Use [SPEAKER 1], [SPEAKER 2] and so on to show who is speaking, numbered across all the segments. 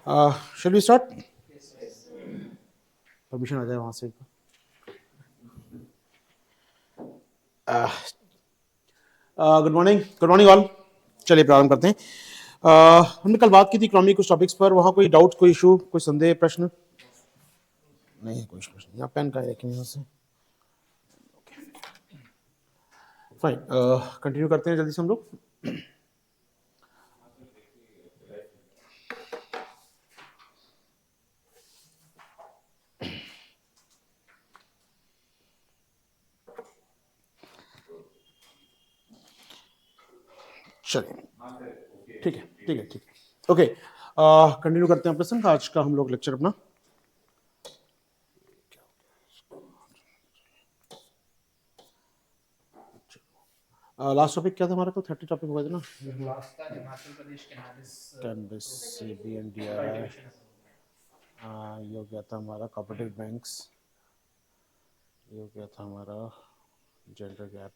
[SPEAKER 1] Shall we start? Permission आ जाए वहाँ से। Good morning all. चलिए प्रारंभ करते हैं। हमने कल बात की थी इकोनॉमी कुछ टॉपिक्स पर। वहाँ कोई डाउट, कोई इशू, कोई संदेह, प्रश्न? नहीं है कोई प्रश्न। यहाँ पेन का है लेकिन यहाँ से फाइन। कंटिन्यू करते हैं जल्दी से हम लोग। चलिए ठीक है ठीक है ठीक है ओके। कंटिन्यू करते हैं प्रश्न आज का हम लोग लेक्चर अपना। लास्ट टॉपिक क्या था हमारा? तो 30 टॉपिक हुआ था ना।
[SPEAKER 2] लास्ट था हिमाचल प्रदेश
[SPEAKER 1] कैनबिस, CBNDI, ये हो गया था हमारा कोऑपरेटिव बैंक्स, ये हो गया था हमारा जेंडर गैप,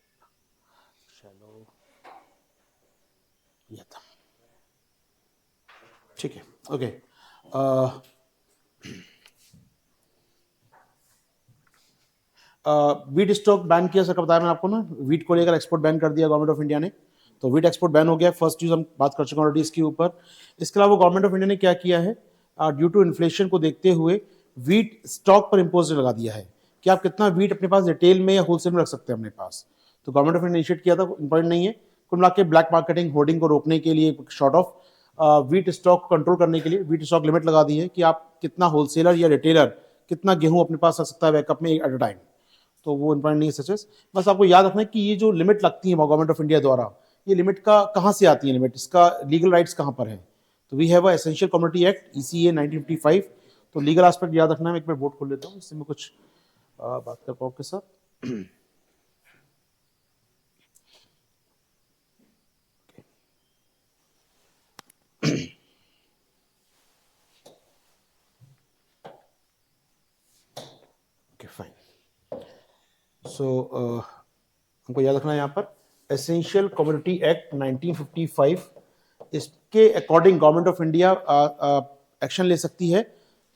[SPEAKER 1] शैलो, ये था। ठीक है ओके। वीट स्टॉक बैन किया सर, बताया मैंने आपको ना। वीट को लेकर एक्सपोर्ट बैन कर दिया गवर्नमेंट ऑफ इंडिया ने, तो वीट एक्सपोर्ट बैन हो गया। फर्स्ट चीज हम बात कर चुके हैं ऑलरेडी इसके ऊपर। इसके अलावा गवर्नमेंट ऑफ इंडिया ने क्या किया है, ड्यू टू इन्फ्लेशन को देखते हुए वीट स्टॉक पर इम्पोज लगा दिया है कि आप कितना वीट अपने पास रिटेल में या होलसेल में रख सकते हैं अपने पास। तो गवर्नमेंट ऑफ इंडिया ने इनिशिएट किया था, इंपॉर्टेंट नहीं है। कुल मिला के ब्लैक मार्केटिंग, होर्डिंग को रोकने के लिए, short of wheat stock control करने के लिए वीट स्टॉक लिमिट लगा दी है कि आप कितना होलसेलर या रिटेलर कितना गेहूं अपने पास रख सकता है बैकअप में एट अ टाइम। तो वो इंपॉर्टेंट नहीं है सचेस। बस आपको याद रखना है कि ये जो लिमिट लगती है गवर्नमेंट ऑफ इंडिया द्वारा, ये लिमिट का कहाँ से आती है, लिमिट इसका लीगल राइट्स कहाँ पर है। तो we have essential commodity act ECA 1955। तो लीगल एस्पेक्ट याद रखना है। मैं एक बार बोर्ड खोल लेता हूँ, इससे मैं कुछ बात कर पाऊँ आपके साथ। Okay fine. सो हमको याद रखना है यहाँ पर एसेंशियल कमोडिटी एक्ट 1955। इसके according government of India action ले सकती है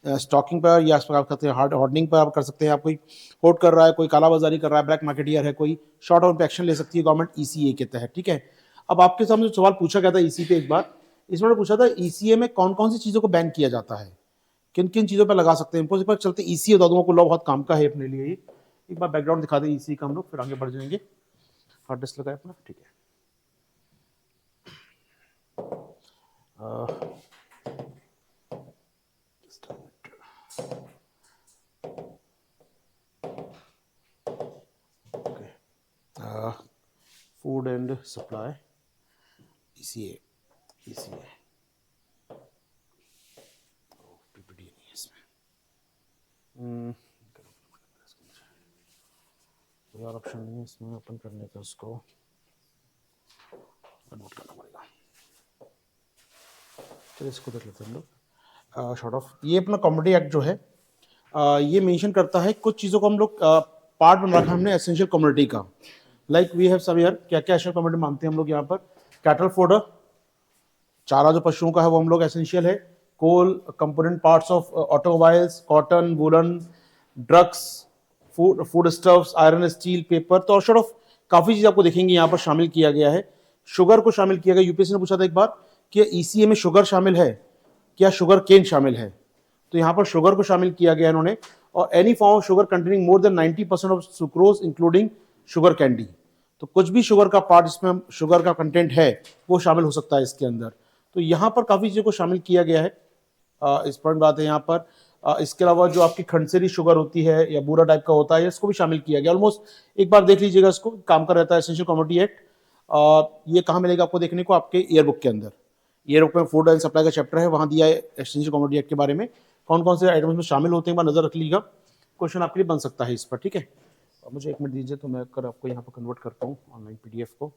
[SPEAKER 1] स्टॉकिंग पर, या आप करते हैं हार्ड होर्डिंग पर। आप कर सकते हैं, आप कोई होल्ड कर रहा है, कोई कालाबाजारी कर रहा है, ब्लैक मार्केटियर है कोई, शॉर्ट टर्म पे एक्शन ले सकती है गवर्नमेंट ECA के तहत। ठीक है। अब आपके सामने जो सवाल पूछा गया था EC पे एक बार, इसमें पूछा था ECA में कौन कौन सी चीजों को बैन किया जाता है, किन किन चीजों पर लगा सकते हैं इम्पोज पर। चलते ECA बता दूंगा, लॉ बहुत काम का है अपने लिए। एक बार बैकग्राउंड दिखा दें ECA का हम लोग, फिर आगे बढ़ जाएंगे। हार्ड डिस्क लगाए अपना, ठीक है। Food and supply ECA PPT नहीं है इसमें। कोई और ऑप्शन नहीं है इसमें ओपन करने का, उसको नोट करना पड़ेगा। चलिए इसको देख लेते हैं हम लोग। शॉर्ट ऑफ ये अपना कॉमोडिटी एक्ट जो है, ये मेंशन करता है कुछ चीज़ों को हम लोग पार्ट बना रखा है हमने एसेंशियल कमोडिटी का। Like we have some here, क्या क्या एसेंशियल कमोडिटी मानते हैं हम लोग यहाँ पर? कैटल फोडर, चारा जो पशुओं का है वो हम लोग एसेंशियल है। Coal, component parts of automobiles, cotton, woollen, drugs, foodstuffs, iron, steel, paper. तो शॉर्ट ऑफ काफी चीज आपको देखेंगे यहाँ पर शामिल किया गया है। शुगर को शामिल किया गया। यूपीएससी ने पूछा था एक बार कि ECA में शुगर शामिल है क्या, शुगर केन शामिल है? तो यहाँ पर शुगर को शामिल किया गया इन्होंने। और any form of sugar containing more than 90% of sucrose including sugar candy. तो कुछ भी शुगर का पार्ट जिसमें शुगर का कंटेंट है वो शामिल हो सकता है इसके अंदर। तो यहाँ पर काफी चीजों को शामिल किया गया है। इस पॉइंट बात है यहाँ पर। इसके अलावा जो आपकी खंडसेरी शुगर होती है या बूरा टाइप का होता है, इसको भी शामिल किया गया ऑलमोस्ट। एक बार देख लीजिएगा इसको, काम कर रहता है एसेंशियल कमोडिटी एक्ट। ये कहाँ मिलेगा आपको देखने को? आपके ईयर बुक के अंदर। ईयर बुक में फूड एंड सप्लाई का चैप्टर है, वहाँ दिया है एसेंशियल कमोडिटी एक्ट के बारे में कौन कौन से आइटम्स में शामिल होते हैं। एक बार नजर रख लीजिएगा, क्वेश्चन आपके लिए बन सकता है इस पर। ठीक है। मुझे एक मिनट दीजिए तो मैं कर आपको यहाँ पर कन्वर्ट करता हूँ ऑनलाइन PDF को।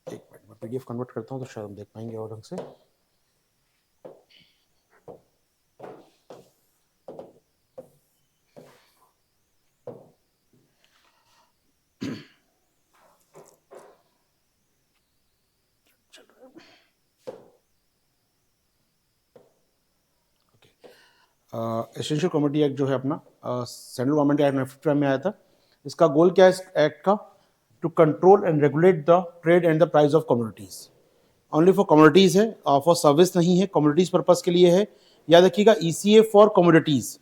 [SPEAKER 1] एक मिनट में PDF कन्वर्ट करता हूँ तो शायद हम देख पाएंगे और ढंग से। एसेंशियल कमोडिटी एक्ट जो है अपना सेंट्रल गवर्नमेंट एक्ट 1955 में आया था। इसका गोल क्या है इस एक्ट का? To control and regulate the trade and the price of commodities. Only for commodities है, फॉर सर्विस नहीं है, कमोडिटीज पर्पज के लिए है। याद रखिएगा, ईसीए फॉर कमोडिटीज।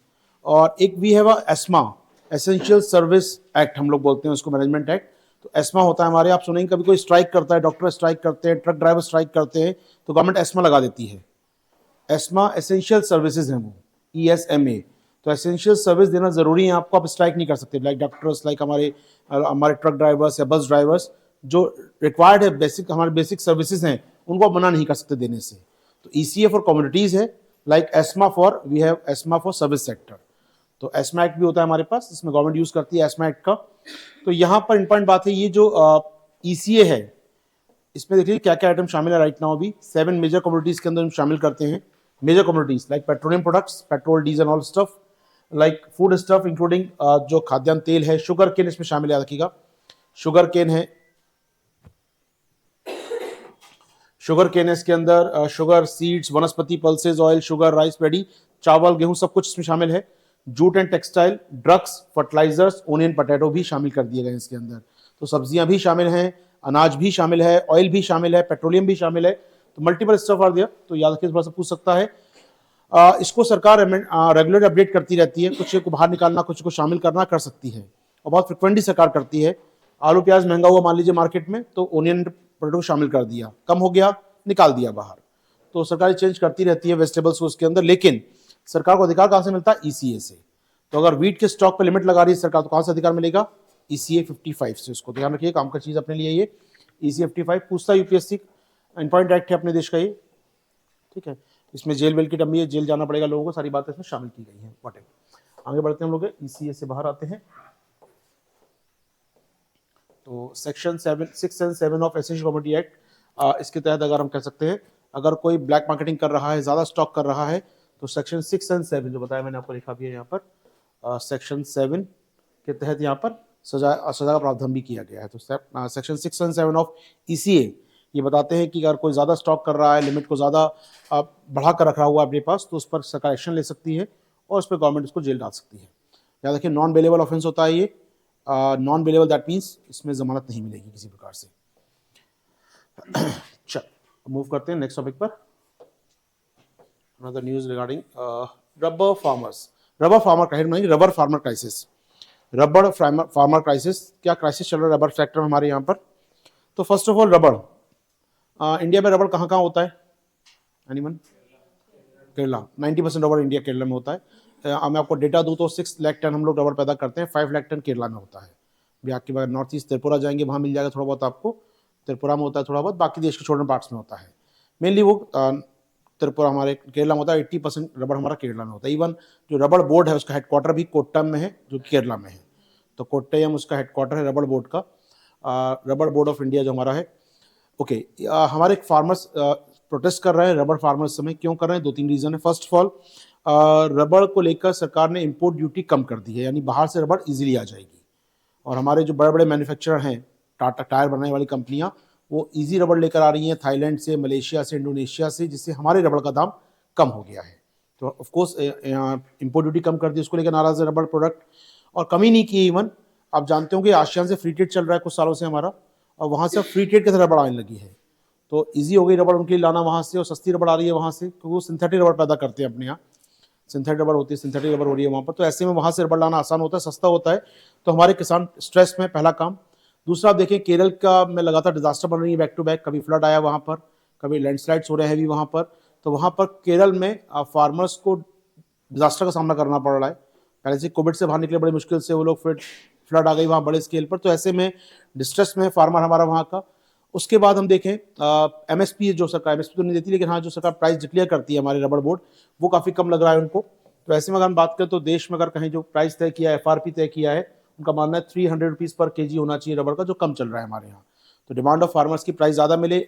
[SPEAKER 1] और एक भी है वह एस्मा, एसेंशियल सर्विस एक्ट हम लोग बोलते हैं उसको, मैनेजमेंट एक्ट। तो एस्मा होता है हमारे, आप सुनेंगे कभी कोई स्ट्राइक करता है, डॉक्टर स्ट्राइक करते हैं, ट्रक ड्राइवर स्ट्राइक करते हैं, तो गवर्नमेंट एस्मा लगा देती है। एस्मा एसेंशियल सर्विसेज हैं वो, ESMA। तो एसेंशियल सर्विस देना जरूरी है आपको, आप स्ट्राइक नहीं कर सकते। लाइक डॉक्टर्स, लाइक हमारे ट्रक ड्राइवर्स या बस ड्राइवर्स जो रिक्वायर्ड है, बेसिक हमारे बेसिक सर्विसेज हैं, उनको आप मना नहीं कर सकते देने से। तो ECA फॉर कम्युनिटीज है, like ESMA for, we have ESMA for service sector. तो एस्मा एक्ट भी होता है हमारे पास, इसमें गवर्नमेंट यूज करती है एस्मा एक्ट का। तो यहाँ पर इंपॉर्टेंट बात है, ये जो ECA है, इसमें देखिए क्या क्या आइटम शामिल है राइट नाउ। अभी 7 मेजर कमोडिटीज के अंदर हम शामिल करते हैं। Major commodities like petroleum products, petrol, diesel, all stuff, like food stuff including जो खाद्यान्न तेल है। शुगर केन इसमें शामिल है, याद रखिएगा शुगर केन है, शुगर केन इसके अंदर, शुगर सीड्स, वनस्पति pulses, oil, sugar, rice, paddy, चावल, गेहूं, सब कुछ इसमें शामिल है। Jute and textile, drugs, fertilisers, onion, potato भी शामिल कर दिए गए इसके अंदर। तो सब्जियां भी शामिल हैं, अनाज भी शामिल है, ऑयल भी शामिल है, पेट्रोलियम भी शामिल है। तो मल्टीपल स्टफ आर देयर। तो याद रखिए, थोड़ा सा पूछ सकता है। इसको सरकार रेगुलर अपडेट करती रहती है, कुछ को बाहर निकालना, कुछ को शामिल करना कर सकती है, और बहुत फ्रिक्वेंटली सरकार करती है। आलू प्याज महंगा हुआ मान लीजिए मार्केट में, तो ओनियन पोटैटो शामिल कर दिया, कम हो गया निकाल दिया बाहर। तो सरकार चेंज करती रहती है वेजिटेबल्स को उसके अंदर, लेकिन सरकार को अधिकार कहां से मिलता है? ECA से। तो अगर वीट के स्टॉक पे लिमिट लगा रही है सरकार, तो कहां से अधिकार मिलेगा? ECA 55 से। उसको ध्यान रखिए, काम का चीज अपने लिए ये ECA 55 पूछता है UPSC, इंपॉर्टेंट एक्ट है अपने देश का ये, ठीक है। इसमें जेल वेल की डमी है, जेल जाना पड़ेगा लोगों को, सारी बातें इसमें शामिल की गई हैं। व्हाटएवर, आगे बढ़ते हैं हम लोग, ECA से बाहर आते हैं। तो section 6 and 7 of essential commodity act, इसके तहत अगर हम कह सकते हैं, अगर कोई ब्लैक मार्केटिंग कर रहा है, ज्यादा स्टॉक कर रहा है, तो सेक्शन 6 एंड 7 जो बताया मैंने आपको लिखा भी है यहाँ पर, सेक्शन 7 के तहत यहाँ पर सजा का प्रावधान भी किया गया है। तो सेक्शन 6 एंड 7 ऑफ ECA ये बताते हैं कि अगर कोई ज़्यादा स्टॉक कर रहा है, लिमिट को ज़्यादा बढ़ा कर रखा हुआ है अपने पास, तो उस पर सरकार एक्शन ले सकती है और उस पर गवर्नमेंट उसको जेल डाल सकती है। याद रखिए, नॉन बेलेबल ऑफेंस होता है ये। नॉन बेलेबल दैट मीन्स इसमें जमानत नहीं मिलेगी किसी प्रकार से। चल मूव करते हैं नेक्स्ट टॉपिक पर। Another news regarding rubber farmers. Rubber farmer का नहीं, rubber farmer crisis. Rubber farmer crisis, क्या क्राइसिस चल रहा है रबर सेक्टर में हमारे यहाँ पर? तो first of all rubber, India में रबर कहाँ कहाँ होता है? Anyone? Kerala. 90% rubber India Kerala में होता है। मैं आपको डेटा दूँ तो 6 लाख टन हम लोग रबर पैदा करते हैं, 5 लाख टन केरला में होता है। बिहार के बाद नॉर्थ ईस्ट त्रिपुरा जाएंगे, वहाँ मिल जाएगा थोड़ा बहुत आपको, त्रिपुरा में होता है थोड़ा बहुत, बाकी देश के छोटे पार्ट्स में होता है। मेनली वो त्रिपुरा हमारे केरला में होता है। 80% रबर हमारा केरला में होता है। इवन जो रबर बोर्ड है उसका हेडक्वार्टर भी कोट्टम में है, जो केरला में है। तो कोट्टयम उसका हेडक्वार्टर है रबर बोर्ड का, रबर बोर्ड ऑफ इंडिया जो हमारा है। ओके, हमारे फार्मर्स प्रोटेस्ट कर रहे हैं, रबर फार्मर्स समय क्यों कर रहे हैं? 2-3 रीजन है। फर्स्ट ऑफ ऑल, रबर को लेकर सरकार ने इंपोर्ट ड्यूटी कम कर दी है, यानी बाहर से रबर इजीली आ जाएगी। और हमारे जो बड़े बड़े मैन्युफैक्चरर हैं, टाटा टायर बनाने वाली कंपनियां, वो इजी रबर लेकर आ रही हैं थाईलैंड से, मलेशिया से, इंडोनेशिया से, जिससे हमारे रबर का दाम कम हो गया है। तो ऑफ कोर्स इंपोर्ट ड्यूटी कम कर दी, उसको लेकर नाराज है रबर प्रोडक्ट। और कमी नहीं की। इवन आप जानते हो कि आसियान से फ्री ट्रेड चल रहा है कुछ सालों से हमारा, और वहाँ से फ्री ट्रेड की तरह रबर आने लगी है। तो ईजी हो गई रबर उनके लिए लाना वहाँ से, और सस्ती रबर आ रही है वहाँ से, क्योंकि वो सिंथेटिक रबर पैदा करते हैं अपने यहाँ। सिंथेटिक रबर होती है, सिंथेटिक रबर हो रही है वहाँ पर। तो ऐसे में वहाँ से रबर लाना आसान होता है, सस्ता होता है। तो हमारे किसान स्ट्रेस में, पहला काम। दूसरा आप देखें, केरल का में लगातार डिजास्टर बन रही है बैक टू बैक। कभी फ्लड आया वहाँ पर, कभी लैंडस्लाइड्स हो रहे हैं भी वहाँ पर। तो वहाँ पर केरल में फार्मर्स को डिजास्टर का सामना करना पड़ रहा है। पहले से कोविड से बाहर निकले बड़ी मुश्किल से वो लोग, फिर फ्लड आ गई वहाँ बड़े स्केल पर। तो ऐसे में डिस्ट्रेस में फार्मर हमारा वहाँ का। उसके बाद हम देखें MSP, जो सरकार MSP तो नहीं देती, लेकिन हाँ जो सरकार प्राइस डिक्लेयर करती है हमारे रबर बोर्ड, वो काफ़ी कम लग रहा है उनको। तो ऐसे में अगर हम बात करें तो देश में अगर कहीं जो प्राइस तय किया है, FRP तय किया है, उनका मानना है 300 रुपीज़ पर kg होना चाहिए रबर का, जो कम चल रहा है हमारे यहाँ। तो डिमांड ऑफ फार्मर्स की प्राइस ज़्यादा मिले,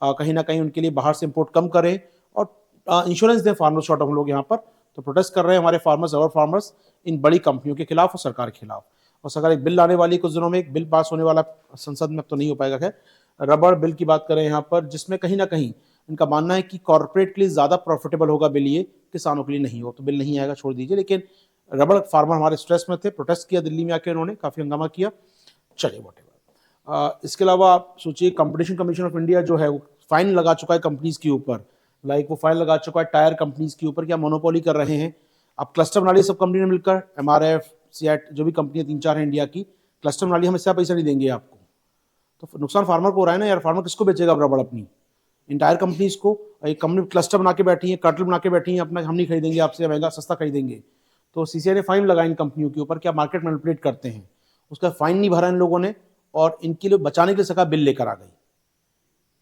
[SPEAKER 1] कहीं ना कहीं उनके लिए बाहर से इम्पोर्ट कम करें, और इंश्योरेंस दें फार्मर्स शॉर्ट हम लोग यहाँ पर। तो प्रोटेस्ट कर रहे हैं हमारे फार्मर्स, रबर फार्मर्स, इन बड़ी कंपनियों के खिलाफ और सरकार के खिलाफ। और सरकार एक बिल लाने वाली, कुछ दिनों में एक बिल पास होने वाला संसद में, अब तो नहीं हो पाएगा खैर, रबर बिल की बात करें यहाँ पर, जिसमें कहीं ना कहीं इनका मानना है कि कॉर्पोरेट के लिए ज़्यादा प्रॉफिटेबल होगा बिल ये किसानों के लिए नहीं हो, तो बिल नहीं आएगा, छोड़ दीजिए। लेकिन रबड़ फार्मर हमारे स्ट्रेस में थे, प्रोटेस्ट किया दिल्ली में आके, उन्होंने काफ़ी हंगामा किया। चलिए वॉट, इसके अलावा आप सोचिए कंपटीशन कमीशन ऑफ इंडिया जो है वो फाइन लगा चुका है कंपनीज के ऊपर, लाइक वो फाइन लगा चुका है टायर कंपनीज के ऊपर, क्या मोनोपोली कर रहे हैं। अब क्लस्टर बना लिए सब कंपनी ने मिलकर, MRF, सीएट, जो भी कंपनियां 3-4 हैं इंडिया की, क्लस्टर बना लिया, हम इससे पैसा नहीं देंगे आपको। तो नुकसान फार्मर को हो रहा है ना यार, फार्मर किसको बेचेगा अब रबड़ अपनी, इन टायर कंपनीज को। एक कंपनी क्लस्टर बना के बैठी है, कार्टेल बना के बैठी है अपना, हम नहीं खरीदेंगे आपसे, महंगा सस्ता खरीदेंगे। तो सीसीआई ने फाइन लगाया इन कंपनियों के ऊपर, क्या मार्केट मैनिपुलेट करते हैं, उसका फाइन नहीं भरा इन लोगों ने, और इनके लिए बचाने के लिए सरकार बिल लेकर आ गई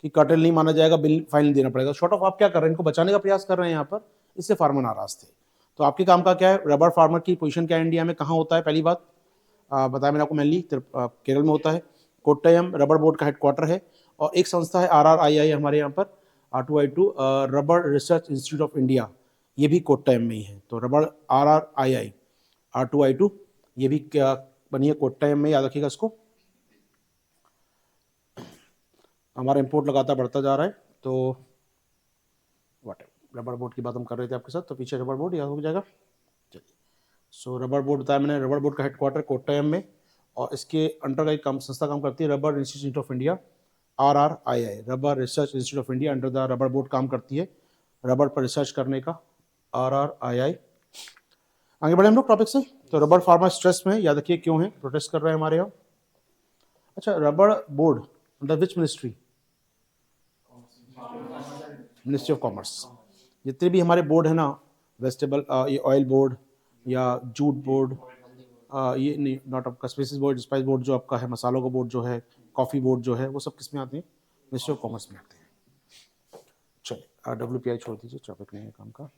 [SPEAKER 1] कि कार्टेल नहीं माना जाएगा, बिल फाइन देना पड़ेगा। शॉर्ट ऑफ आप क्या कर रहे हैं, इनको बचाने का प्रयास कर रहे हैं यहाँ पर, इससे फार्मर नाराज थे। तो आपके काम का क्या है, रबड़ फार्मर की पोजीशन क्या है इंडिया में, कहाँ होता है, पहली बात बताया मैंने आपको, मेनली केरल में होता है। कोट्टयम रबड़ बोर्ड का हेडक्वार्टर है, और एक संस्था है RRII हमारे यहाँ पर, R2I2 रबड़ रिसर्च इंस्टीट्यूट ऑफ इंडिया, ये भी कोट्टयम में ही है। तो रबड़ RRII R2I2 ये भी क्या बनी है कोट्टयम में, याद रखिएगा इसको। हमारा इंपोर्ट लगातार बढ़ता जा रहा है, तो वाट रबड़ बोर्ड की बात हम कर रहे थे आपके साथ, तो पीछे रबड़ बोर्ड याद हो जाएगा। चलिए, सो रबड़ बोर्ड बताया मैंने, रबड़ बोर्ड का हेडक्वार्टर कोट्टयम में, और इसके अंडर एक संस्था काम करती है रबड़ इंस्टीट्यूट ऑफ इंडिया, RRII रबड़ research institute of India, under the रबड़ बोर्ड काम करती है, रबड़ पर रिसर्च करने का RRII। आगे बढ़े हम लोग टॉपिक से। तो रबड़ फार्मर स्ट्रेस में, याद रखिए क्यों है, प्रोटेस्ट कर रहे हैं हमारे यहाँ। अच्छा, रबड़ board under which ministry, ministry of commerce. जितने भी हमारे बोर्ड है ना, वेजिटेबल ये ऑयल बोर्ड या जूट बोर्ड, ये नहीं, नॉट आपका स्पाइसेस बोर्ड, स्पाइस बोर्ड जो आपका है, मसालों का बोर्ड जो है, कॉफ़ी बोर्ड जो है, वो सब किस में आते हैं, मिनिस्ट्री ऑफ कॉमर्स में आते हैं। चलिए WPI छोड़ दीजिए, टॉपिक नहीं है काम का।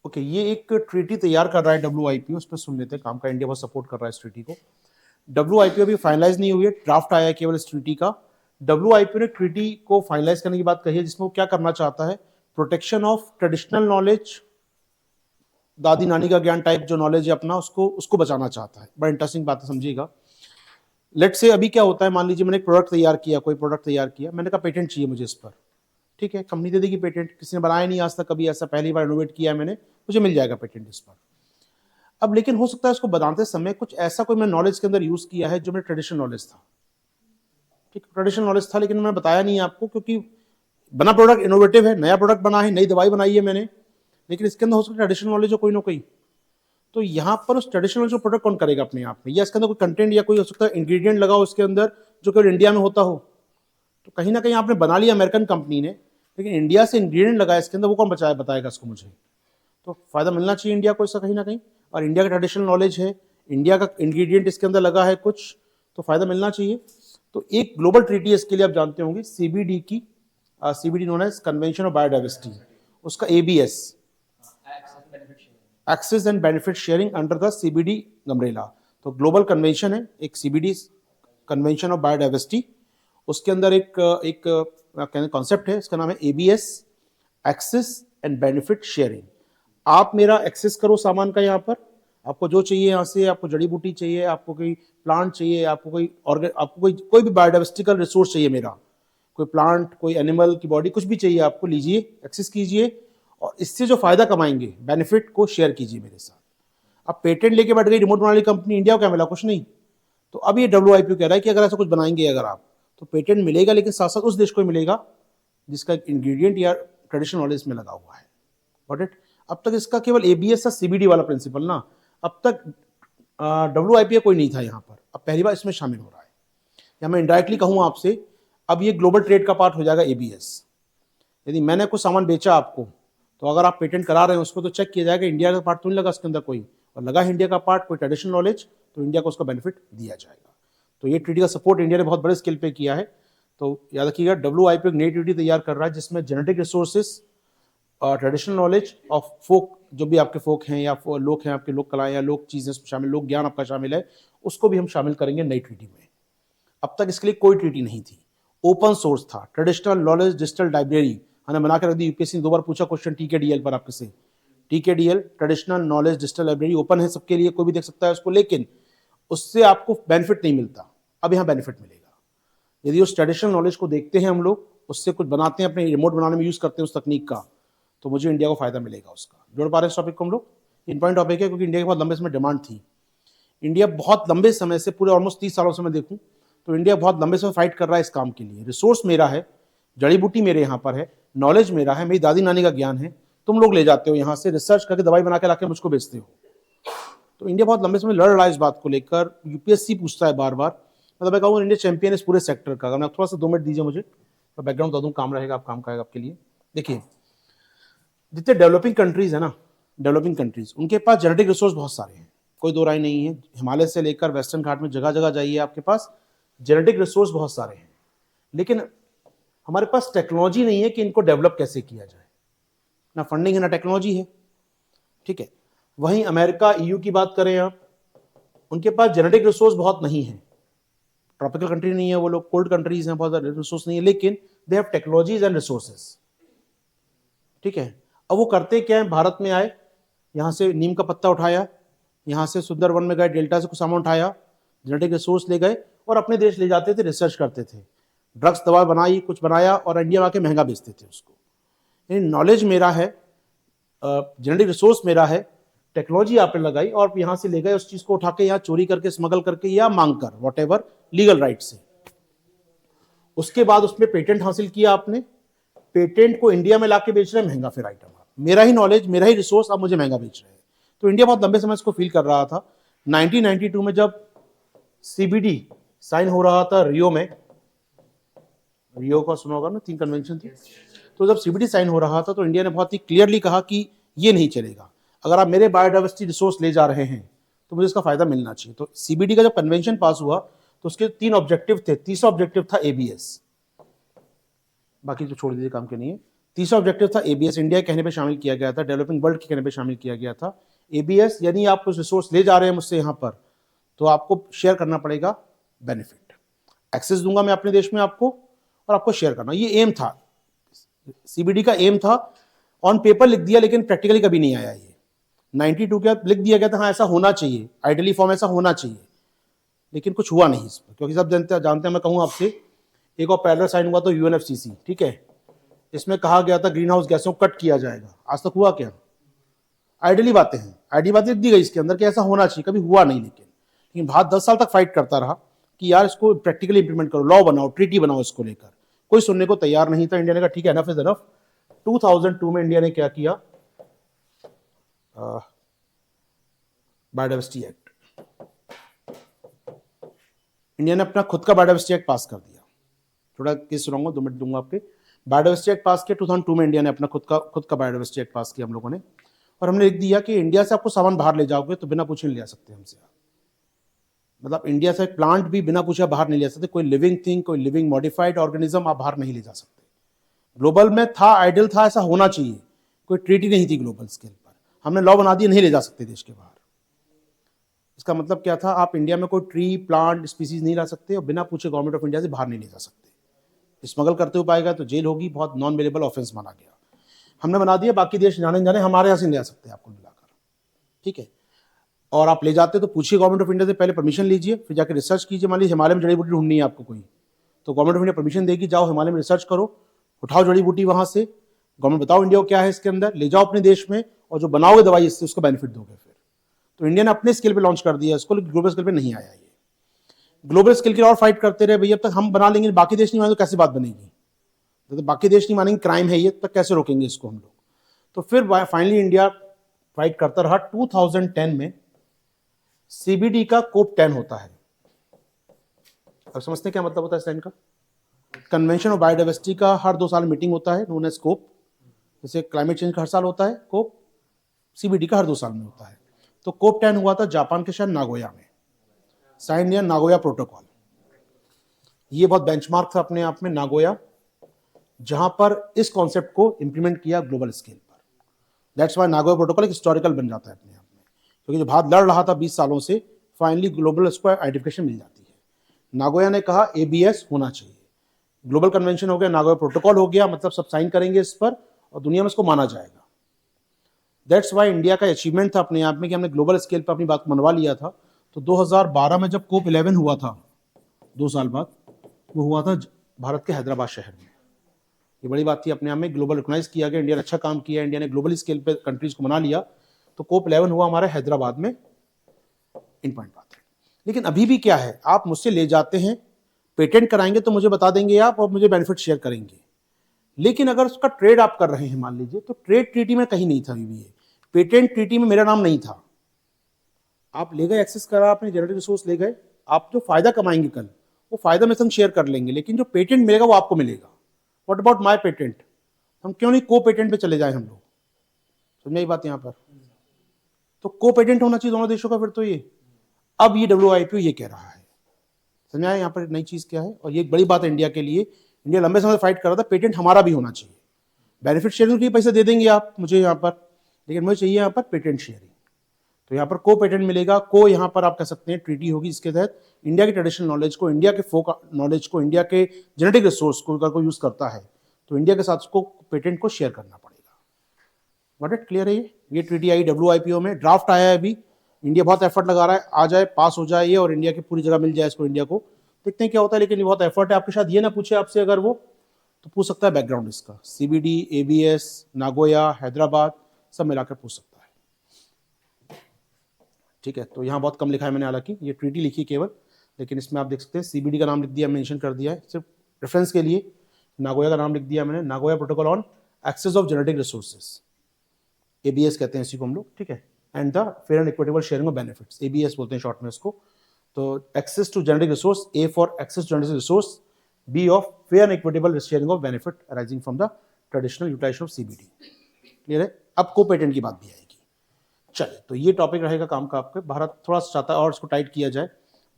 [SPEAKER 1] ओके, ये एक ट्रीटी तैयार कर रहा है WIPO, उस पर सुन लेते हैं काम का, इंडिया बहुत सपोर्ट कर रहा है इस ट्रीटी को। WIPO अभी फाइनलाइज नहीं हुई है, ड्राफ्ट आया है केवल इस ट्रीटी का। WIPO ने ट्रीटी को फाइनलाइज करने की बात कही है, जिसमें वो क्या करना चाहता है, प्रोटेक्शन ऑफ ट्रेडिशनल नॉलेज, दादी नानी का ज्ञान टाइप जो नॉलेज है अपना, उसको बचाना चाहता है। बड़ा इंटरेस्टिंग बात है, समझिएगा। लेट से अभी क्या होता है, मान लीजिए मैंने एक प्रोडक्ट तैयार किया, कोई प्रोडक्ट तैयार किया, मैंने कहा पेटेंट चाहिए मुझे इस पर, ठीक है, कंपनी दे देगी पेटेंट, किसी ने बनाया नहीं आज तक कभी ऐसा, पहली बार इनोवेट किया है मैंने, मुझे मिल जाएगा पेटेंट इस पर। अब लेकिन हो सकता है इसको बनाते समय कुछ ऐसा कोई मैं नॉलेज के अंदर यूज किया है जो मेरा ट्रेडिशनल नॉलेज था, ठीक, ट्रेडिशनल नॉलेज था, लेकिन मैंने बताया नहीं आपको, क्योंकि बना प्रोडक्ट इनोवेटिव है, नया प्रोडक्ट बना है, नई दवाई बनाई है मैंने, लेकिन इसके अंदर हो सकता है ट्रेडिशनल नॉलेज हो कोई ना कोई। तो यहाँ पर उस ट्रेडिशनल जो प्रोडक्ट कौन करेगा अपने आप में, या इसके अंदर कोई कंटेंट या कोई हो सकता है इंग्रेडिएंट लगा हो इसके अंदर जो केवल इंडिया में होता हो। तो कहीं ना कहीं आपने बना लिया अमेरिकन कंपनी ने, लेकिन इंडिया से इंग्रेडिएंट लगाया इसके अंदर, वो कौन बताएगा इसको मुझे। तो फायदा मिलना चाहिए इंडिया को इसका कहीं ना कहीं, और इंडिया का ट्रेडिशनल नॉलेज है, इंडिया का इंग्रेडिएंट इसके अंदर लगा है कुछ, तो फायदा मिलना चाहिए। तो एक ग्लोबल ट्रीटी है इसके लिए, आप जानते होंगे CBD की, CBD known as convention of biodiversity, उसका ABS, access and benefit sharing under the CBD umbrella. तो ग्लोबल कन्वेंशन है एक CBD कन्वेंशन ऑफ बायोडाइवर्सिटी, उसके अंदर एक कॉन्सेप्ट है, इसका नाम है ABS, access and benefit sharing. आप मेरा एक्सेस करो सामान का, यहाँ पर आपको जो चाहिए, यहाँ से आपको जड़ी बूटी चाहिए, आपको कोई प्लांट चाहिए, आपको कोई भी बायोडाइवर्सिटिकल रिसोर्स चाहिए मेरा, कोई प्लांट, कोई एनिमल की बॉडी, कुछ भी चाहिए आपको, लीजिए, एक्सेस कीजिए, और इससे जो फायदा कमाएंगे, बेनिफिट को शेयर कीजिए मेरे साथ। अब पेटेंट लेके बैठ गई रिमोट बनाने वाली कंपनी, इंडिया को क्या मिला, कुछ नहीं। तो अब ये WIPO कह रहा है कि अगर ऐसा कुछ बनाएंगे अगर आप, तो पेटेंट मिलेगा, लेकिन साथ साथ उस देश को मिलेगा जिसका इंग्रेडिएंट या ट्रेडिशनल नॉलेज में लगा हुआ है। Got it. अब तक इसका केवल ABS था, CBD वाला प्रिंसिपल ना, अब तक WIPO कोई नहीं था यहाँ पर, अब पहली बार इसमें शामिल हो रहा है। या मैं इनडायरेक्टली कहूँ आपसे, अब ये ग्लोबल ट्रेड का पार्ट हो जाएगा ABS। यदि मैंने कुछ सामान बेचा आपको, तो अगर आप पेटेंट करा रहे हैं उसको, तो चेक किया जाएगा इंडिया का पार्ट तो नहीं लगा इसके अंदर कोई, और लगा इंडिया का पार्ट, कोई ट्रेडिशनल नॉलेज, तो इंडिया को उसका बेनिफिट दिया जाएगा। तो ये ट्रीटी का सपोर्ट इंडिया ने बहुत बड़े स्केल पे किया है। तो याद रखिएगा, WIPO एक नई ट्रीटी तैयार कर रहा है जिसमें genetic resources, traditional knowledge of folk, जो भी आपके फोक हैं या लोक हैं, आपके लोक कलाएं या लोक चीजें शामिल, लोक ज्ञान आपका शामिल है, उसको भी हम शामिल करेंगे नई ट्रीटी में। अब तक इसके लिए कोई ट्रीटी नहीं थी, ओपन सोर्स था, ट्रेडिशनल नॉलेज डिजिटल लाइब्रेरी हमने बना के रख दी। UPSC ने 2 बार पूछा क्वेश्चन TKDL पर आपके से, TKDL traditional knowledge digital library open है सबके लिए, कोई भी देख सकता है उसको, लेकिन उससे आपको बेनिफिट नहीं मिलता। अब यहाँ बेनिफिट मिलेगा यदि उस ट्रेडिशनल नॉलेज को देखते हैं हम लोग, उससे कुछ बनाते हैं, अपने रिमोट बनाने में यूज़ करते हैं उस तकनीक का, तो मुझे इंडिया को फ़ायदा मिलेगा उसका। जोड़ पा रहे हैं इस टॉपिक को हम लोग? इम्पॉर्टेंट टॉपिक है क्योंकि इंडिया के बहुत लंबे समय डिमांड थी। इंडिया बहुत लंबे समय से, पूरे ऑलमोस्ट 30 सालों से मैं देखूं तो इंडिया बहुत लंबे समय फाइट कर रहा है इस काम के लिए। रिसोर्स मेरा है, जड़ी बूटी मेरे यहाँ पर है, नॉलेज मेरा है, मेरी दादी नानी का ज्ञान है, तुम लोग ले जाते हो यहाँ से रिसर्च करके दवाई बना के लाके मुझको बेचते हो। तो इंडिया बहुत लंबे समय लड़ रहा है इस बात को लेकर। यूपीएससी पूछता है बार बार, मतलब मैं कहूँ इंडिया चैंपियन इस पूरे सेक्टर का। अगर मैं थोड़ा सा 2 मिनट दीजिए मुझे, तो बैकग्राउंड बता दूँ, काम रहेगा, आप काम का आएगा आपके लिए। देखिए, जितने डेवलपिंग कंट्रीज है ना, डेवलपिंग कंट्रीज, उनके पास जेनेटिक रिसोर्स बहुत सारे हैं, कोई दो राय नहीं है। हिमालय से लेकर वेस्टर्न घाट में जगह जगह जाइए, आपके पास जेनेटिक रिसोर्स बहुत सारे हैं, लेकिन हमारे पास टेक्नोलॉजी नहीं है कि इनको डेवलप कैसे किया जाए। ना फंडिंग है ना टेक्नोलॉजी है, ठीक है। वहीं अमेरिका, ईयू की बात करें आप, उनके पास जेनेटिक रिसोर्स बहुत नहीं है, ट्रॉपिकल कंट्री नहीं है वो लोग, कोल्ड कंट्रीज हैं, बहुत ज़्यादा रिसोर्स नहीं है, लेकिन they have technologies and resources, ठीक है। अब वो करते क्या है, भारत में आए, यहाँ से नीम का पत्ता उठाया, यहाँ से सुंदरवन में गए, डेल्टा से कुछ सामान उठाया, जेनेटिक रिसोर्स ले गए और अपने देश ले जाते थे, रिसर्च करते थे, ड्रग्स दवा बनाई, कुछ बनाया और इंडिया में आके महंगा बेचते थे उसको। यानी नॉलेज मेरा है, जेनेटिक रिसोर्स मेरा है, टेक्नोलॉजी आपने लगाई और यहाँ से ले गए उस चीज को उठा के, यहाँ चोरी करके, स्मगल करके या मांग कर, वॉट एवर लीगल राइट से। उसके बाद उसमें पेटेंट हासिल किया आपने, पेटेंट को इंडिया में लाके बेच रहे हैं महंगा, फिर आइटम मेरा ही नॉलेज, मेरा ही रिसोर्स, आप मुझे महंगा बेच रहे हैं। तो इंडिया बहुत लंबे समय इसको फील कर रहा था। 1992 में जब सीबीडी साइन हो रहा था रियो में, रियो का सुना होगा ना, 3 कन्वेंशन थी, तो जब सीबीडी साइन हो रहा था तो इंडिया ने बहुत ही क्लियरली कहा कि ये नहीं चलेगा, अगर आप मेरे बायोडाइवर्सिटी रिसोर्स ले जा रहे हैं तो मुझे इसका फायदा मिलना चाहिए। तो सीबीडी का जब कन्वेंशन पास हुआ तो उसके 3 ऑब्जेक्टिव थे। तीसरा ऑब्जेक्टिव था एबीएस, बाकी तो छोड़ दीजिए, काम के नहीं है। तीसरा ऑब्जेक्टिव था एबीएस, इंडिया के कहने पे शामिल किया गया था, डेवलपिंग वर्ल्ड के कहने पे शामिल किया गया था। एबीएस यानी आप कुछ रिसोर्स ले जा रहे हैं मुझसे यहाँ पर, तो आपको शेयर करना पड़ेगा बेनिफिट, एक्सेस दूंगा मैं अपने देश में आपको और आपको शेयर करना, ये एम था, सीबीडी का एम था। ऑन पेपर लिख दिया लेकिन प्रैक्टिकली कभी नहीं आया ये। 92 के बाद लिख दिया गया था, हाँ ऐसा होना चाहिए, आइडियली फॉर्म ऐसा होना चाहिए, लेकिन कुछ हुआ नहीं इस पर, क्योंकि सब जानते हैं, मैं कहूँ आपसे, एक और पैरल साइन हुआ तो यूएनएफसीसी, ठीक है, इसमें कहा गया था ग्रीन हाउस गैसों को कट किया जाएगा, आज तक हुआ क्या? आइडियली बातें हैं, आइडियली बातें लिख दी गई इसके अंदर कि ऐसा होना चाहिए, कभी हुआ नहीं। लेकिन भारत 10 साल तक फाइट करता रहा कि यार इसको प्रैक्टिकली इंप्लीमेंट करो, लॉ बनाओ, ट्रीटी बनाओ, इसको लेकर कोई सुनने को तैयार नहीं था। इंडिया ने कहा ठीक है, एनफ इज एनफ। 2002 में इंडिया ने क्या किया, बायोडाइवर्सिटी एक्ट, इंडिया ने अपना खुद का बायोडाइवर्सिटी एक्ट पास कर दिया। थोड़ा केस सुनाऊंगा, 2 मिनट दूंगा आपके। बायोडाइवर्सिटी एक्ट पास किया 2002 में, इंडिया ने अपना खुद का बायोडाइवर्सिटी एक्ट पास किया हम लोगों ने, और हमने लिख दिया कि इंडिया से आपको सामान बाहर ले जाओगे तो बिना पूछे नहीं ले सकते हमसे, मतलब इंडिया से एक प्लांट भी बिना पूछे बाहर नहीं ले सकते, कोई लिविंग थिंग, कोई लिविंग मॉडिफाइड ऑर्गेनिज्म आप बाहर नहीं ले जा सकते। ग्लोबल में था, आइडियल था, ऐसा होना चाहिए, कोई ट्रीटी नहीं थी ग्लोबल स्केल पर, हमने लॉ बना दिया नहीं ले जा सकते देश के बाहर। इसका मतलब क्या था, आप इंडिया में कोई ट्री, प्लांट, स्पीसीज नहीं ला सकते और बिना पूछे गवर्नमेंट ऑफ इंडिया से बाहर नहीं ले जा सकते। स्मगल करते हुए पाएगा तो जेल होगी, बहुत नॉन वेलेबल ऑफेंस माना गया। हमने बना दिया, बाकी देश जाने हमारे यहाँ से नहीं ले जा सकते आपको मिलाकर, ठीक है। और आप ले जाते तो पूछिए गवर्नमेंट ऑफ इंडिया से, पहले परमिशन लीजिए, फिर जाकर रिसर्च कीजिए। मान लीजिए हिमालय में जड़ी बूटी ढूंढनी है आपको कोई, तो गवर्नमेंट ऑफ इंडिया परमिशन देगी, जाओ हिमालय में रिसर्च करो, उठाओ जड़ी बूटी वहां से, गवर्नमेंट बताओ इंडिया को क्या है इसके अंदर, ले जाओ अपने देश में, और जो बनाओगे दवाई इससे उसको बेनिफिट दोगे फिर। तो इंडिया ने अपने स्केल पे लॉन्च कर दिया इसको, लेकिन ग्लोबल स्केल पे नहीं आया ये। ग्लोबल स्केल के और फाइट करते रहे भैया, अब तक हम बना लेंगे, बाकी देश नहीं मानेंगे तो कैसी बात बनेगी, तो बाकी देश नहीं मानेंगे, क्राइम है ये, तक कैसे रोकेंगे इसको हम लोग। तो फिर फाइनली इंडिया फाइट करता रहा। 2010 में सीबीडी का कोप 10 होता है। अब समझते हैं क्या मतलब होता है इस लाइन का? कन्वेंशन ऑफ बायोडाइवर्सिटी का हर 2 साल मीटिंग होता है, नोन एज कोप। जैसे क्लाइमेट चेंज का हर साल होता है कोप, सीबीडी का हर 2 साल में होता है। तो कोप 10 हुआ था जापान के शहर नागोया में, साइन किया नागोया प्रोटोकॉल। ये बहुत बेंचमार्क था अपने आप में नागोया, जहां पर इस कॉन्सेप्ट को इंप्लीमेंट किया ग्लोबल स्केल पर। दैट्स वाई नागोया प्रोटोकॉल एक हिस्टोरिकल बन जाता है अपने आप में, क्योंकि जो भारत लड़ रहा था 20 सालों से, फाइनली ग्लोबल उसको आइडेंटिफिकेशन मिल जाती है। नागोया ने कहा एबीएस होना चाहिए, ग्लोबल कन्वेंशन हो गया, नागोया प्रोटोकॉल हो गया, मतलब सब साइन करेंगे इस पर और दुनिया में इसको माना जाएगा। दैट्स वाई इंडिया का अचीवमेंट था अपने आप में कि हमने ग्लोबल स्केल पर अपनी बात मनवा लिया था। तो 2012 में जब कोप 11 हुआ था, 2 साल बाद, वो हुआ था भारत के हैदराबाद शहर में। ये बड़ी बात थी अपने आप में, ग्लोबल रिकॉग्नाइज किया गया, इंडिया ने अच्छा काम किया, इंडिया ने ग्लोबल स्केल पे कंट्रीज को बना लिया। तो कोप 11 हुआ हमारे हैदराबाद में, इन पॉइंट बात है। लेकिन अभी भी क्या है, आप मुझसे ले जाते हैं, पेटेंट कराएंगे तो मुझे बता देंगे आप और मुझे बेनिफिट शेयर करेंगे, लेकिन अगर उसका ट्रेड आप कर रहे हैं मान लीजिए, तो ट्रेड ट्रीटी में कहीं नहीं था अभी भी, ये पेटेंट ट्रीटी में मेरा नाम नहीं था। आप ले गए, एक्सेस करा आपने, जेनेटिक रिसोर्स ले गए, आप जो फायदा कमाएंगे कल, वो फायदा में हम शेयर कर लेंगे, लेकिन जो पेटेंट मिलेगा वो आपको मिलेगा। व्हाट अबाउट माय पेटेंट, हम क्यों नहीं को पेटेंट पे चले जाए हम लोग? समझ आई बात यहाँ पर? तो को पेटेंट होना चाहिए दोनों देशों का फिर तो ये। अब ये WIPO ये कह रहा है, समझ आया यहाँ पर नई चीज क्या है? और ये बड़ी बात है इंडिया के लिए। इंडिया लंबे समय से फाइट कर रहा था, पेटेंट हमारा भी होना चाहिए। बेनिफिट शेयरिंग के लिए पैसे दे देंगे आप मुझे यहाँ पर, लेकिन मुझे चाहिए यहाँ पर पेटेंट शेयरिंग। तो यहाँ पर को पेटेंट मिलेगा, को यहाँ पर आप कह सकते हैं ट्रीटी होगी, जिसके तहत इंडिया की ट्रेडिशनल नॉलेज को, इंडिया के फोक नॉलेज को, इंडिया के जेनेटिक रिसोर्स को अगर कोई यूज करता है तो इंडिया के साथ उसको पेटेंट को शेयर करना पड़ेगा। व्हाट इट क्लियर है? ये ट्रीटी आई WIPO में, ड्राफ्ट आया है अभी, इंडिया बहुत एफर्ट लगा रहा है, आ जाए, पास हो जाए ये, और इंडिया की पूरी जगह मिल जाए इसको, इंडिया को। देखते हैं क्या होता है, लेकिन ये बहुत एफर्ट है। आपके साथ ये ना पूछे आपसे अगर वो, तो पूछ सकता है बैकग्राउंड इसका, CBD, ABS, नागोया, हैदराबाद, सब मिलाकर पूछ सकता है। ठीक है, तो यहाँ बहुत कम लिखा है मैंने, हालांकि ये ट्रीटी लिखी केवल, लेकिन इसमें आप देख सकते हैं CBD का नाम लिख दिया, मेंशन कर दिया है सिर्फ रेफरेंस के लिए। नागोया का नाम लिख दिया मैंने, Nagoya protocol on access of genetic resources, ABS कहते हैं इसी को हम लोग, ठीक है। And the fair and equitable sharing of benefits, ABS बोलते हैं शॉर्ट में इसको। तो access to genetic resource, A for access to genetic resource, B of fair and equitable sharing of benefit arising from the traditional utilization of CBD। Clear है? अब को patent की बात भी आएगी। चलिए, तो ये टॉपिक रहेगा काम का आपके। भारत थोड़ा सा चाहता है और इसको टाइट किया जाए।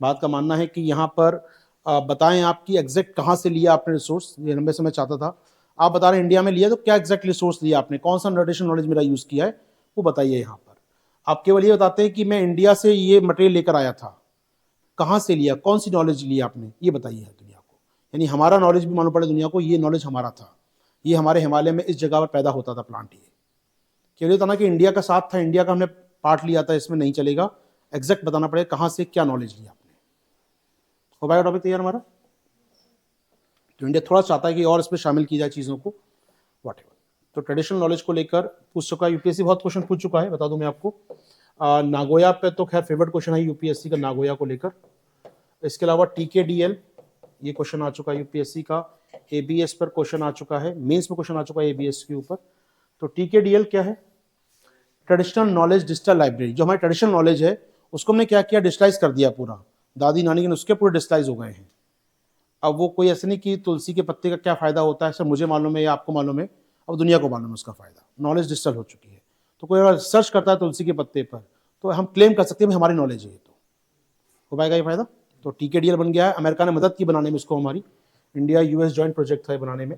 [SPEAKER 1] बात का मानना है कि यहाँ पर बताएं आपकी एग्जैक्ट कहाँ से लिया आपने रिसोर्स, ये लंबे समय चाहता था। आप बता रहे हैं इंडिया में लिया, तो क्या एग्जैक्ट रिसोर्स लिया आपने, कौन सा ट्रेडिशनल नॉलेज मेरा यूज किया है, वो बताइए। यहाँ पर आप केवल ये बताते हैं कि मैं इंडिया से ये मटेरियल लेकर आया था, कहाँ से लिया, कौन सी नॉलेज लिया आपने, ये बताइए दुनिया को। यानी हमारा नॉलेज भी मालूम पड़े दुनिया को, ये नॉलेज हमारा था, ये हमारे हिमालय में इस जगह पर पैदा होता था प्लांट। ये केवल होता ना कि इंडिया का साथ था, इंडिया का हमने पार्ट लिया था, इसमें नहीं चलेगा, एग्जैक्ट बताना पड़ेगा कहाँ से क्या नॉलेज लिया आपने। हो पाएगा टॉपिक तैयार हमारा? तो इंडिया थोड़ा चाहता है कि और इसमें शामिल की जाए चीज़ों को, वॉट एवर। तो ट्रेडिशनल नॉलेज को लेकर पूछ चुका है, UPSC बहुत क्वेश्चन पूछ चुका है, बता दूं मैं आपको। नागोया पे तो खैर फेवरेट क्वेश्चन है UPSC का, नागोया को लेकर। इसके अलावा TKDL ये क्वेश्चन आ चुका है UPSC का, ABS पर क्वेश्चन आ चुका है, मेंस में क्वेश्चन आ चुका है ABS के ऊपर। तो TKDL क्या है? Traditional knowledge digital library. जो हमारी ट्रेडिशनल नॉलेज है उसको हमने क्या किया, डिजिटाइज कर दिया पूरा, दादी नानी के नुस्खे पूरे डिजिटाइज हो गए हैं। अब वो कोई ऐसे नहीं कि तुलसी के पत्ते का क्या फायदा होता है, सर मुझे मालूम है या आपको मालूम है, अब दुनिया को मालूम है उसका फायदा, नॉलेज डिजिटल हो चुकी है। तो कोई अगर सर्च करता है तुलसी के पत्ते पर, तो हम क्लेम कर सकते हैं हमारी नॉलेज है, ये तो हो पाएगा ये फायदा। तो TKDL बन गया है, अमेरिका ने मदद की बनाने में इसको, हमारी इंडिया US जॉइंट प्रोजेक्ट था ये बनाने में,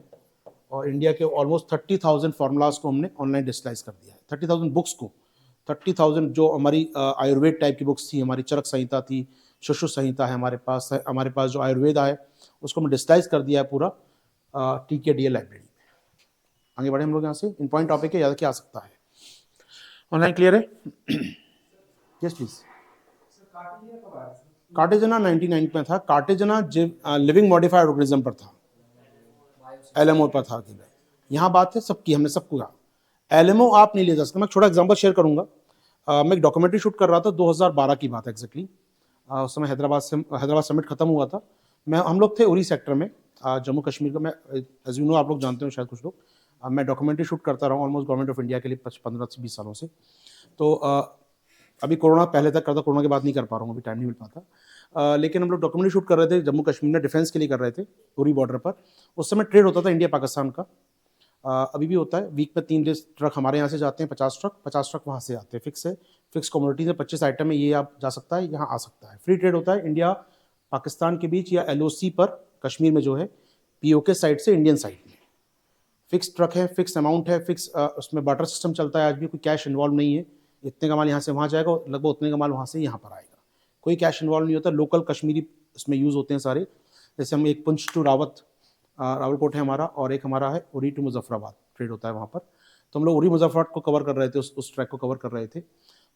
[SPEAKER 1] और इंडिया के ऑलमोस्ट 30,000 फार्मूलाज को हमने ऑनलाइन डिजिटाइज कर दिया है, 30,000 बुक्स को, 30,000 जो हमारी आयुर्वेद टाइप की बुक्स थी, हमारी चरक संहिता थी, सुश्रुत संहिता है हमारे पास जो आयुर्वेद है उसको हमने डिजिटाइज कर दिया है पूरा TKDL लाइब्रेरी में। आगे बढ़े हम लोग यहाँ से, इन पॉइंट टॉपिक है, याद क्या आ सकता है ऑनलाइन, क्लियर है? Yes please. कार्टेजना 99 में था, कार्टेजना लिविंग मॉडिफाइड ऑर्गेनिज्म पर था, LMO पर था। यहाँ बात है सबकी, हमने सबको कहा LMO आप नहीं ले जा सकते। मैं छोटा एग्जांपल शेयर करूंगा। मैं एक डॉक्यूमेंट्री शूट कर रहा था, 2012 की बात है एक्जैक्टली। उस समय हैदराबाद समिट खत्म हुआ था। हम लोग थे उरी सेक्टर में, जम्मू कश्मीर का। मैं एज यू नो, आप लोग जानते हो शायद कुछ लोग, मैं डॉक्यूमेंट्री शूट करता रहा हूँ ऑलमोस्ट गवर्नमेंट ऑफ इंडिया के लिए 15 से 20 सालों से। तो अभी कोरोना पहले तक करता, कोरोना के बाद नहीं कर पा रहा हूँ, अभी टाइम नहीं मिल पाता। लेकिन हम लोग डॉक्यूमेंट्री शूट कर रहे थे जम्मू कश्मीर में, डिफेंस के लिए कर रहे थे, उरी बॉर्डर पर। उस समय ट्रेड होता था इंडिया पाकिस्तान का, अभी भी होता है। वीक में 3 ट्रक हमारे यहाँ से जाते हैं, 50 ट्रक वहाँ से आते हैं। फिक्स है, फिक्स कमोडिटी से 25 आइटम में ये आप जा सकता है, यहाँ आ सकता है। फ्री ट्रेड होता है इंडिया पाकिस्तान के बीच, या LOC पर कश्मीर में जो है, POK साइड से इंडियन साइड में। फिक्स ट्रक है, फिक्स अमाउंट है, फिक्स उसमें बार्टर सिस्टम चलता है आज भी, कोई कैश इन्वॉल्व नहीं है। इतने का माल यहाँ से वहाँ जाएगा, लगभग उतने का माल वहाँ से यहाँ पर आएगा, कोई कैश इन्वॉल्व नहीं होता। लोकल कश्मीरी इसमें यूज़ होते हैं सारे। जैसे हम एक पुंछ टू रावलकोट है हमारा, और एक हमारा है उरी टू मुजफ्फराबाद ट्रेड होता है वहाँ पर। तो हम लोग उरी मुजफ्फराबाद को कवर कर रहे थे, उस ट्रैक को कवर कर रहे थे।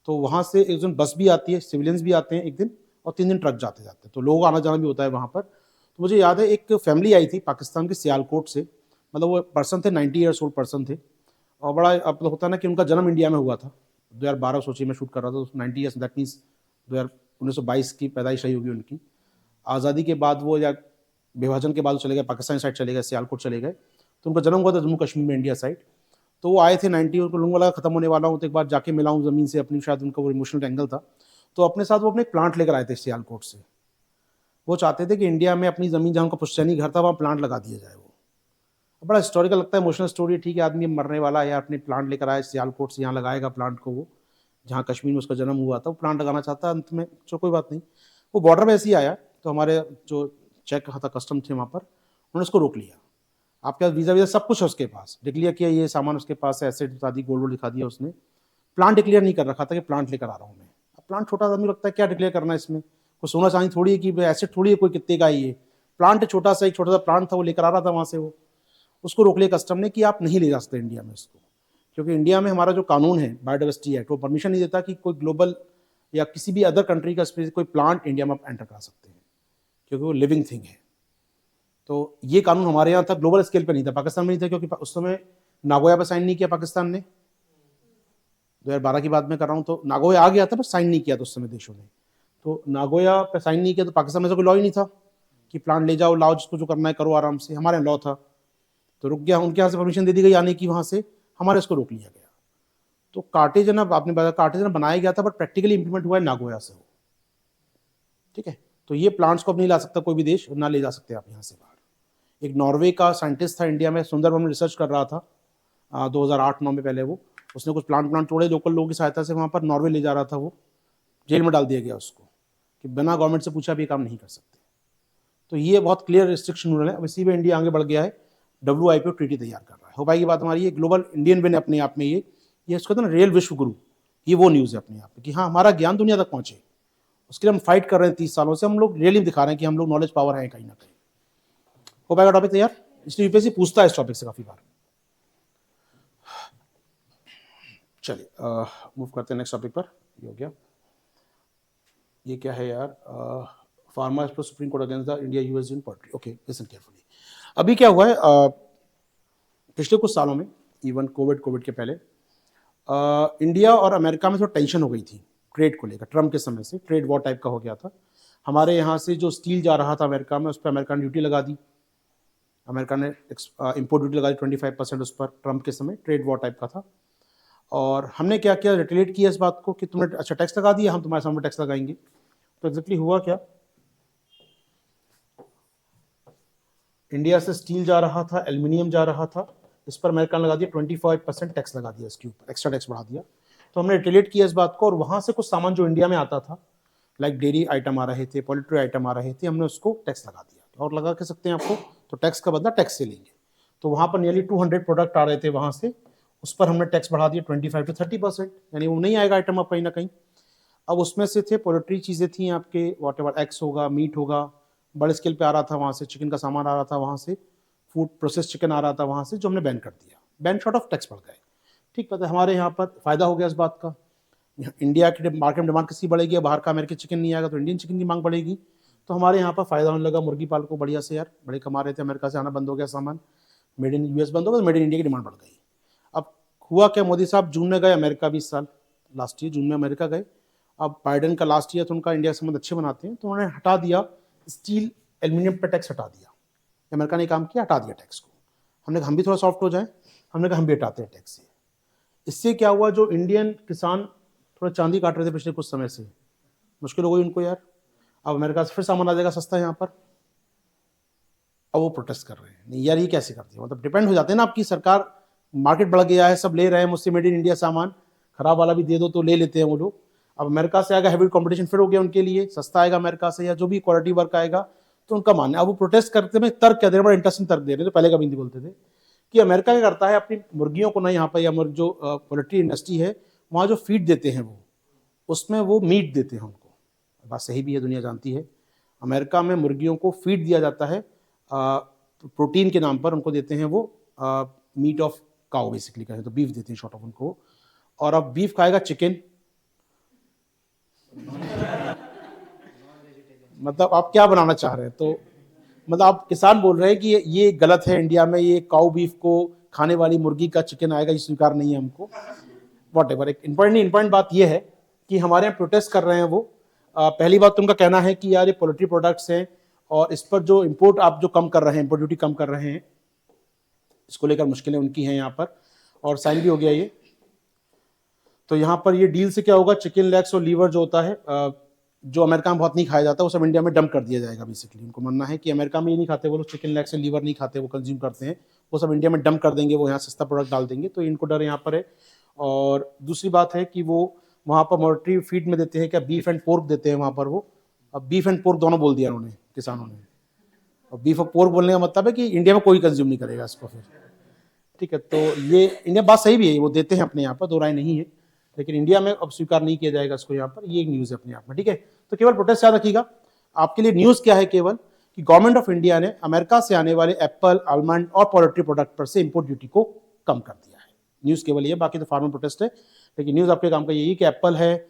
[SPEAKER 1] तो वहाँ से एक दिन बस भी आती है, सिविलियंस भी आते हैं एक दिन, और 3 दिन ट्रक जाते जाते, तो लोग आना जाना भी होता है वहाँ पर। तो मुझे याद है एक फैमिली आई थी पाकिस्तान के सियालकोट से, मतलब वो पर्सन थे 90 ईयर्स ओल्ड पर्सन थे, और बड़ा अब तो होता है ना कि उनका जन्म इंडिया में हुआ था 2012, सोचिए मैं शूट कर रहा था तो 90 ईयर्स, दैट मीन्स 1922 की पैदाइश रही होगी उनकी। आज़ादी के बाद वो, या विभाजन के बाद वो चले गए पाकिस्तान साइड, चले गए सियालकोट चले गए, तो उनका जन्म हुआ था जम्मू कश्मीर में, इंडिया साइड। तो वो आए थे 90, उनको लोगों लगा खत्म होने वाला हूँ, तो एक बार जाके मिला हूँ ज़मीन से अपनी, शायद उनका वो इमोशनल एंगल था। तो अपने साथ वो अपने प्लांट लेकर आए थे सियालकोट से। वो चाहते थे कि इंडिया में अपनी ज़मीन, जहाँ उनका पुश्तैनी घर था, वहाँ प्लांट लगा दिया जाए। वो बड़ा हिस्टोरिकल लगता है, इमोशनल स्टोरी। ठीक है, आदमी मरने वाला है, अपने प्लांट लेकर आए सियालकोट से, यहाँ लगाएगा प्लांट को, वो जहाँ कश्मीर में उसका जन्म हुआ था, वो प्लांट लगाना चाहता है। अंत में चलो कोई बात नहीं, वो बॉर्डर में ऐसे ही आया, तो हमारे जो चेक था, कस्टम थे वहाँ पर, उन्होंने उसको रोक लिया। आपके पास वीज़ा वीज़ा सब कुछ है उसके पास, डिक्लेयर किया ये सामान उसके पास है, एसेट बता दी, गोल्ड दिखा दिया उसने। प्लांट डिक्लेयर नहीं कर रखा था कि प्लांट लेकर आ रहा हूँ मैं। अब प्लांट छोटा सा आदमी लगता है, क्या डिक्लेयर करना है इसमें, कोई सोना चांदी थोड़ी है कि एसेट थोड़ी है कोई कितने का है ये। प्लांट छोटा सा, एक छोटा सा प्लांट था, वो लेकर आ रहा था वहाँ से। वो उसको रोक लिया कस्टम ने कि आप नहीं ले जा सकते इंडिया में इसको, क्योंकि इंडिया में हमारा जो कानून है बायोडाइवर्सिटी एक्ट, वो परमिशन नहीं देता कि कोई ग्लोबल या किसी भी अदर कंट्री का कोई प्लांट इंडिया में आप एंटर करा सकते हैं, क्योंकि वो लिविंग थिंग है। तो ये कानून हमारे यहाँ था, ग्लोबल स्केल पे नहीं था, पाकिस्तान में नहीं था, क्योंकि उस समय नागोया पे साइन नहीं किया पाकिस्तान ने। 2012 की बात मैं कर रहा हूँ, तो नागोया आ गया था पर साइन नहीं किया था उस समय देशों ने। तो नागोया पे साइन नहीं किया, तो पाकिस्तान में से कोई लॉ ही नहीं था कि प्लांट ले जाओ, लाओ, जिसको जो करना है करो आराम से। हमारे यहाँ लॉ था, तो रुक गया। उनके यहाँ से परमिशन दे दी गई आने की, वहाँ से हमारे इसको रोक लिया गया। तो कार्टेज ना, आपने बताया कार्टेज ना बनाया गया था, बट प्रैक्टिकली इंप्लीमेंट हुआ है नागोया से वो। ठीक है, तो ये प्लांट्स को अब नहीं ला सकता कोई भी देश, ना ले जा सकते आप यहाँ से बाहर। एक नॉर्वे का साइंटिस्ट था इंडिया में, सुंदरबन में रिसर्च कर रहा था 2008-9 में पहले। वो उसने कुछ प्लांट तोड़े, लोकल लोगों की सहायता से, वहाँ पर नॉर्वे ले जा रहा था वो, जेल में डाल दिया गया उसको कि बिना गवर्नमेंट से पूछा भी काम नहीं कर सकते। तो ये बहुत क्लियर रिस्ट्रिक्शन रूल है। अब इसी में इंडिया आगे बढ़ गया है, WIPO ट्रीटी तैयार कर रहा है। हो पाएगी बात हमारी, ये ग्लोबल इंडियन विन अपने आप में। ये इसको ना रियल विश्व गुरु, ये वो न्यूज़ है अपने आप में कि हाँ हमारा ज्ञान दुनिया तक पहुंचे, उसके लिए हम फाइट कर रहे हैं 30 सालों से। हम लोग रियली दिखा रहे हैं कि हम लोग नॉलेज पावर हैं कहीं ना कहीं। हो पाएगा टॉपिक तैयार, इसलिए यूपीएससी पूछता है इस टॉपिक से काफी बार। चलिए मूव करते हैं नेक्स्ट टॉपिक पर। ये हो गया, ये क्या है यार, pharma supreme court against the India US in poultry. Okay, listen carefully. अभी क्या हुआ है, पिछले कुछ सालों में, इवन कोविड के पहले, इंडिया और अमेरिका में थोड़ा टेंशन हो गई थी ट्रेड को लेकर। ट्रम्प के समय से ट्रेड वॉर टाइप का हो गया था। हमारे यहाँ से जो स्टील जा रहा था अमेरिका में, उस पर अमेरिका ने ड्यूटी लगा दी। अमेरिका ने इम्पोर्ट ड्यूटी लगा दी 25% उस पर, ट्रम्प के समय ट्रेड वॉर टाइप का था। और हमने क्या किया, रिटेलिएट किया इस बात को कि तुमने अच्छा टैक्स लगा दिया, हम तुम्हारे सामने टैक्स लगाएंगे। तो एग्जैक्टली हुआ क्या, इंडिया से स्टील जा रहा था, एल्यूमिनियम जा रहा था, इस पर अमेरिका ने लगा दिया 25% टैक्स लगा दिया, इसके ऊपर एक्स्ट्रा टैक्स बढ़ा दिया। तो हमने रिटेलिएट किया इस बात को, और वहाँ से कुछ सामान जो इंडिया में आता था, लाइक डेयरी आइटम आ रहे थे, पोल्ट्री आइटम आ रहे थे, हमने उसको टैक्स लगा दिया। और लगा के सकते हैं आपको, तो टैक्स का बदला टैक्स से लेंगे। तो वहाँ पर नियरली 200 प्रोडक्ट आ रहे थे वहाँ से, उस पर हमने टैक्स बढ़ा दिया 25 to 30%, यानी वो नहीं आएगा आइटम अब कहीं ना कहीं। अब उसमें से थे पोल्ट्री चीज़ें थी आपके, वॉट एवर एग्स होगा, मीट होगा, बड़े स्केल पे आ रहा था वहाँ से, चिकन का सामान आ रहा था वहाँ से, फूड प्रोसेस चिकन आ रहा था वहाँ से, जो हमने बैन कर दिया। बैन शॉर्ट ऑफ टैक्स बढ़ गए। ठीक, पता है हमारे यहाँ पर फ़ायदा हो गया इस बात का। इंडिया की मार्केट में डिमांड किसी बढ़ेगी, बाहर का अमेरिकन चिकन नहीं आएगा, तो इंडियन चिकन की मांग बढ़ेगी। तो हमारे यहाँ पर फ़ायदा होने लगा, मुर्गी पाल को बढ़िया से यार, बड़े कमा रहे थे, अमेरिका से आना बंद हो गया सामान, मेड इन यूएस बंद हो गया, मेड इन इंडिया की डिमांड बढ़ गई। अब हुआ क्या, मोदी साहब जून में गए अमेरिका, 20 साल लास्ट ईयर जून में अमेरिका गए। अब बाइडन का लास्ट ईयर, तो उनका इंडिया से संबंध अच्छे बनाते हैं, तो उन्होंने हटा दिया स्टील एल्यूमिनियम पर टैक्स, हटा दिया। अमेरिका ने काम किया, हटा दिया टैक्स को। हमने कहा हम भी थोड़ा सॉफ्ट हो जाए, हमने कहा हम भी हटाते हैं टैक्स से। इससे क्या हुआ, जो इंडियन किसान थोड़ा चांदी काट रहे थे पिछले कुछ समय से, मुश्किल हो गई उनको यार। अब अमेरिका से फिर सामान आ जाएगा सस्ता यहाँ पर, अब वो प्रोटेस्ट कर रहे हैं, नहीं यार ये कैसे करती है, मतलब डिपेंड हो जाते हैं ना आपकी सरकार। मार्केट बढ़ गया है, सब ले रहे हैं मुझसे मेड इन इंडिया सामान, खराब वाला भी दे दो तो ले लेते हैं वो लोग। अब अमेरिका से आएगा, हैवी कंपटीशन फिर हो गया उनके लिए, सस्ता आएगा अमेरिका से, या जो भी क्वालिटी वर्क आएगा, तो उनका मानना है। अब वो प्रोटेस्ट करते में तर्क क्या दे रहे, बड़ा इंटरेस्टिंग तर्क दे रहे थे, पहले कभी नहीं बोलते थे, कि अमेरिका क्या करता है, अपनी मुर्गियों को ना यहाँ पर, या जो पोल्ट्री इंडस्ट्री है वहाँ जो फीड देते हैं वो, उसमें वो मीट देते हैं उनको। बात सही भी है, दुनिया जानती है। अमेरिका में मुर्गियों को फीड दिया जाता है, प्रोटीन के नाम पर उनको देते हैं वो, मीट ऑफ काउ बेसिकली कहें तो, बीफ देते हैं शॉर्ट ऑफ उनको। और अब बीफ खाएगा चिकन, मतलब आप क्या बनाना चाह रहे हैं। तो मतलब आप किसान बोल रहे हैं कि ये गलत है, इंडिया में ये काऊ बीफ को खाने वाली मुर्गी का चिकन आएगा, ये स्वीकार नहीं है हमको। वॉट एवर, एक इम्पॉर्टेंट बात ये है कि हमारे यहाँ प्रोटेस्ट कर रहे हैं वो। पहली बात तो उनका कहना है कि यार ये पोल्ट्री प्रोडक्ट्स हैं और इस पर जो इम्पोर्ट आप जो कम कर रहे हैं, इम्पोर्ट ड्यूटी कम कर रहे हैं, इसको लेकर मुश्किलें उनकी हैं यहाँ पर। और साइन भी हो गया ये। तो यहाँ पर ये डील से क्या होगा, चिकन लेग्स और लीवर जो होता है, जो अमेरिका में बहुत नहीं खाया जाता, वो सब इंडिया में डंप कर दिया जाएगा। बेसिकली उनको मानना है कि अमेरिका में ये नहीं खाते वो लोग, चिकन लेग्स और लीवर नहीं खाते, वो कंज्यूम करते हैं, वो सब इंडिया में डंप कर देंगे, वो यहाँ सस्ता प्रोडक्ट डाल देंगे। तो इनको डर यहाँ पर है। और दूसरी बात है कि वो वहाँ पर मोल्ट्री फीड में देते हैं क्या, बीफ एंड पोर्क देते हैं वहाँ पर वो। अब बीफ एंड पोर्क दोनों बोल दिया उन्होंने, किसानों ने। और बीफ और पोर्क बोलने का मतलब है कि इंडिया में कोई कंज्यूम नहीं करेगा इसको फिर, ठीक है। तो ये इंडिया बात सही भी है, वो देते हैं अपने यहाँ पर, दो राय नहीं है, लेकिन इंडिया में अब स्वीकार नहीं किया जाएगा इसको यहाँ पर। ये एक न्यूज़ है अपने आप में, ठीक है। तो केवल प्रोटेस्ट याद रखिएगा। आपके लिए न्यूज़ क्या है केवल, कि गवर्नमेंट ऑफ इंडिया ने अमेरिका से आने वाले एप्पल, आलमंड और पोल्ट्री प्रोडक्ट पर से इंपोर्ट ड्यूटी को कम कर दिया है। न्यूज़ केवल ये, बाकी तो फार्मर प्रोटेस्ट है, लेकिन न्यूज़ आपके काम का यही कि एप्पल है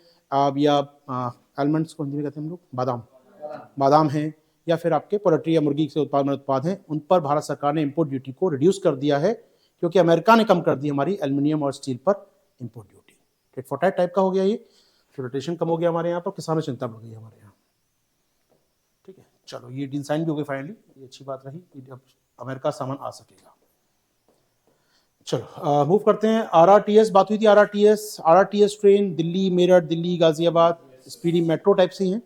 [SPEAKER 1] या आलमंड्स को हिंदी में कहते हैं हम लोग, बादाम है, या फिर आपके पोल्ट्री या मुर्गी से उत्पाद हैं, उन पर भारत सरकार ने इंपोर्ट ड्यूटी को रिड्यूस कर दिया है, क्योंकि अमेरिका ने कम कर दी हमारी एल्युमिनियम और स्टील पर import duty. Tit for tat type का हो गया ये, रोटेशन कम हो गया हमारे यहाँ पर, किसानों चिंता बढ़ गई हमारे यहाँ, ठीक है। चलो ये डील साइन भी हो गई फाइनली, ये अच्छी बात रही कि अब अमेरिका सामान आ सकेगा। चलो मूव करते हैं। आरआरटीएस बात हुई थी, RRTS train Delhi Meerut, Delhi Ghaziabad, speedy metro type से हैं,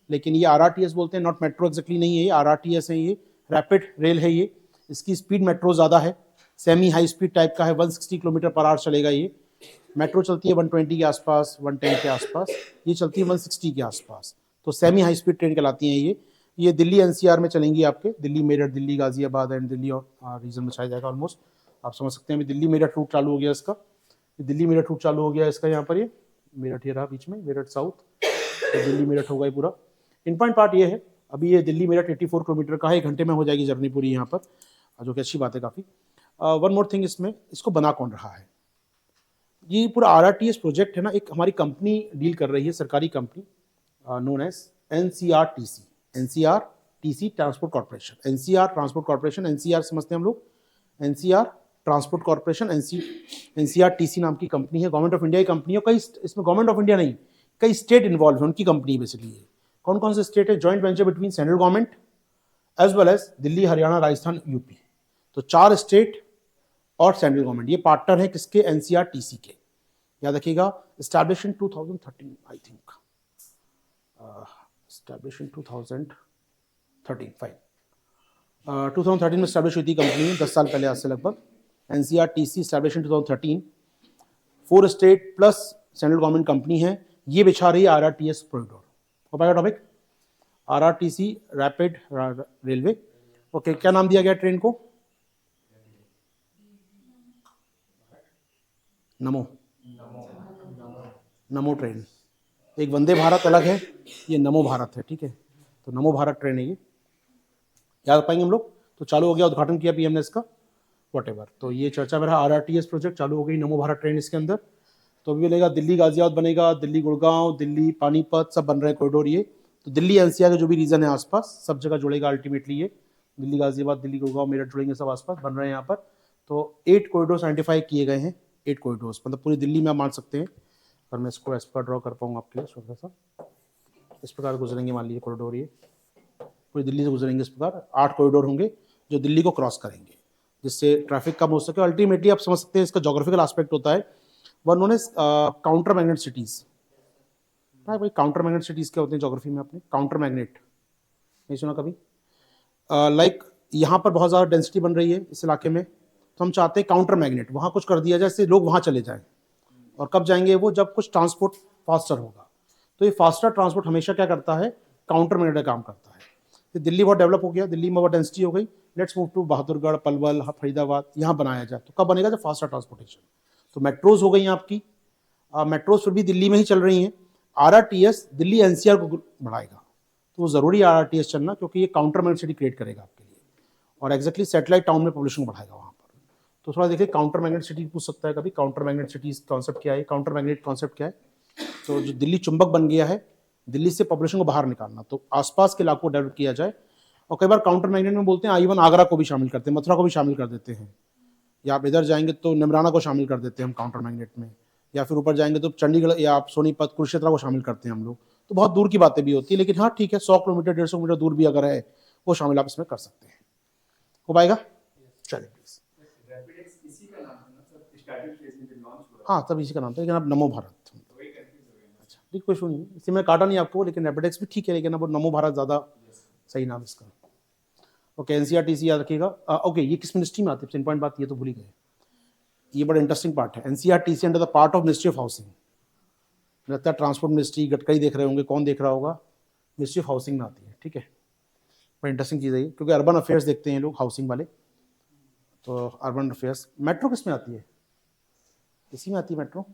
[SPEAKER 1] लेकिन ये आरआरटीएस बोलते हैं, नॉट मेट्रो एक्जेक्टली नहीं है ये, आरआरटीएस है, ये रैपिड रेल है ये। इसकी स्पीड मेट्रो ज़्यादा है, सेमी हाई स्पीड टाइप का है, 160 किलोमीटर पर आवर चलेगा ये। मेट्रो चलती है 120 के आसपास, 110 के आसपास, ये चलती है 160 के आसपास। तो सेमी हाई स्पीड ट्रेन कहलाती हैं ये दिल्ली एनसीआर में चलेंगी आपके, दिल्ली मेरठ, दिल्ली गाजियाबाद एंड दिल्ली और रीजन में चलाया जाएगा ऑलमोस्ट। आप समझ सकते हैं, अभी दिल्ली मेरठ रूट चालू हो गया इसका, दिल्ली मेरठ रूट चालू हो गया इसका। यहाँ पर ये मेरठ ये रहा बीच में, मेरठ साउथ, तो दिल्ली मेरठ होगा ये पूरा। इम्पॉर्टेंट पार्ट ये है, अभी ये दिल्ली मेरठ 84 किलोमीटर का है, 1 घंटे में हो जाएगी जर्नी पूरी यहाँ पर, जो कि अच्छी बात है काफ़ी। वन मोर थिंग, इसमें इसको बना कौन रहा है, ये पूरा आरआरटीएस प्रोजेक्ट है ना, एक हमारी कंपनी डील कर रही है, सरकारी company known as NCRTC transport corporation. NCR transport corporation, NCR समझते हैं हम लोग, एनसीआर ट्रांसपोर्ट कॉर्पोरेशन, एनसीआरटीसी नाम की कंपनी है, गवर्नमेंट ऑफ इंडिया की कंपनी है। कई इसमें गवर्नमेंट ऑफ इंडिया नहीं, कई स्टेट इन्वॉल्व है, उनकी कंपनी बेसिकली है। कौन कौन से स्टेट है, joint venture between central government as well as Delhi, Haryana, Rajasthan, UP. तो 4 स्टेट और सेंट्रल गवर्नमेंट ये पार्टनर है किसके, एनसीआरटीसी के। याद रखिएगा, establish in 2013 I think, establish in 2013 fine, 2013 में एस्टैब्लिश हुई थी कंपनी, 10 साल पहले आज से लगभग। NCRTC establish in 2013, 4 state plus central government company है, ये बिछा रही है आरआरटीएस कॉरिडोर। हो पाएगा topic, RRTC rapid railway. Okay, क्या नाम दिया गया ट्रेन को, नमो ट्रेन। एक वंदे भारत अलग है, ये नमो भारत है, ठीक है। तो नमो भारत ट्रेन है ये, याद पाएंगे हम लोग। तो चालू हो गया, उद्घाटन किया पीएम ने इसका, वॉटेवर। तो ये चर्चा में रहा, आरआरटीएस प्रोजेक्ट चालू हो गई, नमो भारत ट्रेन इसके अंदर। तो अभी बनेगा दिल्ली गाजियाबाद बनेगा, दिल्ली गुड़गांव, दिल्ली पानीपत, सब बन रहे हैं कॉरिडोर ये। तो दिल्ली एनसीआर के जो भी रीजन है आसपास, सब जगह जुड़ेगा अल्टीमेटली ये, दिल्ली गाजियाबाद, दिल्ली गुड़गांव, मेरठ जुड़ेंगे, सब आसपास बन रहे हैं यहाँ पर। तो 8 कॉरिडोर आइडेंटिफाई किए गए हैं, 8 कॉरिडोर्स, मतलब पूरी दिल्ली में आप मान सकते हैं। और मैं इसको ऐसा ड्रॉ कर पाऊंगा आपके लिए थोड़ा सा, इस प्रकार गुजरेंगे, मान लीजिए कॉरिडोर ये पूरी दिल्ली से गुजरेंगे इस प्रकार। 8 कॉरिडोर होंगे जो दिल्ली को क्रॉस करेंगे, जिससे ट्रैफिक कम हो सके। अल्टीमेटली आप समझ सकते हैं इसका जोग्राफिकल एस्पेक्ट होता है, one known as counter magnet cities. भाई काउंटर मैग्नेट सिटीज क्या होते हैं ज्योग्राफी में, आपने काउंटर मैग्नेट नहीं सुना कभी? लाइक यहाँ पर बहुत ज़्यादा डेंसिटी बन रही है इस इलाके में, तो हम चाहते हैं काउंटर मैग्नेट वहाँ कुछ कर दिया जाए, इससे लोग वहाँ चले जाएं। और कब जाएंगे वो, जब कुछ ट्रांसपोर्ट फास्टर होगा। तो ये फास्टर ट्रांसपोर्ट हमेशा क्या करता है, काउंटर मैग्नेट का काम करता है। तो दिल्ली बहुत डेवलप हो गया, दिल्ली में बहुत डेंसिटी हो गई, let's move to Bahadurgarh, Palwal, Faridabad, यहाँ बनाया जाए। तो कब बनेगा, जब फास्टर ट्रांसपोर्टेशन। तो मेट्रोज हो गई हैं आपकी, मेट्रोज फिर भी दिल्ली में ही चल रही हैं। आरआरटीएस दिल्ली एनसीआर को बढ़ाएगा, तो वो ज़रूरी है आरआरटीएस चलना, क्योंकि ये काउंटर मैग्नेट सिटी क्रिएट करेगा आपके लिए, और एक्जैक्टली सेटेलाइट टाउन में पॉपुलेशन को बढ़ाएगा वहाँ पर। तो थोड़ा देखिए, काउंटर मैग्नेट सिटी पूछ सकता है कभी, काउंटर मैग्नेट सिटीज कॉन्सेप्ट क्या है, काउंटर मैग्नेट कॉन्सेप्ट क्या है। तो जो दिल्ली चुंबक बन गया है, दिल्ली से पॉपुलेशन को बाहर निकालना, तो आसपास के इलाकों को डेवलप किया जाए। और कई बार काउंटर मैग्नेट में बोलते हैं इवन आगरा को भी शामिल करते हैं, मथुरा को भी शामिल कर देते हैं, या आप इधर जाएंगे तो निमराना को शामिल कर देते हैं हम काउंटर मैग्नेट में, या फिर ऊपर जाएंगे तो चंडीगढ़ या आप सोनीपत कुरुक्षेत्र को शामिल करते हैं हम लोग। तो बहुत दूर की बातें भी होती है, लेकिन हाँ ठीक है, 100 किलोमीटर 150 किलोमीटर दूर भी अगर है वो शामिल आप इसमें कर सकते हैं। हो पाएगा? चलिए प्लीज। हाँ तब इसी का नाम था, लेकिन अब नमो भारत। अच्छा ठीक, कोई इशू नहीं है, इसी में काटा नहीं आपको, लेकिन रैपिडेक्स भी ठीक है, लेकिन अब नमो भारत ज़्यादा सही नाम इसका। ओके, एनसीईआरटीसी याद रखिएगा। ओके, ये किस मिनिस्ट्री में आती है? पॉइंट बात, ये तो भूल ही गए, ये बड़ा इंटरेस्टिंग पार्ट है। NCERTC under the part of ministry of housing, लगता है ट्रांसपोर्ट मिनिस्ट्री, गडकरी देख रहे होंगे, कौन देख रहा होगा, मिनिस्ट्री ऑफ हाउसिंग में आती है। ठीक है, बड़ा इंटरेस्टिंग चीज़ है ये, क्योंकि अर्बन अफेयर्स देखते हैं लोग हाउसिंग वाले, तो अर्बन अफेयर्स। मेट्रो किस में आती है? इसी में आती है मेट्रो?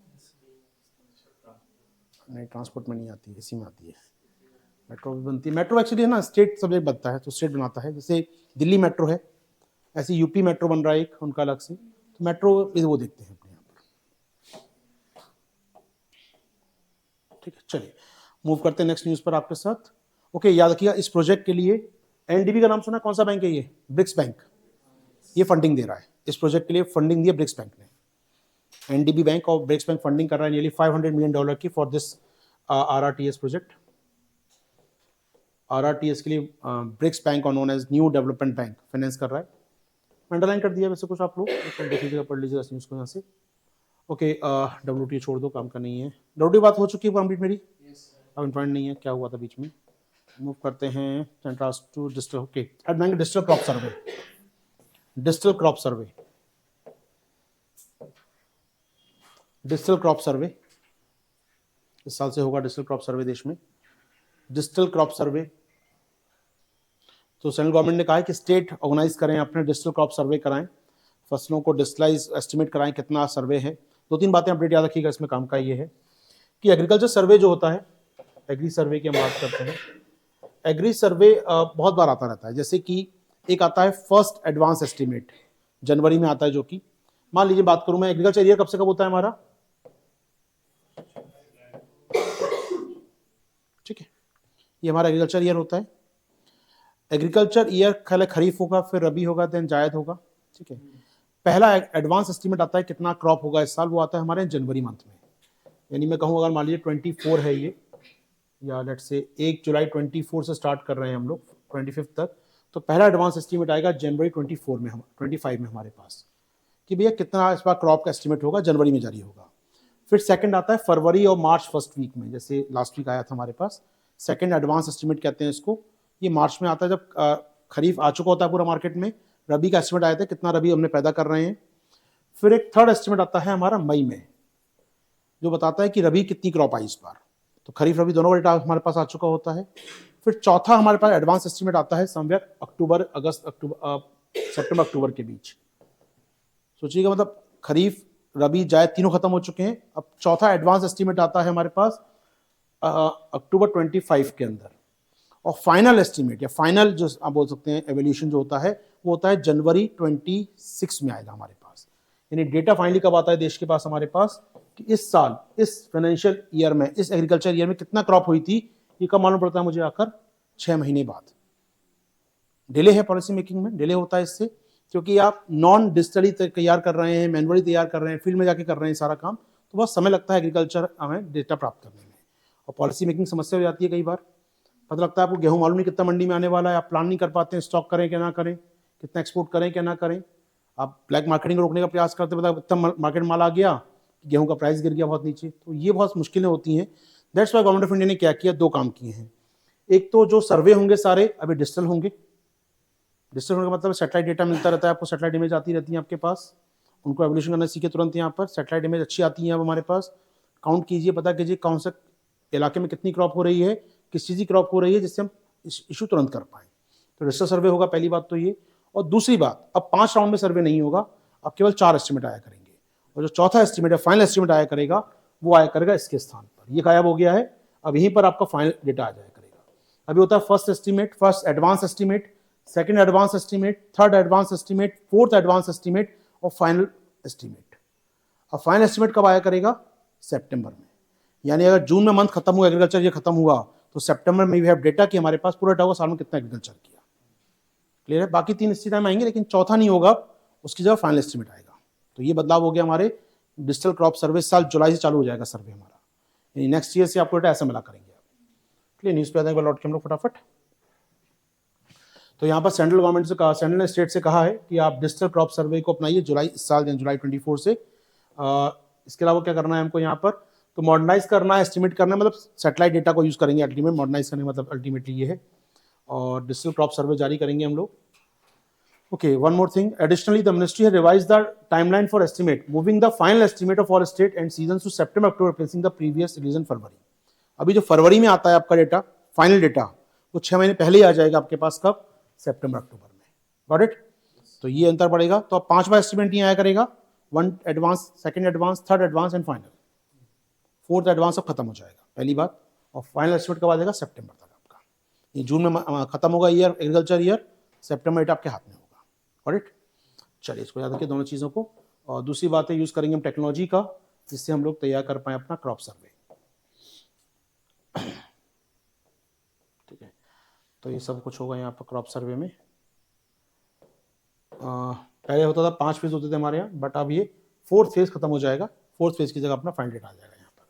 [SPEAKER 1] नहीं, ट्रांसपोर्ट में नहीं आती है, इसी में आती है मेट्रो भी बनती है। मेट्रो एक्चुअली है ना स्टेट सब्जेक्ट बनता है, तो स्टेट बनाता है, जैसे दिल्ली मेट्रो है, ऐसे यूपी मेट्रो बन रहा है एक उनका अलग से, तो मेट्रो वो देखते हैं अपने यहाँ पर। ठीक है, चलिए मूव करते हैं नेक्स्ट न्यूज़ पर आपके साथ। ओके, याद रखिएगा इस प्रोजेक्ट के लिए एनडीबी का नाम सुना, कौन सा बैंक है ये? ब्रिक्स बैंक, ये फंडिंग दे रहा है इस प्रोजेक्ट के लिए, फंडिंग दिया ब्रिक्स बैंक ने। एनडीबी बैंक और ब्रिक्स बैंक फंडिंग कर रहा है नियरली $500 मिलियन की for this RRTS project. RRTS के लिए ब्रिक्स बैंक और known as new development bank finance कर रहा है। अंडरलाइन कर दिया वैसे कुछ आप लोग, देख लीजिएगा, पढ़ लीजिएगा न्यूज़ को यहाँ से। ओके, डब्ल्यूटी छोड़ दो, काम का नहीं है। डब्ल्यूटी बात हो चुकी है कंप्लीट मेरी, अब पॉइंट नहीं है, क्या हुआ था बीच में। मूव करते हैं सेंट्रास to digital. Okay, add bank digital crop survey, digital crop survey, digital crop survey इस साल से होगा, डिजिटल क्रॉप सर्वे देश में, डिजिटल क्रॉप सर्वे। तो सेंट्रल गवर्नमेंट ने कहा है कि स्टेट ऑर्गेनाइज करें अपने डिजिटल क्रॉप सर्वे कराएं, फसलों को डिजिटलाइज एस्टिमेट कराएं कितना सर्वे है। 2-3 बातें अपडेट याद रखिएगा इसमें। काम का ये है कि एग्रीकल्चर सर्वे जो होता है, एग्री सर्वे की हम बात करते हैं, एग्री सर्वे बहुत बार आता रहता है। जैसे कि एक आता है फर्स्ट एडवांस एस्टिमेट, जनवरी में आता है, जो कि मान लीजिए बात करूं मैं, एग्रीकल्चर ईयर कब से कब होता है हमारा? ठीक है, ये हमारा एग्रीकल्चर ईयर होता है। एग्रीकल्चर ईयर पहले खरीफ होगा, फिर रबी होगा, देन जायद होगा। ठीक है, पहला एडवांस एस्टिमेट आता है कितना क्रॉप होगा इस साल, वो आता है हमारे जनवरी मंथ में। यानी मैं कहूँ अगर मान लीजिए 24 है ये, या लेट से 1 जुलाई 24 से स्टार्ट कर रहे हैं हम लोग 25 तक, तो पहला एडवांस एस्टिमेट आएगा जनवरी 24 में, 25 में हमारे पास, कि भैया कितना इस बार क्रॉप का एस्टिमेट होगा, जनवरी में जारी होगा। फिर सेकंड आता है फरवरी और मार्च फर्स्ट वीक में, जैसे लास्ट वीक आया था हमारे पास, सेकंड एडवांस एस्टिमेट कहते हैं इसको। ये मार्च में आता है जब खरीफ आ चुका होता है पूरा मार्केट में, रबी का एस्टिमेट आया था कितना रबी हमने पैदा कर रहे हैं। फिर एक थर्ड एस्टिमेट आता है हमारा मई में, जो बताता है कि रबी कितनी क्रॉप आई इस बार, तो खरीफ रबी दोनों का डेटा हमारे पास आ चुका होता है। फिर चौथा हमारे पास एडवांस एस्टिमेट आता है समवेयर अक्टूबर अगस्त सितंबर अक्टूबर के बीच। सोचिएगा, मतलब खरीफ रबी जायद तीनों खत्म हो चुके हैं, अब चौथा एडवांस एस्टिमेट आता है हमारे पास अक्टूबर 25 के अंदर। और फाइनल एस्टिमेट या फाइनल जो आप बोल सकते हैं एवोल्यूशन जो होता है, वो होता है जनवरी 26 में आएगा हमारे पास। यानी डेटा फाइनली कब आता है देश के पास हमारे पास, कि इस साल, इस फाइनेंशियल ईयर में, इस एग्रीकल्चर ईयर में कितना क्रॉप हुई थी, ये कब मालूम पड़ता है मुझे? आकर 6 महीने बाद। डिले है पॉलिसी मेकिंग में, डिले होता है इससे, क्योंकि आप नॉन डिजिटली तैयार कर रहे हैं, मैनुअली तैयार कर रहे हैं, फील्ड में जाके कर रहे हैं सारा काम, तो बहुत समय लगता है एग्रीकल्चर हमें डेटा प्राप्त करने में, और पॉलिसी मेकिंग समस्या हो जाती है। कई बार पता लगता है आपको गेहूं मालूम नहीं कितना मंडी में आने वाला है, आप प्लान नहीं कर पाते हैं, स्टॉक करें क्या ना करें, कितना एक्सपोर्ट करें क्या ना करें, आप ब्लैक मार्केटिंग रोकने का प्रयास करते हैं, इतना मार्केट माल आ गया, गेहूं का प्राइस गिर गया बहुत नीचे, तो ये बहुत मुश्किलें होती हैं। That's why government of India ने क्या किया, 2 काम किए हैं। एक तो जो सर्वे होंगे सारे अभी डिजिटल होंगे, डिजिटल होने का मतलब सैटेलाइट डेटा मिलता रहता है आपको, सैटेलाइट इमेज आती रहती है आपके पास, उनको एवोल्यूशन करना सीखे तुरंत। यहाँ पर सैटेलाइट इमेज अच्छी आती है अब हमारे पास, काउंट कीजिए, पता कीजिए कौन से इलाके में कितनी क्रॉप हो रही है, किस चीज़ की क्रॉप हो रही है, जिससे हम इशू तुरंत कर पाएँ। तो डिजिटल सर्वे होगा, पहली बात तो ये। और दूसरी बात, अब 5 राउंड में सर्वे नहीं होगा, अब केवल 4 एस्टिमेट आया करेंगे, और जो चौथा एस्टिमेट है, फाइनल एस्टिमेट आया करेगा, वो आया करेगा इसके स्थान पर। ये गायब हो गया है, अब यहीं पर आपका फाइनल डेटा आ जाया करेगा। अभी होता है first estimate, first advance estimate, second advance estimate, third advance estimate, fourth advance estimate और फाइनल एस्टिमेट। अब फाइनल एस्टिमेट कब आया करेगा? सितंबर में। यानी अगर जून में मंथ खत्म हुआ, एग्रीकल्चर ये खत्म हुआ, तो सितंबर में वी हैव डेटा कि हमारे पास पूरा डेटा होगा साल में कितना एग्रीकल्चर किया। क्लियर है? बाकी 3 इसी टाइम आएंगे, लेकिन चौथा नहीं होगा, उसकी जगह फाइनल एस्टिमेट आएगा। तो ये बदलाव हो गया हमारे डिजिटल क्रॉप सर्वे। साल जुलाई से चालू हो जाएगा सर्वे हमारा, यानी नेक्स्ट ईयर से आपको डेटा ऐसा मिला करेंगे। क्लियर? न्यूज़ पे आने के बाद लौट के हम लोग फटाफट। तो यहाँ पर सेंट्रल गवर्नमेंट से कहा, सेंट्रल ने स्टेट से कहा है कि आप डिजिटल क्रॉप सर्वे को अपनाइए जुलाई इस साल, जुलाई 24 से। इसके अलावा क्या करना है हमको यहाँ पर, तो मॉडर्नाइज करना है, एस्टिमेट करना है, मतलब सैटेलाइट डेटा को यूज करेंगे अल्टीमेट, मॉडर्नाइज करने मतलब अल्टीमेटली ये है। और डिजिटल क्रॉप सर्वे जारी करेंगे हम लोग। Okay, one more thing, additionally the ministry has revised the timeline for estimate, moving the final estimate of all state and season to September October, replacing the previous release in February. अभी जो फरवरी में आता है आपका data, final data, वो 6 महीने पहले ही आ जाएगा आपके पास, कब? सितंबर अक्टूबर में। Got it? तो ये अंतर पड़ेगा। तो अब 5वां एस्टिमेट नहीं आया करेगा, 1 advance, 2nd advance, 3rd advance and final. 4th advance अब खत्म हो जाएगा, पहली बात। और फाइनल एस्टिमेट कब आ जाएगा? सितंबर तक आपका। ये जून में खत्म होगा ईयर, एग्रीकल्चर ईयर, सितंबर डेटा आपके हाथ में होगा। Got it? चलिए, इसको याद रखिए दोनों चीज़ों को। और दूसरी बात है, यूज करेंगे हम टेक्नोलॉजी का, जिससे हम लोग तैयार कर पाए अपना क्रॉप सर्वे। ठीक है, तो ये सब कुछ होगा यहाँ पर क्रॉप सर्वे में। पहले होता था 5 फेज होते थे हमारे यहाँ, बट अब ये 4th फेज खत्म हो जाएगा। 4th फेज की जगह अपना फाइनल डेटा आ जाएगा यहाँ पर।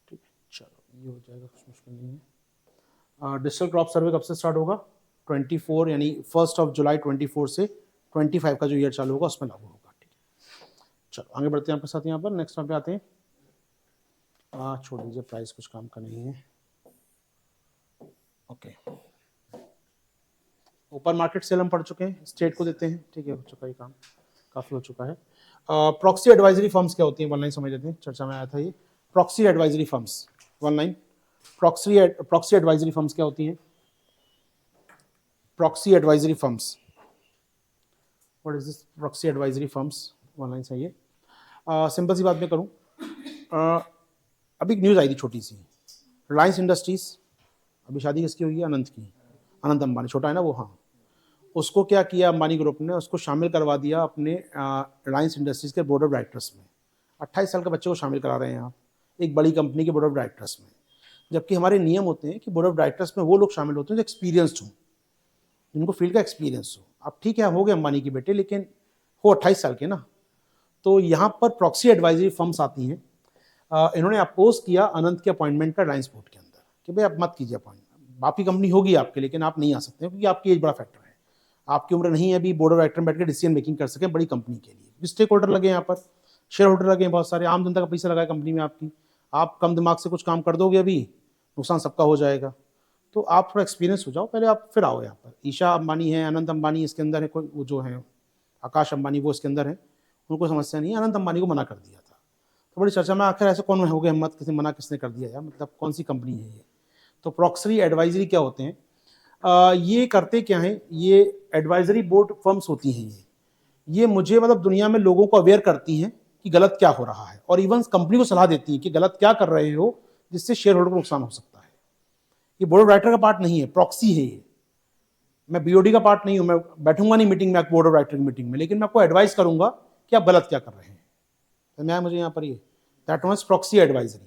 [SPEAKER 1] ठीक है, चलो ये हो जाएगा, कुछ मुश्किल नहीं है। डिजिटल क्रॉप सर्वे कब से स्टार्ट होगा? 24, यानी 1 जुलाई 24 से 25 का जो ईयर चालू होगा उसमें लागू होगा। ठीक है, चलो आगे बढ़ते हैं आपके साथ। यहाँ पर नेक्स्ट पे आते हैं। छोड़ दीजिए, प्राइस कुछ काम का नहीं है। ओके, ओपन मार्केट सेल हम पढ़ चुके हैं, स्टेट को देते हैं। ठीक है, हो चुका ये काम, काफ़ी हो चुका है। प्रॉक्सी एडवाइजरी फर्म्स क्या होती हैं? 1 लाइन समझ लेते हैं, चर्चा में आया था ये। Proxy advisory firms, 1 line. Proxy advisory firms क्या होती हैं? Proxy advisory firms, what is this proxy advisory firms? 1 line सही है। सिंपल सी बात मैं करूँ, अभी न्यूज़ आई थी छोटी सी, रिलायंस इंडस्ट्रीज, अभी शादी किसकी हुई है? अनंत की, अनंत अंबानी, छोटा है ना वो, हाँ। उसको क्या किया अंबानी ग्रुप ने, उसको शामिल करवा दिया अपने रिलायंस इंडस्ट्रीज के बोर्ड ऑफ डायरेक्टर्स में। 28 साल के बच्चे को शामिल करा रहे हैं आप एक बड़ी कंपनी के बोर्ड ऑफ डायरेक्टर्स में। जबकि हमारे नियम होते हैं कि बोर्ड ऑफ डायरेक्टर्स में वो लोग शामिल होते हैं जो एक्सपीरियंस्ड हों, जिनको फील्ड का एक्सपीरियंस हो। अब ठीक है, हो गए अंबानी के बेटे, लेकिन वो 28 साल के ना। तो यहाँ पर प्रॉक्सी एडवाइजरी फर्म्स आती हैं। इन्होंने अपोज किया अनंत के अपॉइंटमेंट का रिलायंस बोर्ड के अंदर कि भाई आप मत कीजिए अपॉइंटमेंट, बाकी कंपनी होगी आपके, लेकिन आप नहीं आ सकते क्योंकि आपकी एज बड़ा फैक्टर है, आपकी उम्र नहीं है अभी बोर्ड ऑफ डायरेक्टर में बैठ के डिसीजन मेकिंग कर सकें बड़ी कंपनी के लिए। स्टेक होल्डर लगे यहाँ पर, शेयर होल्डर लगे, बहुत सारे आम जनता का पैसा लगा है कंपनी में आपकी। आप कम दिमाग से कुछ काम कर दोगे, अभी नुकसान सबका हो जाएगा। तो आप थोड़ा एक्सपीरियंस हो जाओ पहले, आप फिर आओ यहाँ पर। ईशा अंबानी है, अनंत अंबानी इसके अंदर है, कोई वो जो है आकाश अंबानी वो इसके अंदर है, उनको समस्या नहीं है। अनंत अंबानी को मना कर दिया था, तो बड़ी चर्चा में आखिर ऐसे कौन हो गया हिम्मत, किसी मना किसने कर दिया यार, मतलब कौन सी कंपनी है ये? तो प्रॉक्सी एडवाइजरी क्या होते हैं? ये करते क्या हैं, ये एडवाइजरी बोर्ड फर्म्स होती हैं। ये मुझे मतलब दुनिया में लोगों को अवेयर करती हैं कि गलत क्या हो रहा है, और इवन कंपनी को सलाह देती हैं कि गलत क्या कर रहे हो जिससे शेयर होल्डर को नुकसान हो सकता है। ये बोर्ड ऑफ डायरेक्टर का पार्ट नहीं है, प्रॉक्सी है ये। मैं बीओडी का पार्ट नहीं हूं, मैं बैठूंगा नहीं मीटिंग में, बोर्ड ऑफ डायरेक्टर की मीटिंग में, लेकिन मैं आपको एडवाइस करूंगा कि आप गलत क्या कर रहे हैं। तो मैं मुझे यहाँ पर ये दैट मीन्स प्रॉक्सी एडवाइजरी,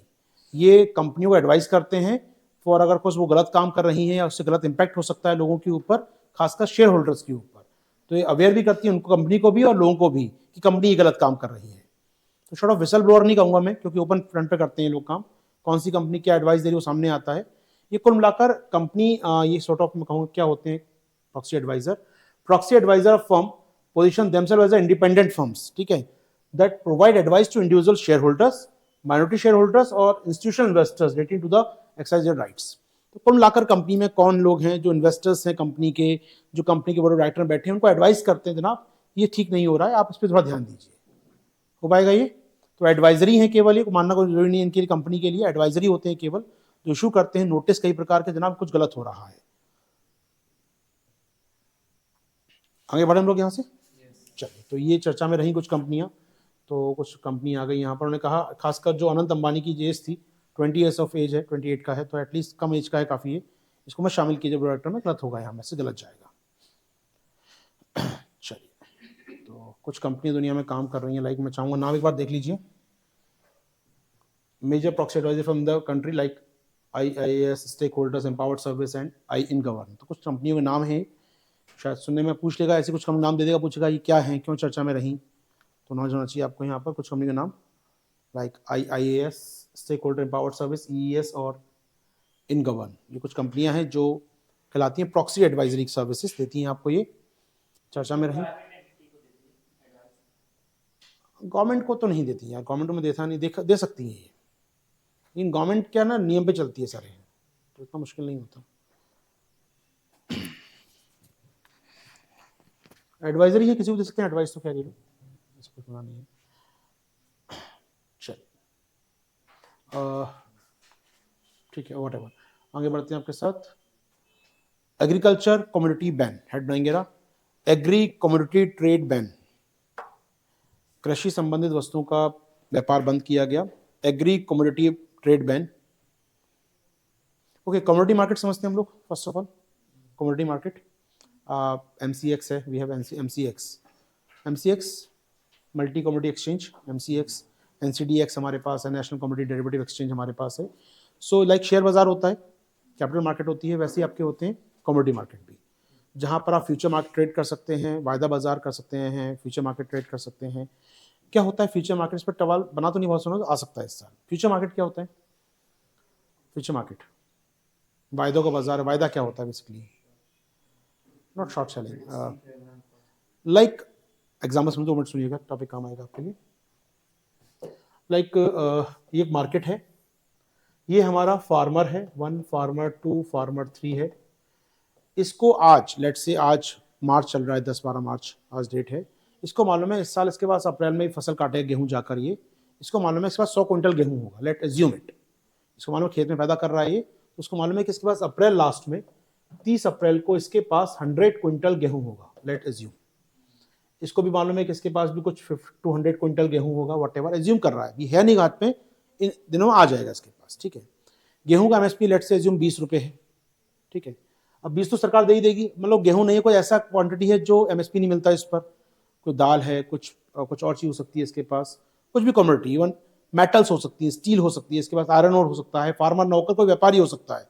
[SPEAKER 1] ये कंपनियों को एडवाइस करते हैं फॉर अगर कुछ वो गलत काम कर रही हैं या उससे गलत इंपैक्ट हो सकता है लोगों के ऊपर, खासकर शेयर होल्डर्स के ऊपर। तो ये अवेयर भी करती है उनको, कंपनी को भी और लोगों को भी, कि कंपनी ये गलत काम कर रही है। तो शॉर्ट ऑफ विसल ब्लोअर नहीं कहूँगा मैं, क्योंकि ओपन फ्रंट पे करते हैं लोग काम, कौन सी कंपनी क्या एडवाइस दे रही है वो सामने आता है। ये कुल मिलाकर कंपनी ये सॉर्ट ऑफ मैं कहूँगा क्या होते हैं proxy adviser. Proxy adviser firm position themselves as independent firms, ठीक है, that provide advice to individual shareholders, minority shareholders और institutional investors relating to the exercise their rights। तो कुल मिलाकर कंपनी में कौन लोग हैं जो इन्वेस्टर्स हैं कंपनी के, जो कंपनी के बोर्ड ऑफ डायरेक्टर में बैठे हैं, उनको एडवाइस करते हैं जनाब ये ठीक नहीं हो रहा है, आप इस पर थोड़ा ध्यान दीजिए। हो पाएगा ये? तो एडवाइजरी है केवल, ये मानना कोई जरूरी नहीं है इनके लिए, कंपनी के लिए एडवाइजरी होते हैं केवल, जो इशू करते हैं नोटिस कई प्रकार के, जनाब कुछ गलत हो रहा है। आगे बढ़े हम लोग यहाँ से। चलिए, तो ये चर्चा में रही कुछ कंपनियां, तो कुछ कंपनी आ गई यहाँ पर। उन्होंने कहा खासकर जो अनंत अंबानी की एज थी 20 ईयर्स ऑफ एज है, 28 का है, तो एटलीस्ट कम एज का है काफ़ी है, इसको मैं शामिल कीजिए डायरेक्टर में, गलत होगा यहाँ में से, गलत जाएगा। चलिए, तो कुछ कंपनी दुनिया में काम कर रही हैं, लाइक मैं चाहूँगा नाम एक बार देख लीजिए। Major proxy adviser from the country like IIS, stakeholders, empowered service and I in govern. तो कुछ कंपनियों के नाम हैं, शायद सुनने में पूछ लेगा, ऐसे कुछ कंपनी नाम दे देगा, पूछेगा ये क्या है, क्यों चर्चा में रही। तो नॉलेज होना चाहिए आपको यहाँ पर कुछ कंपनी का नाम, like IIAS, stakeholder empowered service, EES और इनगवर्न। ये कुछ कंपनियां हैं जो कहलाती हैं प्रॉक्सी एडवाइजरी सर्विसेज देती हैं आपको, ये चर्चा में रही। गवर्नमेंट को तो नहीं देती यार, गवर्नमेंट में देता नहीं, दे सकती है ये, लेकिन गवर्नमेंट क्या ना नियम पे चलती है सारे, तो इतना मुश्किल नहीं होता। एडवाइजरी है, किसी को दे सकते हैं एडवाइस, तो क्या करें, ऐसा कुछ मना नहीं है। चल ठीक है, व्हाटएवर, आगे बढ़ते हैं आपके साथ। एग्रीकल्चर कमोडिटी बैन, हेड बनाएंगे ना, एग्री कमोडिटी ट्रेड बैन, कृषि संबंधित वस्तुओं का व्यापार बंद किया गया। Agri commodity trade ban. Okay, commodity market समझते हैं हम लोग। First of all commodity market, MCX है, we have MCX multi commodity exchange, MCX, NCDX हमारे पास है, नेशनल कमोडिटी डेरिवेटिव एक्सचेंज हमारे पास है। सो लाइक शेयर बाजार होता है, कैपिटल मार्केट होती है, वैसे ही आपके होते हैं कमोडिटी मार्केट भी, जहाँ पर आप फ्यूचर मार्केट ट्रेड कर सकते हैं, वायदा बाजार कर सकते हैं, फ्यूचर मार्केट ट्रेड कर सकते हैं। क्या होता है फ्यूचर मार्केट, इस पर टवाल बना तो नहीं बहुत सुना, आ सकता है इस साल। फ्यूचर मार्केट क्या होता है? फ्यूचर मार्केट वायदों का बाजार है। वायदा क्या होता है basically? Not short selling, like example समझो, 2 मिनट सुनिएगा, टॉपिक काम आएगा आपके लिए। लाइक ये एक मार्केट है, ये हमारा फार्मर है, 1, फार्मर 2, फार्मर 3 है। इसको आज लेट से आज मार्च चल रहा है, 10-12 मार्च आज डेट है। इसको मालूम है इस साल इसके पास अप्रैल में फसल काटेगा गेहूं जाकर, ये इसको मालूम है इसके पास 100 क्विंटल गेहूं होगा, लेट एज्यूम इट। इसको मालूम है खेत में पैदा कर रहा है ये, तो उसको मालूम है कि इसके पास अप्रैल लास्ट में 30 अप्रैल को इसके पास 100 क्विंटल गेहूं होगा, लेट एज्यूम। इसको भी मालूम है कि इसके पास भी कुछ 200 क्विंटल गेहूं होगा, व्हाटएवर एज्यूम कर रहा है, ये है नहीं घाट पे, इन दिनों में आ जाएगा इसके पास, ठीक है। गेहूं का MSP लेट से एज्यूम 20 रुपये है, ठीक है। अब 20 तो सरकार दे ही देगी, मतलब गेहूं नहीं है, कोई ऐसा क्वांटिटी है जो MSP नहीं मिलता इस पर, कोई दाल है, कुछ और चीज़ हो सकती है इसके पास, कुछ भी कमोडिटी, इवन मेटल्स हो सकती है, स्टील हो सकती है इसके पास, आयरन ओर हो सकता है, फार्मर नौकर कोई व्यापारी हो सकता है,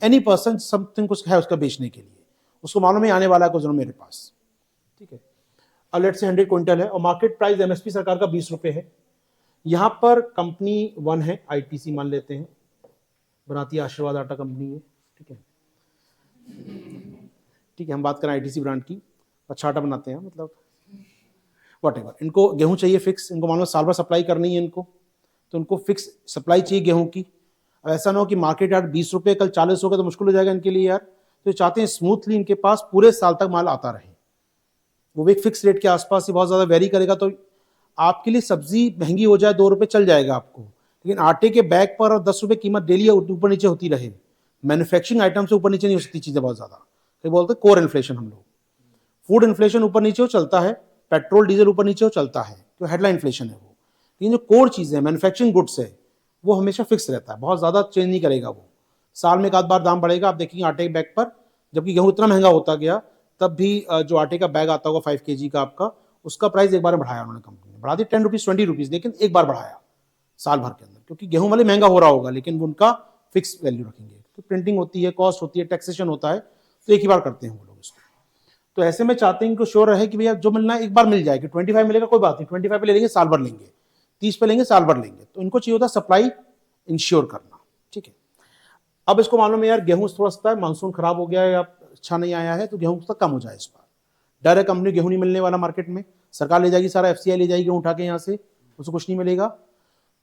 [SPEAKER 1] एनी पर्सन समथिंग कुछ है उसका बेचने के लिए, उसको मालूम है आने वाला है कुछ दिनों मेरे पास, ठीक है। और लेट से 100 क्विंटल है और मार्केट प्राइस MSP सरकार का 20 रुपये है। यहाँ पर कंपनी 1 है, ITC मान लेते हैं, बनाती है आशीर्वाद आटा कंपनी है, ठीक है, ठीक है। हम बात करें ITC ब्रांड की, अच्छा आटा बनाते हैं, मतलब व्हाटएवर। इनको गेहूं चाहिए फिक्स, इनको मालूम साल भर सप्लाई करनी है इनको, तो उनको फिक्स सप्लाई चाहिए गेहूं की। अब ऐसा ना हो कि मार्केट यार 20 रुपये कल 40 हो गया तो मुश्किल हो जाएगा इनके लिए यार, तो चाहते हैं स्मूथली इनके पास पूरे साल तक माल आता रहे। वो भी एक फिक्स रेट के आसपास ही, बहुत ज़्यादा वेरी करेगा तो आपके लिए सब्जी महंगी हो जाए, 2 रुपये चल जाएगा आपको, लेकिन आटे के बैग पर और 10 रुपये कीमत डेली ऊपर नीचे होती रहे। मैन्युफैक्चरिंग आइटम से ऊपर नीचे नहीं हो सकती चीज़ें बहुत ज़्यादा, तो बोलते हैं कोर इन्फ्लेशन। हम लोग फूड इन्फ्लेशन ऊपर नीचे हो चलता है, पेट्रोल डीजल ऊपर नीचे हो चलता है, तो हेडलाइन इन्फ्लेशन है वो। लेकिन जो कोर चीज़ें हैं, मैन्युफैक्चरिंग गुड्स है, वो हमेशा फिक्स रहता है, बहुत ज़्यादा चेंज नहीं करेगा वो। साल में एक आध बार दाम बढ़ेगा, आप देखेंगे आटे के बैग पर, जबकि गेहूँ इतना महंगा होता गया तब भी जो आटे का बैग आता होगा 5 kg का आपका, उसका प्राइस एक बार बढ़ाया उन्होंने, कंपनी ने बढ़ा दी 10 रुपीज़ 20 रुपीज़, लेकिन एक बार बढ़ाया साल भर के अंदर, क्योंकि गेहूं वाले महंगा हो रहा होगा लेकिन वो उनका फिक्स वैल्यू रखेंगे। तो प्रिंटिंग होती है, कॉस्ट होती है, टैक्सेशन होता है, तो एक ही बार करते हैं वो लोग इसको। तो ऐसे में चाहते हैं इनको श्योर रहे कि भैया जो मिलना है एक बार मिल जाएगी। 25 मिलेगा कोई बात नहीं, 25 पे ले लेंगे साल भर लेंगे, 30 पे लेंगे साल भर लेंगे, तो इनको चाहिए होता है सप्लाई इंश्योर करना, ठीक है। अब इसको मालूम है यार गेहूं थोड़ा सा मानसून खराब हो गया है या अच्छा नहीं आया है, तो गेहूं तक कम हो जाए इस बार। डायरेक्ट कंपनी गेहूं नहीं मिलने वाला मार्केट में, सरकार ले जाएगी सारा, FCI ले जाएगी गेहूं उठा के यहाँ से, उसको कुछ नहीं मिलेगा।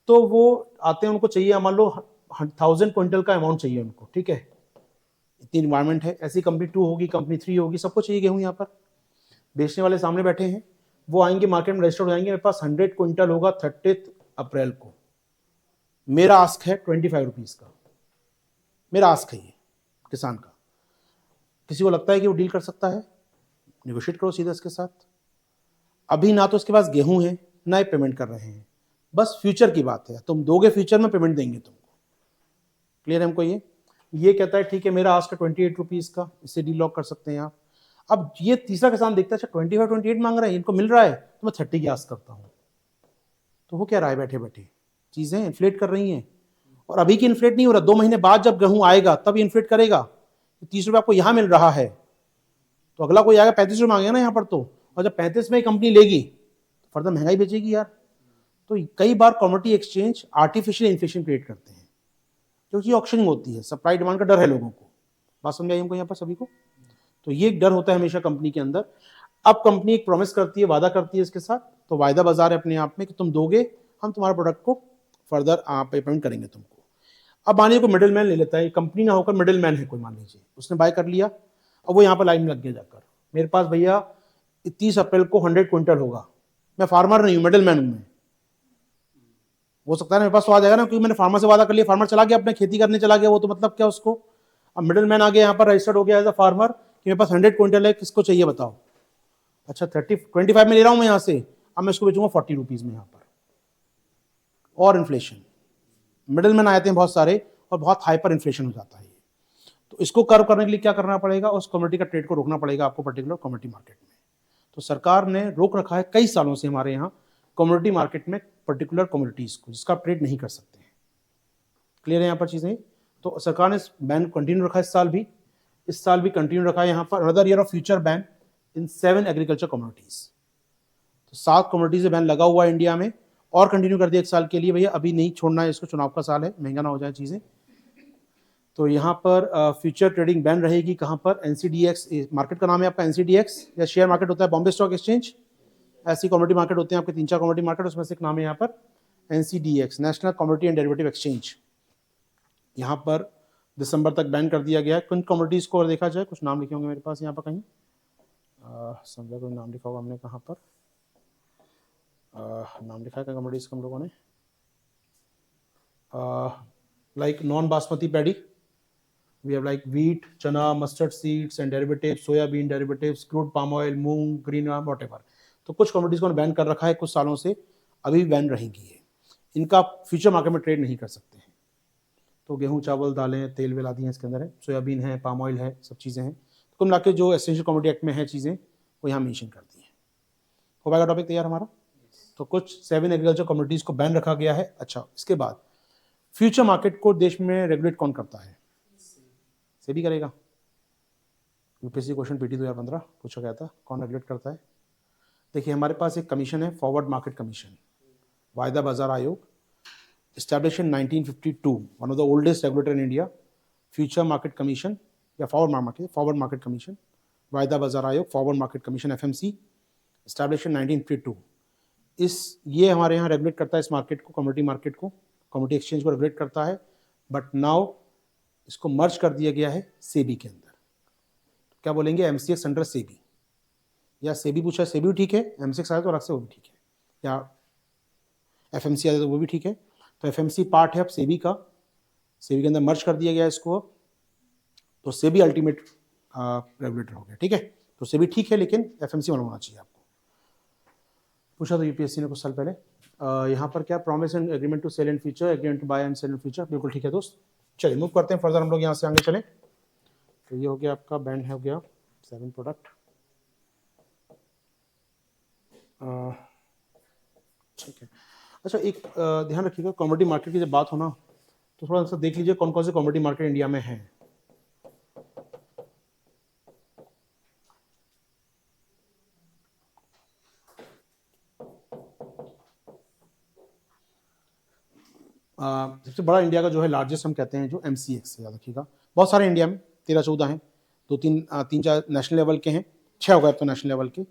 [SPEAKER 1] तो वो आते हैं, उनको चाहिए मान लो 1000 क्विंटल का अमाउंट चाहिए उनको, ठीक है। इतनी रिक्वायरमेंट है, ऐसी कंपनी 2 होगी, कंपनी 3 होगी, सबको चाहिए गेहूं। यहाँ पर बेचने वाले सामने बैठे हैं, वो आएंगे मार्केट में रजिस्टर हो जाएंगे, मेरे पास 100 क्विंटल होगा 30 अप्रैल को, मेरा आस्क है 25 रुपीज़ का, मेरा आस्क है ये किसान का। किसी को लगता है कि वो डील कर सकता है? निगोशिएट करो सीधा इसके साथ। अभी ना तो इसके पास गेहूं है, ना ही पेमेंट कर रहे हैं, बस फ्यूचर की बात है, तुम दोगे फ्यूचर में पेमेंट देंगे तुमको। क्लियर है हमको? ये कहता है ठीक है मेरा आस्क है 28 रुपीज़ का, इससे डील लॉक कर सकते हैं आप। अब ये तीसरा किसान देखता है अच्छा 25-28 मांग रहे हैं, इनको मिल रहा है, तो मैं 30 की आस्क करता हूँ। तो वो क्या रहा है, बैठे बैठे चीज़ें इन्फ्लेट कर रही हैं, और अभी की इन्फ्लेट नहीं हो रहा, 2 महीने बाद जब गेहूं आएगा तब इन्फ्लेट करेगा। 30 रुपये आपको यहाँ मिल रहा है, तो अगला कोई आएगा 35 में मांगेगा ना यहाँ पर, तो और जब 35 में कंपनी लेगी तो फर्दर महंगाई बेचेगी यार। तो कई बार commodity exchange artificial inflation create करते हैं, क्योंकि ऑक्शनिंग होती है, सप्लाई डिमांड का डर है लोगों को। बात समझ आई हमको यहाँ पर सभी को? तो ये एक डर होता है हमेशा कंपनी के अंदर। अब कंपनी एक प्रॉमिस करती है, वादा करती है इसके साथ, तो वायदा बाजार है अपने आप में कि तुम दोगे, हम तुम्हारे प्रोडक्ट को फर्दर पेमेंट करेंगे तुमको। अब मान लीजिए कोई मिडिल मैन ले लेता है, कंपनी ना होकर मिडिल मैन है कोई, मान लीजिए उसने बाय कर लिया, अब वो यहाँ पर लाइन में लग गया जाकर, मेरे पास भैया 30 अप्रैल को 100 क्विंटल होगा, मैं फार्मर नहीं हूँ, मिडिल मैन हूँ मैं। हो सकता है मेरे पास तो आ जाएगा ना, क्योंकि मैंने फार्मर से वादा कर लिया, फार्मर चला गया अपने खेती करने चला गया, वो तो मतलब क्या उसको। अब मिडिल मैन आ गया यहाँ पर, रजिस्टर्ड हो गया एज अ फार्मर कि मेरे पास 100 क्विंटल है, किसको चाहिए बताओ। अच्छा 25 में ले रहा हूँ मैं यहाँ से, अब मैं इसको बेचूंगा 40 रुपीज में यहाँ पर, और इन्फ्लेशन, मिडिल मैन आते हैं बहुत सारे, और बहुत हाइपर इन्फ्लेशन हो जाता है। तो इसको कर्व करने के लिए क्या करना पड़ेगा, उस कमोडिटी का ट्रेड को रोकना पड़ेगा आपको पर्टिकुलर कमोडिटी मार्केट में। तो सरकार ने रोक रखा है कई सालों से हमारे यहाँ कमोडिटी मार्केट में पर्टिकुलर कमोडिटीज को, जिसका आप ट्रेड नहीं कर सकते हैं। क्लियर है यहाँ पर चीजें? तो सरकार ने बैन कंटिन्यू रखा है इस साल भी कंटिन्यू रखा है यहाँ पर, another year of future ban in 7 agriculture commodities. तो 7 कमोडिटी से बैन लगा हुआ है इंडिया में, और कंटिन्यू कर दिया 1 साल के लिए भैया, अभी नहीं छोड़ना है इसको, चुनाव का साल है, महंगा ना हो जाए चीजें। तो यहाँ पर फ्यूचर ट्रेडिंग बैन रहेगी, कहाँ पर, एनसीडीएक्स मार्केट का नाम है आपका, एनसीडीएक्स या शेयर मार्केट होता है बॉम्बे स्टॉक एक्सचेंज, ऐसी कमोडिटी मार्केट होते हैं आपके 3-4 कमोडिटी मार्केट, उसमें से एक नाम है यहाँ पर NCDEX, national commodity and derivative exchange. यहाँ पर दिसंबर तक बैन कर दिया गया है। कुछ कमोडिटीज को और देखा जाए, कुछ नाम लिखे होंगे मेरे पास यहाँ पर कहीं, समझा कोई नाम लिखा होगा हमने कहाँ पर, नाम लिखा है कमोडिटीज का हम लोगों ने, like non basmati paddy, we have like wheat, chana, mustard seeds and derivatives, soybean derivatives, crude palm oil, moong, green आम, whatever। तो कुछ कमोडिटीज को बैन कर रखा है कुछ सालों से, अभी भी बैन रहेंगी ये, इनका फ्यूचर मार्केट में ट्रेड नहीं कर सकते हैं। तो गेहूं, चावल, दालें, तेल वेल आदि हैं इसके अंदर है, सोयाबीन है, पाम ऑयल है, सब चीज़ें हैं। तो कुल मिला के जो एसेंशियल कमोडिटी एक्ट में है चीज़ें, वो यहाँ मेंशन कर दी है। हो पाएगा टॉपिक तैयार हमारा? तो कुछ 7 एग्रीकल्चर कमोडिटीज को बैन रखा गया है। अच्छा, इसके बाद फ्यूचर मार्केट को देश में रेगुलेट कौन करता है? सेबी करेगा। यूपीएससी क्वेश्चन पीटी 2015 पूछा गया था, कौन रेगुलेट करता है? देखिए हमारे पास एक कमीशन है, फॉरवर्ड मार्केट कमीशन, वायदा बाजार आयोग, established in 1952, one of the oldest regulator in India, future market commission या forward market commission, वायदा बाजार आयोग, forward market commission FMC, established in 1952। ये हमारे यहाँ रेगुलेट करता है इस मार्केट को, कमोडिटी मार्केट को, कमोडिटी एक्सचेंज को रेगुलेट करता है। बट नाउ इसको मर्ज कर दिया गया है सेबी के अंदर। क्या बोलेंगे, एमसीएक्स अंडर सेबी, या सेबी पूछा, सेबी भी ठीक है, एमसीएक्स आया तो अलग से वो भी ठीक है, या एफएमसी आया तो वो भी ठीक है। तो एफएमसी पार्ट है अब सेबी का, सेबी के अंदर मर्ज कर दिया गया इसको अब, तो सेबी अल्टीमेट रेगुलेटर हो गया, ठीक है। तो सेबी ठीक है, लेकिन एफएमसी मालूम होना चाहिए आपको। पूछा तो यूपीएससी ने कुछ साल पहले। यहाँ पर क्या, promise and agreement to sell in future, agreement to buy and sell in future, बिल्कुल ठीक है दोस्त। चलिए मूव करते हैं फर्दर, हम लोग यहाँ से आगे चलें। तो ये हो गया आपका बैंड हो गया 7 प्रोडक्ट, ठीक है। अच्छा एक ध्यान रखिएगा, कमोडिटी मार्केट की जब बात हो ना, तो थोड़ा सा देख लीजिए कौन कौन से कमोडिटी मार्केट इंडिया में हैं। सबसे बड़ा इंडिया का जो है लार्जेस्ट हम कहते हैं जो एमसीएक्स है, याद रखिएगा। बहुत सारे इंडिया में 13-14 हैं, 2-3-3-4 नेशनल लेवल के हैं, 6 हो गए तो नेशनल लेवल के,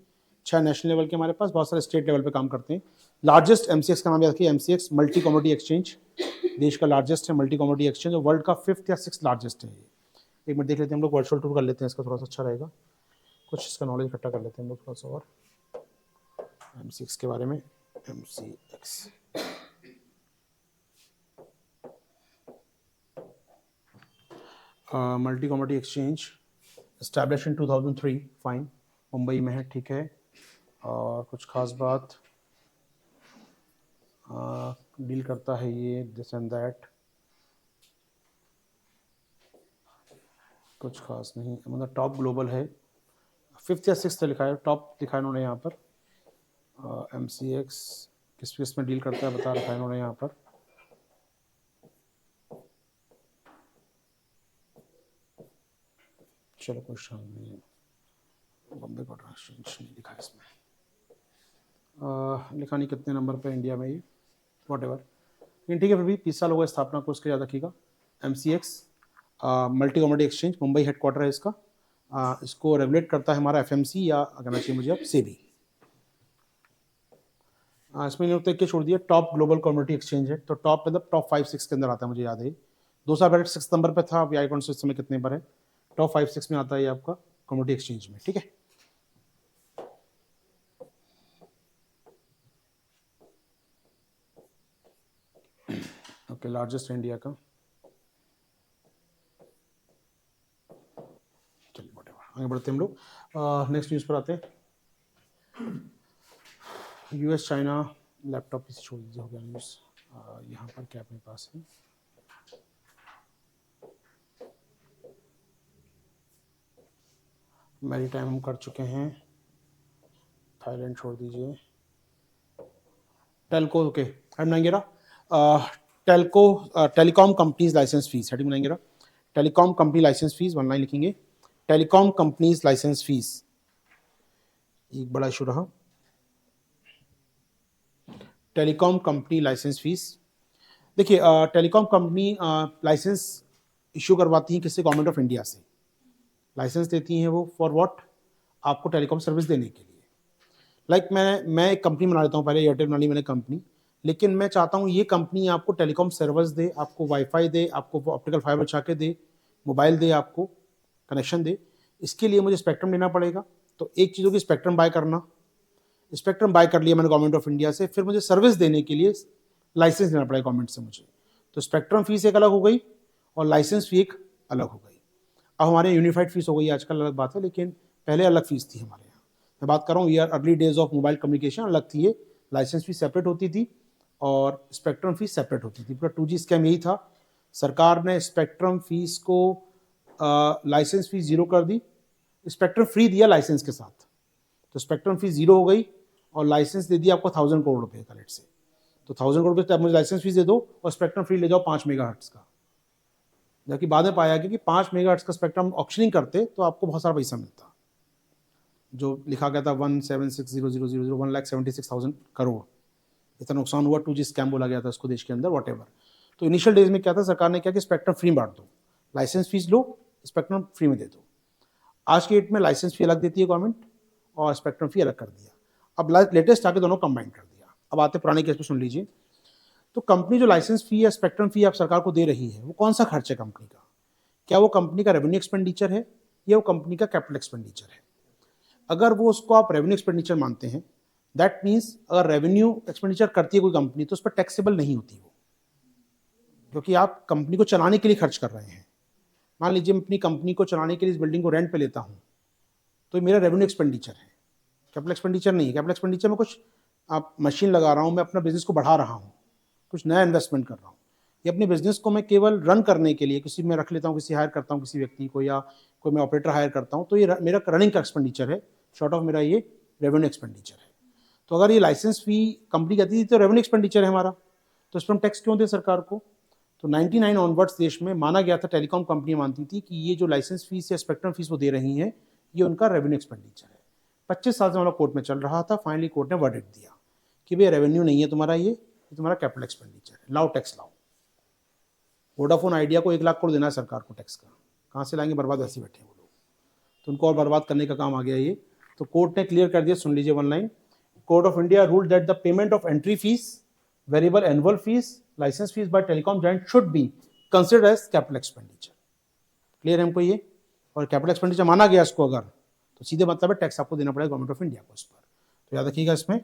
[SPEAKER 1] 6 नेशनल लेवल के हमारे पास, बहुत सारे स्टेट लेवल पे काम करते हैं। लार्जेस्ट एमसीएक्स का नाम याद रखिए, एमसीएक्स मल्टी कमोडिटी एक्सचेंज, देश का लार्जेस्ट है मल्टी कमोडिटी एक्सचेंज, और वर्ल्ड का 5th या 6th लार्जेस्ट है। एक मिनट देख लेते हैं हम लोग, वर्चुअल टूर कर लेते हैं इसका, थोड़ा सा अच्छा रहेगा, कुछ इसका नॉलेज इकट्ठा कर लेते हैं हम लोग थोड़ा सा और एमसीएक्स के बारे में। MCX multi commodity exchange establish in 2003, fine, Mumbai में है, ठीक है। और कुछ खास बात, डील करता है ये दिस एंड दैट, कुछ खास नहीं, मतलब टॉप ग्लोबल है, 5th या 6th लिखा है, टॉप लिखा है इन्होंने यहाँ पर। एमसीएक्स किस में डील करता है बता रखा है इन्होंने यहाँ पर। चलो कोई शाम नहीं है, बॉम्बे कॉटन एक्सचेंज नहीं लिखा है इसमें, लिखा नहीं कितने नंबर पे इंडिया में ये, वॉट एवर, लेकिन ठीक है, फिर भी 30 साल हो गए स्थापना को, उसके याद रखिएगा। MCX multi commodity exchange, Mumbai headquarter है इसका। इसको रेगुलेट करता है हमारा FMC, या कहना चाहिए मुझे अब सेबी। इसमें नहीं के छोड़ दिया, टॉप ग्लोबल कम्युनिटी एक्सचेंज है, तो टॉप मतलब टॉप 5-6 के अंदर आता है, मुझे याद है 2 साल पहले 6 नंबर पे था, अब आई कौन से इस समय कितने पर है, टॉप 5-6 में आता है ये आपका कम्युनिटी एक्सचेंज में, ठीक है। ओके, लार्जेस्ट इंडिया का, चलिए वॉटेवर, आगे बढ़ते हैं हम लोग। नेक्स्ट न्यूज़ पर आते हैं। US चाइना लैपटॉप इसे छोड़ दीजिए, हो गया न्यूज़। यहाँ पर क्या अपने पास है, मैरी टाइम हम कर चुके हैं, थाईलैंड छोड़ दीजिए, टेलको, ओके हेड बनाएंगे। Telco telecom companies licence fee, heading बनाएंगे। Telecom company licence fee, 1 line लिखेंगे, टेलीकॉम कंपनीज लाइसेंस फीस, एक बड़ा इशू रहा। टेलीकॉम कंपनी लाइसेंस फीस, देखिए टेलीकॉम कंपनी लाइसेंस इशू करवाती है किससे, गवर्नमेंट ऑफ इंडिया से लाइसेंस देती हैं वो, फॉर व्हाट, आपको टेलीकॉम सर्विस देने के लिए। लाइक मैं एक कंपनी बना लेता हूँ, पहले एयरटेल बना ली मैंने कंपनी, लेकिन मैं चाहता हूँ ये कंपनी आपको टेलीकॉम सर्विस दे, आपको वाईफाई दे, आपको ऑप्टिकल फाइबर छा के दे, मोबाइल दे, आपको कनेक्शन दे। इसके लिए मुझे स्पेक्ट्रम लेना पड़ेगा। तो एक चीज़ होगी स्पेक्ट्रम बाय करना, स्पेक्ट्रम बाय कर लिया मैंने गवर्नमेंट ऑफ इंडिया से, फिर मुझे सर्विस देने के लिए लाइसेंस लेना पड़ेगा गवर्नमेंट से मुझे। तो स्पेक्ट्रम फीस एक अलग हो गई और लाइसेंस फी एक अलग हो गई। अब हमारे यूनिफाइड फीस हो गई आजकल, अलग बात है, लेकिन पहले अलग फीस थी हमारे यहाँ। मैं बात कर रहा हूँ year early days of mobile communication, अलग थी ये, लाइसेंस फीस सेपरेट होती थी और स्पेक्ट्रम फीस सेपरेट होती थी। पूरा 2G स्कैम यही था, सरकार ने स्पेक्ट्रम फीस को लाइसेंस फीस जीरो कर दी, स्पेक्ट्रम फ्री दिया लाइसेंस के साथ, तो स्पेक्ट्रम फीस जीरो हो गई और लाइसेंस दे दिया आपको 1000 करोड़ रुपये का रेट से। तो 1000 करोड़ रुपये मुझे लाइसेंस फीस दे दो और स्पेक्ट्रम फ्री ले जाओ 5 मेगाहर्ट्ज का। जबकि बाद में पाया गया कि 5 मेगाहर्ट्ज का स्पेक्ट्रम ऑक्शनिंग करते तो आपको बहुत सारा पैसा मिलता, जो लिखा गया था 176,000 1,76,000 करोड़, इतना नुकसान हुआ, 2G स्कैम बोला गया था उसको देश के अंदर, वॉट एवर। तो इनिशियल डेज में क्या था, सरकार ने क्या कि स्पेक्ट्रम फ्री बांट दो, लाइसेंस फीस लो, स्पेक्ट्रम फ्री में दे दो। आज के डेट में लाइसेंस फी अलग देती है गवर्नमेंट और स्पेक्ट्रम फी अलग कर दिया। अब लेटेस्ट आके दोनों कंबाइन कर दिया। अब आते पुराने केस पे, सुन लीजिए। तो कंपनी जो लाइसेंस फी या स्पेक्ट्रम फी आप सरकार को दे रही है, वो कौन सा खर्च है कंपनी का, क्या वो कंपनी का रेवेन्यू एक्सपेंडिचर है या वो कंपनी का कैपिटल एक्सपेंडिचर है। अगर वो उसको आप रेवेन्यू एक्सपेंडिचर मानते हैं, दैट मीन्स अगर रेवेन्यू एक्सपेंडिचर करती है कोई कंपनी तो उस पर टैक्सेबल नहीं होती वो, क्योंकि आप कंपनी को चलाने के लिए खर्च कर रहे हैं। मान लीजिए मैं अपनी कंपनी को चलाने के लिए इस बिल्डिंग को रेंट पे लेता हूँ, तो मेरा रेवेन्यू एक्सपेंडिचर है, कैपिटल एक्सपेंडिचर नहीं है। कैपिटल एक्सपेंडिचर में कुछ आप मशीन लगा रहा हूँ, मैं अपना बिजनेस को बढ़ा रहा हूँ, कुछ नया इन्वेस्टमेंट कर रहा हूँ, या अपने बिजनेस को मैं केवल रन करने के लिए किसी में रख लेता हूँ, किसी हायर करता हूँ किसी व्यक्ति को, या कोई मैं ऑपरेटर हायर करता हूँ, तो ये मेरा रनिंग का एक्सपेंडिचर है, शॉर्ट ऑफ मेरा ये रेवेन्यू एक्सपेंडिचर है। तो अगर ये लाइसेंस फी कंपनी कहती थी तो रेवेन्यू एक्सपेंडिचर है हमारा, तो इस पर हम टैक्स क्यों दे सरकार को। तो 99 ऑनवर्ड्स देश में माना गया था, टेलीकॉम कंपनी मानती थी कि ये जो लाइसेंस फीस या स्पेक्ट्रम फीस वो दे रही हैं, ये उनका रेवेन्यू एक्सपेंडिचर है। 25 साल से हमारा कोर्ट में चल रहा था, फाइनली कोर्ट ने वर्डिक्ट दिया कि भैया रेवेन्यू नहीं है तुम्हारा, ये तुम्हारा कैपिटल एक्सपेंडिचर है, लाओ टैक्स लाओ। वोडाफोन आइडिया को 1 लाख करोड़ देना है सरकार को टैक्स का, कहाँ से लाएंगे, बर्बाद ऐसे बैठे हैं वो लोग, तो उनको और बर्बाद करने का काम आ गया ये। तो कोर्ट ने क्लियर कर दिया, सुन लीजिए 1 line, court of India ruled that the payment of entry fees, variable annual fees, licence fees by telecom giant should be considered as capital expenditure. Clear है हमको ये, और कैपिटल एक्सपेंडिचर माना गया इसको अगर, तो सीधे मतलब है टैक्स आपको देना पड़ेगा गवर्नमेंट ऑफ इंडिया को इस पर, तो याद रखिएगा इसमें।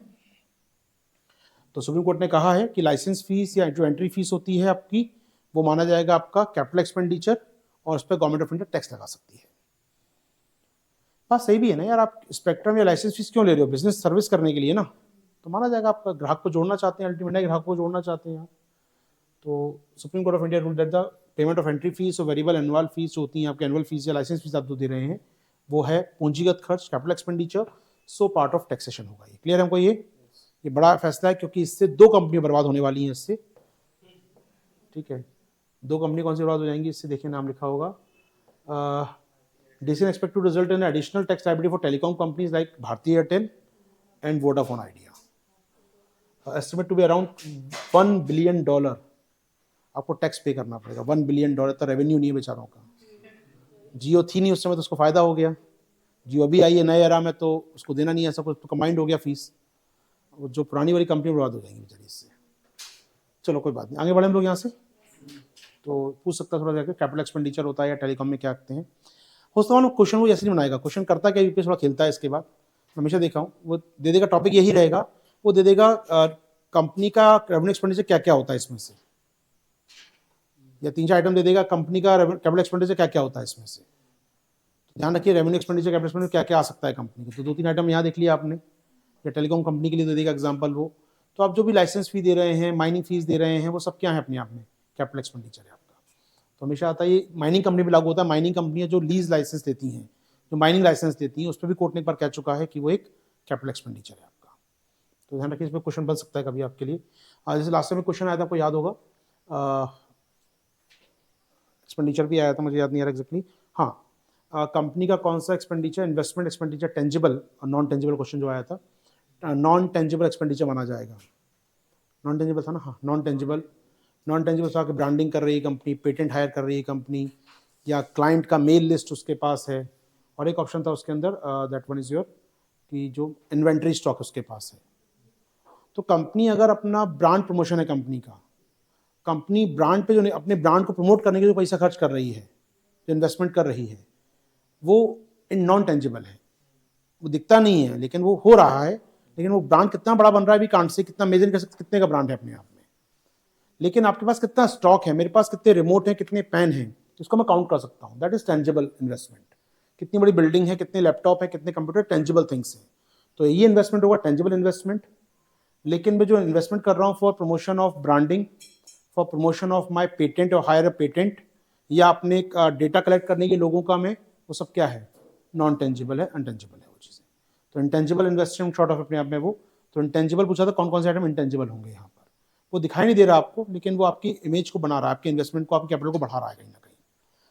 [SPEAKER 1] तो सुप्रीम कोर्ट ने कहा है कि लाइसेंस फीस या जो एंट्री फीस होती है आपकी, वो माना जाएगा आपका कैपिटल एक्सपेंडिचर और उस पर गवर्नमेंट ऑफ इंडिया टैक्स लगा सकती है। बात सही भी है ना यार, आप स्पेक्ट्रम या लाइसेंस फीस क्यों ले रहे हो, बिजनेस सर्विस करने के लिए ना, तो माना जाएगा आपका, ग्राहक को जोड़ना चाहते हैं, अल्टीमेटली ग्राहक को जोड़ना चाहते हैं आप। तो supreme court of India rule that the payment of entry fees और वेरिएबल एनुअल फीस होती हैं आपके, एनुअल फीस या लाइसेंस फीस आप जो दे रहे हैं, वो है पूंजीगत खर्च, capital expenditure, so part of taxation होगा ये। क्लियर है हमको ये बड़ा फैसला है, क्योंकि इससे 2 कंपनियां बर्बाद होने वाली हैं इससे, ठीक है। 2 कंपनी कौन सी बर्बाद हो जाएंगी इससे, देखिए नाम लिखा होगा, Decision expected to result in additional tax liability for telecom companies like Bharti Airtel and Vodafone Idea. Estimate to be around $1 billion. आपको टैक्स पे करना पड़ेगा। $1 बिलियन तो रेवेन्यू नहीं है बेचारों का। जियो थी नहीं उस समय तो उसको फायदा हो गया, जियो अभी आई है नए एरा में तो उसको देना नहीं है, ऐसा कुछ तो कंबाइंड हो गया फीस, जो पुरानी वाली कंपनी बर्बाद हो जाएंगी बेचारी इससे। चलो कोई बात नहीं, आगे बढ़े हम लोग यहाँ से। तो पूछ सकता है थोड़ा जाकर कैपिटल एक्सपेंडिचर होता है या टेलीकॉम में क्या करते हैं। हो सकता है क्वेश्चन वो ऐसे नहीं बनाएगा, क्वेश्चन करता क्या यूपीएस थोड़ा खेलता है। इसके बाद हमेशा देखा हूँ वो दे देगा, टॉपिक यही रहेगा, वो दे देगा कंपनी का रेवेन्यू एक्सपेंडिचर क्या क्या होता है इसमें से, या 3-4 आइटम दे देगा कंपनी का कैपिटल एक्सपेंडिचर क्या क्या होता है इसमें से। ध्यान रखिए रेवेन्यू एक्सपेंडिचर कैपिटल एक्सपेंडिचर क्या क्या आ सकता है कंपनी का। तो 2-3 आइटम यहाँ देख लिया आपने, या टेलीकॉम कंपनी के लिए दे देगा एग्जाम्पल वो। तो आप जो भी लाइसेंस फी दे रहे हैं, माइनिंग फीस दे रहे हैं, वो सब क्या है अपने आप में कैपिटल एक्सपेंडिचर है आपका। तो हमेशा आता है ये माइनिंग कंपनी भी लागू होता है। माइनिंग कंपनियां जो लीज लाइसेंस देती हैं, जो माइनिंग लाइसेंस देती हैं, उस पर भी कोर्ट ने एक बार कह चुका है कि वो एक कैपिटल एक्सपेंडिचर है आपका। तो ध्यान रखिए, इसमें क्वेश्चन बन सकता है कभी आपके लिए। जैसे लास्ट टाइम में क्वेश्चन आया था, आपको याद होगा, एक्सपेंडिचर भी आया था, मुझे याद नहीं आ रहा एग्जैक्टली। हाँ, कंपनी का कौन सा एक्सपेंडिचर, इन्वेस्टमेंट एक्सपेंडिचर, टेंजिबल और नॉन टेंजिबल क्वेश्चन जो आया था, नॉन टेंजिबल एक्सपेंडिचर माना जाएगा। नॉन टेंजिबल था ना, हाँ नॉन टेंजिबल। नॉन टेंजिबल था कि ब्रांडिंग कर रही है कंपनी, पेटेंट हायर कर रही है कंपनी, या क्लाइंट का मेल लिस्ट उसके पास है, और एक ऑप्शन था उसके अंदर दैट वन इज योर कि जो इन्वेंट्री स्टॉक उसके पास है। तो कंपनी अगर अपना ब्रांड प्रमोशन है कंपनी का, कंपनी ब्रांड पे जो अपने ब्रांड को प्रमोट करने के लिए जो पैसा खर्च कर रही है, जो इन्वेस्टमेंट कर रही है, वो इन नॉन टेंजिबल है, वो दिखता नहीं है लेकिन वो हो रहा है। लेकिन वो ब्रांड कितना बड़ा बन रहा है अभी कांट से कितना मेजर कर सकते, कितने का ब्रांड है अपने आप में। लेकिन आपके पास कितना स्टॉक है, मेरे पास कितने रिमोट हैं, कितने पेन हैं, इसको मैं काउंट कर सकता हूँ। That is tangible investment. कितनी बड़ी बिल्डिंग है, कितने लैपटॉप है, कितने कंप्यूटर, टेंजिबल थिंग्स हैं। तो ये इन्वेस्टमेंट होगा टेंजिबल इन्वेस्टमेंट। लेकिन मैं जो इन्वेस्टमेंट कर रहा हूँ for promotion of branding, for promotion of my patent और हायर अ पेटेंट, या अपने डेटा कलेक्ट करने के लोगों का मैं, वो सब क्या है, नॉन टेंजिबल है, अनटेंजिबल है वो चीज़ें। तो इंटेंजिबल इन्वेस्टमेंट शॉर्ट ऑफ अपने आप में वो। तो इंटेंजिबल पूछा था कौन कौन से आइटम इंटेंजिबल होंगे यहाँ पर, वो दिखाई नहीं दे रहा आपको, लेकिन वो आपकी इमेज को बना रहा है, आपके इन्वेस्टमेंट को, आपके कैपिटल को बढ़ा रहा है कहीं ना कहीं।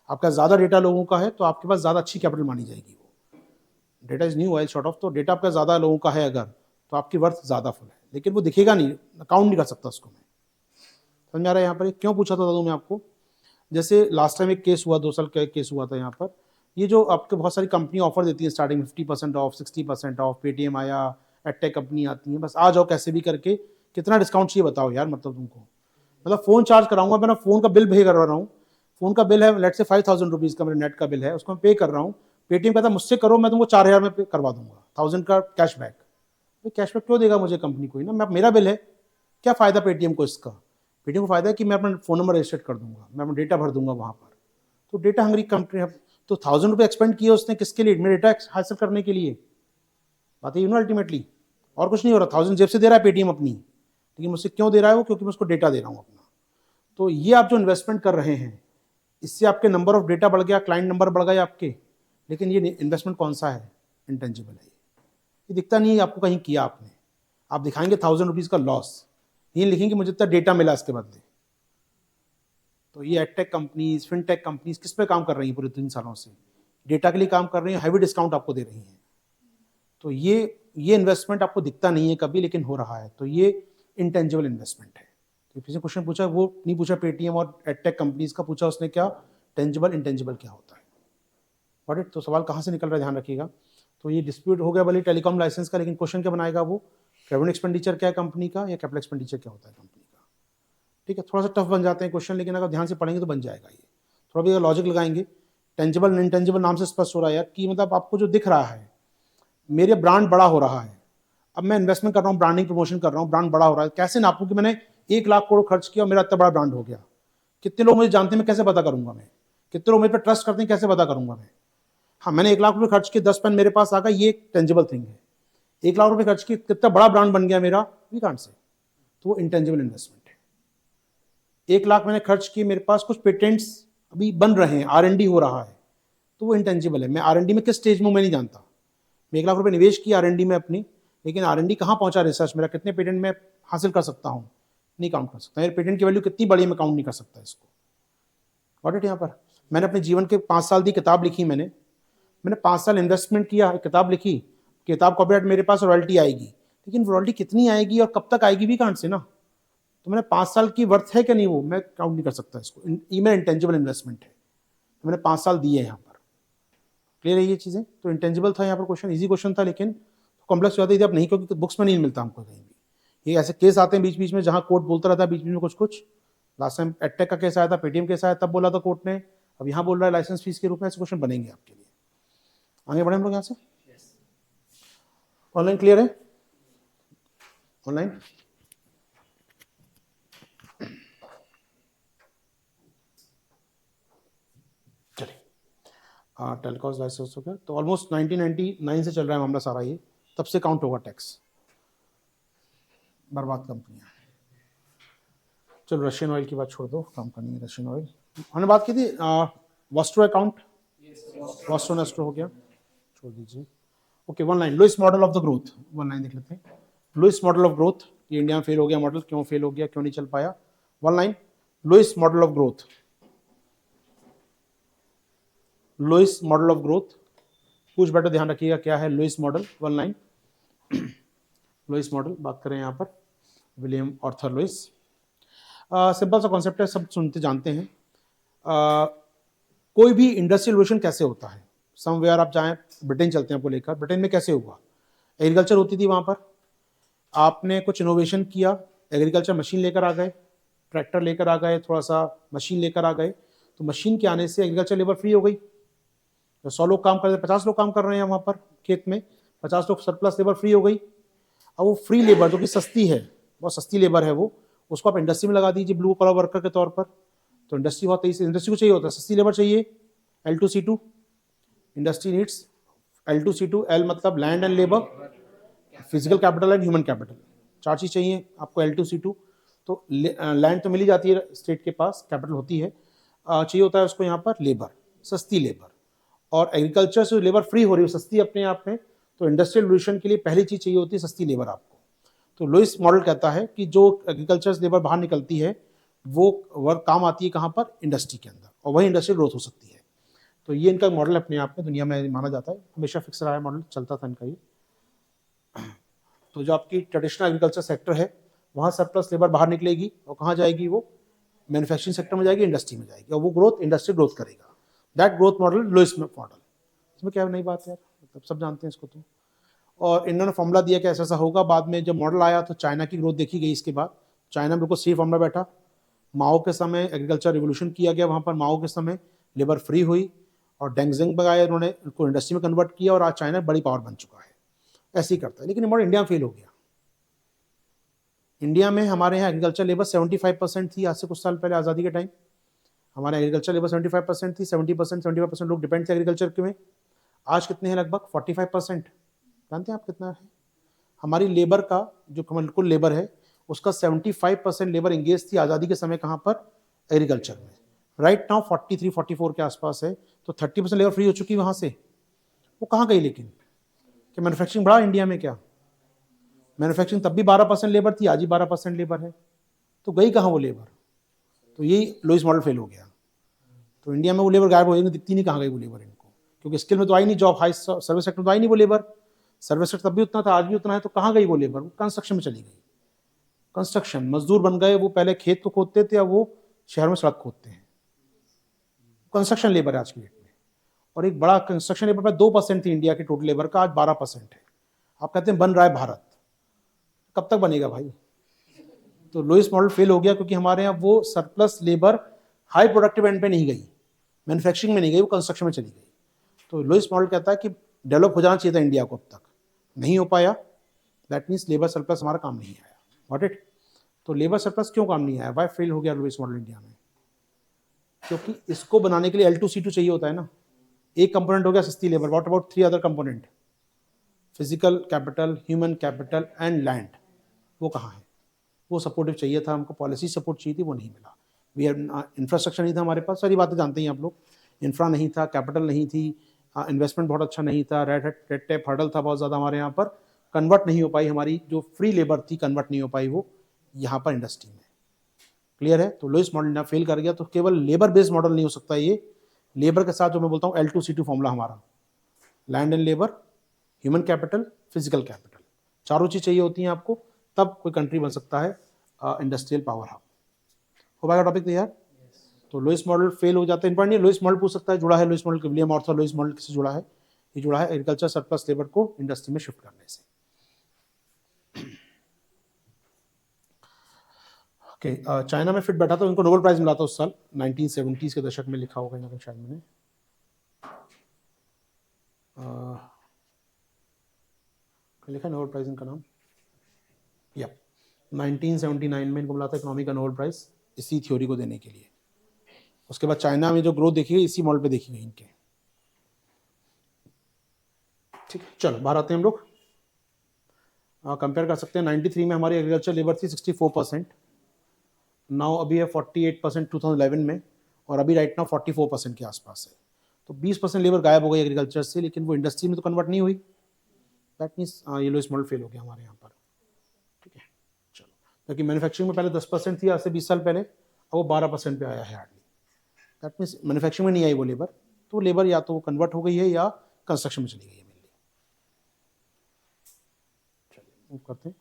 [SPEAKER 1] आपका ज़्यादा डेटा लोगों का है तो आपके पास ज़्यादा अच्छी कैपिटल मानी जाएगी वो। Data is new oil short of, तो डेटा आपका ज़्यादा लोगों का है अगर, तो आपकी वर्थ ज़्यादा फुल है, लेकिन वो दिखेगा नहीं, काउंट नहीं कर सकता उसको मैं। समझ में आ रहा है यहाँ पर क्यों पूछा था मैं आपको। जैसे लास्ट टाइम एक केस हुआ, 2 साल का एक केस हुआ था यहाँ पर। ये जो आपके बहुत सारी कंपनी ऑफर देती है स्टार्टिंग 50% ऑफ, 60% ऑफ, पेटीएम आया, एडटेक कंपनी आती है, बस आ जाओ कैसे भी करके, कितना डिस्काउंट चाहिए बताओ यार, मतलब तुमको, मतलब फ़ोन चार्ज कराऊंगा, मैं फ़ोन का बिल पे कर रहा हूँ, फ़ोन का बिल है लेट से 5000 रुपीज़ का मेरा नेट का बिल है, उसको मैं पे कर रहा हूँ। पेटीएम कहता है मुझसे करो मैं तुमको 4000 में पे करवा दूंगा, 1000 का कैशबैक। तो कैशबैक क्यों देगा मुझे कंपनी कोई ना, मैं मेरा बिल है, क्या फ़ायदा पेटीएम को इसका। पेटीएम को फ़ायदा है कि मैं अपना फ़ोन नंबर रजिस्टर कर दूंगा, मैं अपना डेटा भर दूंगा वहाँ पर। तो डेटा हंगरी कंपनी है। तो 1000 रुपये एक्सपेंड किए उसने किसके लिए, मेरे डेटा हासिल करने के लिए। बात है अल्टीमेटली, और कुछ नहीं हो रहा। 1000 जेब से दे रहा है पेटीएम अपनी, लेकिन मुझसे क्यों दे रहा है वो, क्योंकि मैं उसको डेटा दे रहा हूँ अपना। तो ये आप जो इन्वेस्टमेंट कर रहे हैं, इससे आपके नंबर ऑफ डेटा बढ़ गया, क्लाइंट नंबर बढ़ गए आपके, लेकिन ये इन्वेस्टमेंट कौन सा है, इंटेंजिबल है। ये दिखता नहीं है आपको कहीं किया आपने। आप दिखाएंगे 1000 रुपीज़ का लॉस, ये लिखेंगे मुझे इतना डेटा मिला इसके बदले। तो ये एडटेक कंपनीज, फिनटेक कंपनीज किस पे काम कर रही हैं पूरे 3 सालों से, डेटा के लिए काम कर रही हैं, हैवी डिस्काउंट आपको दे रही हैं। तो ये इन्वेस्टमेंट आपको दिखता नहीं है कभी, लेकिन हो रहा है। तो ये इंटेंजिबल इन्वेस्टमेंट है। तो किसी क्वेश्चन पूछा, वो नहीं पूछा पेटीएम और एडटेक कंपनीज का, पूछा उसने क्या, टेंजिबल इंटेंजिबल क्या होता है। Got it. तो सवाल कहाँ से निकल रहा है ध्यान रखिएगा। तो ये डिस्प्यूट हो गया भले टेलीकॉम लाइसेंस का, लेकिन क्वेश्चन क्या बनाएगा वो, रेवेन्यू एक्सपेंडिचर क्या है कंपनी का, या कैपिटल एक्सपेंडिचर क्या होता है कंपनी का। ठीक है, थोड़ा सा टफ बन जाते हैं क्वेश्चन, लेकिन अगर ध्यान से पढ़ेंगे तो बन जाएगा ये। थोड़ा भी अगर लॉजिक लगाएंगे, टेंजिबल इंटेंजिबल नाम से स्पष्ट हो रहा है यार कि मतलब आपको जो दिख रहा है, मेरे ब्रांड बड़ा हो रहा है, अब मैं इन्वेस्टमेंट कर रहा हूँ, ब्रांडिंग प्रमोशन कर रहा हूँ, ब्रांड बड़ा हो रहा है, कैसे नापूं कि मैंने 1 लाख करोड़ खर्च किया और मेरा इतना बड़ा ब्रांड हो गया। कितने लोग मुझे जानते हैं, मैं कैसे पता करूंगा, मैं कितने लोग मेरे पर ट्रस्ट करते हैं, कैसे पता करूंगा मैं। हाँ, मैंने 1 लाख रुपये खर्च किए, 10 पेन मेरे पास आ गए, ये एक टेंजिबल थिंग है। 1 लाख रुपये खर्च किए, कितना बड़ा ब्रांड बन गया मेरा, वी कांट से। तो वो इंटेंजिबल इन्वेस्टमेंट है। 1 लाख मैंने खर्च किए, मेरे पास कुछ पेटेंट्स अभी बन रहे हैं, R&D हो रहा है, तो वो इंटेंजिबल है। मैं R&D में किस स्टेज में, मैं नहीं जानता। मैं 1 लाख रुपये निवेश किया R&D में अपनी, लेकिन R&D कहाँ पहुंचा रिसर्च मेरा, कितने पेटेंट में हासिल कर सकता हूँ, नहीं काउंट कर सकता। मेरे पेटेंट की वैल्यू कितनी बड़ी, मैं काउंट नहीं कर सकता इसको। Got it. यहाँ पर मैंने अपने जीवन के 5 साल की किताब लिखी मैंने, मैंने 5 साल इन्वेस्टमेंट किया, एक किताब लिखी, किताब कॉपीराइट मेरे पास, रॉयल्टी आएगी, लेकिन रॉयल्टी कितनी आएगी और कब तक आएगी भी कहाँ से ना। तो मैंने 5 साल की वर्थ है कि नहीं, वो मैं काउंट नहीं कर सकता इसको, ई में इंटेंजिबल इन्वेस्टमेंट है, तो मैंने 5 साल दिए यहाँ पर। क्लियर है ये चीज़ें? तो इंटेंजिबल था यहाँ पर क्वेश्चन, इजी क्वेश्चन था, लेकिन कॉम्प्लेक्स हो जाती थी अब नहीं, क्योंकि बुक्स में नहीं मिलता हमको कहीं भी। ये ऐसे केस आते हैं बीच बीच में जहाँ कोर्ट बोलता रहता है बीच बीच में कुछ कुछ। लास्ट टाइम एडटेक का केस आया था, पेटीएम केस आया, तब बोला था कोर्ट ने, अब यहाँ बोल रहा है लाइसेंस फीस के रूप में। ऐसे क्वेश्चन बनेंगे आपके लिए। आगे बढ़े हम लोग यहाँ से। ऑनलाइन क्लियर है? ऑनलाइन चलिए, टेलीकॉम लाइसेंस हो गया, तो ऑलमोस्ट 1999 से चल रहा है मामला सारा, ये तब से काउंट होगा टैक्स। बर्बाद कंपनियां। चलो रशियन ऑयल की बात छोड़ दो, काम करनी है रशियन ऑयल। हमने बात की थी वॉस्ट्रो अकाउंट, वॉस्ट्रो नेस्ट्रो हो गया, छोड़ दीजिए। Okay, one line, Lewis model of the growth, one line देख लेते हैं। लुइस मॉडल ऑफ ग्रोथ, ये इंडिया में फेल हो गया मॉडल, क्यों फेल हो गया, क्यों नहीं चल पाया? One line, Lewis model of growth, Lewis model of growth, कुछ बेटर ध्यान रखिएगा क्या है Lewis model, one line. Lewis model बात करें यहाँ पर, विलियम ऑर्थर लुइस। सिंपल सा कॉन्सेप्ट है, सब सुनते जानते हैं। कोई भी इंडस्ट्रियल रिवोल्यूशन कैसे होता है, समवेयर आप जाएं, ब्रिटेन चलते हैं आपको लेकर, ब्रिटेन में कैसे हुआ? एग्रीकल्चर होती थी वहाँ पर, आपने कुछ इनोवेशन किया, एग्रीकल्चर मशीन लेकर आ गए, ट्रैक्टर लेकर आ गए, थोड़ा सा मशीन लेकर आ गए, तो मशीन के आने से एग्रीकल्चर लेबर फ्री हो गई। तो 100 लोग काम कर रहे थे, 50 लोग काम कर रहे हैं वहाँ पर खेत में, 50 लोग सरप्लस लेबर फ्री हो गई। अब वो फ्री लेबर जो कि सस्ती है, बहुत सस्ती लेबर है वो, उसको आप इंडस्ट्री में लगा दीजिए ब्लू कॉलर वर्कर के तौर पर। तो इंडस्ट्री बहुत तेजी से, इंडस्ट्री को चाहिए होता है सस्ती लेबर चाहिए, L2C2, industry needs L2C2, L मतलब land and labour, physical capital and human capital, चार चीज़ चाहिए आपको L2C2। तो लैंड तो मिल ही जाती है स्टेट के पास, कैपिटल होती है, चाहिए होता है उसको यहाँ पर लेबर, सस्ती लेबर। और एग्रीकल्चर से लेबर फ्री हो रही है, सस्ती अपने आप में, तो इंडस्ट्रियल रिवोल्यूशन के लिए पहली चीज़ चाहिए होती है सस्ती लेबर आपको। तो लुइस मॉडल कहता है कि जो एग्रीकल्चर से लेबर बाहर निकलती है वो वर्क काम आती है कहाँ पर, इंडस्ट्री के अंदर, और वही इंडस्ट्रियल ग्रोथ हो सकती है। तो ये इनका मॉडल अपने आप में दुनिया में माना जाता है, हमेशा फिक्स रहा है मॉडल, चलता था इनका ये। तो जो आपकी ट्रेडिशनल एग्रीकल्चर सेक्टर है वहाँ सरप्लस लेबर बाहर निकलेगी और कहाँ जाएगी, वो मैन्युफैक्चरिंग सेक्टर में जाएगी, इंडस्ट्री में जाएगी, और वो ग्रोथ इंडस्ट्री ग्रोथ करेगा। That growth model Lewis model. इसमें क्या नई बात है, मतलब सब जानते हैं इसको तो। और इन्होंने फॉर्मूला दिया कि ऐसा ऐसा होगा, बाद में जब मॉडल आया तो चाइना की ग्रोथ देखी गई, इसके बाद चाइना में बिल्कुल सही फॉर्मूला बैठा। माओ के समय एग्रीकल्चर रिवोल्यूशन किया गया वहाँ पर, माओ के समय लेबर फ्री हुई, और डेंगजिंग लगाए उन्होंने, उनको इंडस्ट्री में कन्वर्ट किया, और आज चाइना बड़ी पावर बन चुका है। ऐसे ही करता है, लेकिन ये मॉडल इंडिया में फेल हो गया। इंडिया में हमारे यहाँ एग्रीकल्चर लेबर 75% थी, आज से कुछ साल पहले आज़ादी के टाइम हमारे एग्रीकल्चर लेबर 75% थी, 75% लोग डिपेंड थे एग्रीकल्चर के में। आज कितने हैं, लगभग 45%। जानते हैं आप कितना है? हमारी लेबर का जो कुल लेबर है उसका 75% लेबर इंगेज थी आज़ादी के समय, कहाँ पर, एग्रीकल्चर में। राइट नाउ 43-44 के आसपास है, तो 30% लेबर फ्री हो चुकी है वहाँ से। वो कहाँ गई लेकिन? क्या मैन्युफैक्चरिंग बढ़ा इंडिया में? क्या मैन्युफैक्चरिंग तब भी 12% लेबर थी, आज ही 12% लेबर है, तो गई कहाँ वो लेबर? तो यही लुइस मॉडल फेल हो गया। तो इंडिया में वो लेबर गायब हो गई, दिखती नहीं, कहाँ गई वो लेबर इनको, क्योंकि स्किल में तो आई नहीं, जॉब हाई सर्विस सेक्टर में तो आई नहीं वो लेबर। सर्विस सेक्टर तब भी उतना था, आज भी उतना है, तो कहाँ गई वो लेबर? वो कंस्ट्रक्शन में चली गई, कंस्ट्रक्शन मजदूर बन गए, वो पहले खेत तो खोदते थे, अब वो शहर में सड़क खोदते हैं। कंस्ट्रक्शन लेबर है आज की डेट में, और एक बड़ा कंस्ट्रक्शन लेबर पर 2% थी इंडिया के टोटल लेबर का, आज 12% है। आप कहते हैं बन रहा है भारत, कब तक बनेगा भाई? तो लुइस मॉडल फेल हो गया, क्योंकि हमारे यहाँ वो surplus labour high productive and पे नहीं गई, मैन्युफैक्चरिंग में नहीं गई, वो कंस्ट्रक्शन में चली गई। तो लुइस मॉडल कहता है कि डेवलप हो जाना चाहिए था इंडिया को, अब तक नहीं हो पाया। दैट मीन्स लेबर सरप्लस हमारा काम नहीं आया। What it? तो लेबर सरप्लस क्यों काम नहीं आया, वाई फेल हो गया लुइस मॉडल इंडिया में? क्योंकि इसको बनाने के लिए L2C2 चाहिए होता है ना। एक कंपोनेंट हो गया सस्ती labour, what about 3 other component, physical capital, human capital and land, वो कहाँ है? वो सपोर्टिव चाहिए था हमको, पॉलिसी सपोर्ट चाहिए थी, वो नहीं मिला। वी इंफ्रास्ट्रक्चर नहीं था हमारे पास, सारी बातें जानते हैं आप लोग, इंफ्रा नहीं था, कैपिटल नहीं थी, इन्वेस्टमेंट बहुत अच्छा नहीं था, रेड टेप हर्डल था बहुत ज़्यादा हमारे यहाँ पर, कन्वर्ट नहीं हो पाई हमारी जो फ्री लेबर थी, कन्वर्ट नहीं हो पाई वो यहाँ पर इंडस्ट्री में। क्लियर है? तो लुइस मॉडल ना फेल कर गया। तो केवल लेबर बेस्ड मॉडल नहीं हो सकता ये, लेबर के साथ जो मैं बोलता हूँ L2C2 फॉर्मूला हमारा, land and labour, human capital, physical capital, चारों चीज चाहिए होती हैं आपको, तब कोई कंट्री बन सकता है इंडस्ट्रियल पावर हब। हो पाएगा टॉपिक तैयार? तो लुइस मॉडल फेल हो जाता है, इंपॉर्टेंट नहीं, लुइस मॉडल पूछ सकता है, जुड़ा है Lewis model, William Arthur Lewis model किससे जुड़ा है? ये जुड़ा है एग्रीकल्चर सरप्लस लेबर को इंडस्ट्री में शिफ्ट करने से। ओके, चाइना में फिट बैठा था, उनको नोबेल प्राइज मिला था उस साल 1970s के दशक में, लिखा होगा यहाँ शायद मैंने। लिखा नोबेल प्राइज इनका नाम, या 1979 में इनको मिला था इकोनॉमी का नोबेल प्राइज इसी थ्योरी को देने के लिए। उसके बाद चाइना में जो ग्रोथ देखी गई इसी मॉडल पे देखी गई इनके। ठीक है, चलो बाहर आते हैं हम लोग। कंपेयर कर सकते हैं, 93 में हमारी एग्रीकल्चर लेबर थी 64%, नाउ अभी है 48% 2011 में, और अभी राइट नाउ 44% के आसपास है। तो 20% लेबर गायब हो गई एग्रीकल्चर से, लेकिन वो इंडस्ट्री में तो कन्वर्ट नहीं हुई। दैट मीन्स ये लुइस मॉडल फेल हो गया हमारे यहाँ पर। ठीक है, चलो, क्योंकि मैन्युफैक्चरिंग में पहले 10% थी आज से 20 साल पहले, अब वो 12% पे आया है हार्डली। दैट मीन्स मैन्युफैक्चरिंग में नहीं आई वो लेबर, तो लेबर या तो वो कन्वर्ट हो गई है या कंस्ट्रक्शन में चली गई है मेनली। चलिए मूव करते हैं।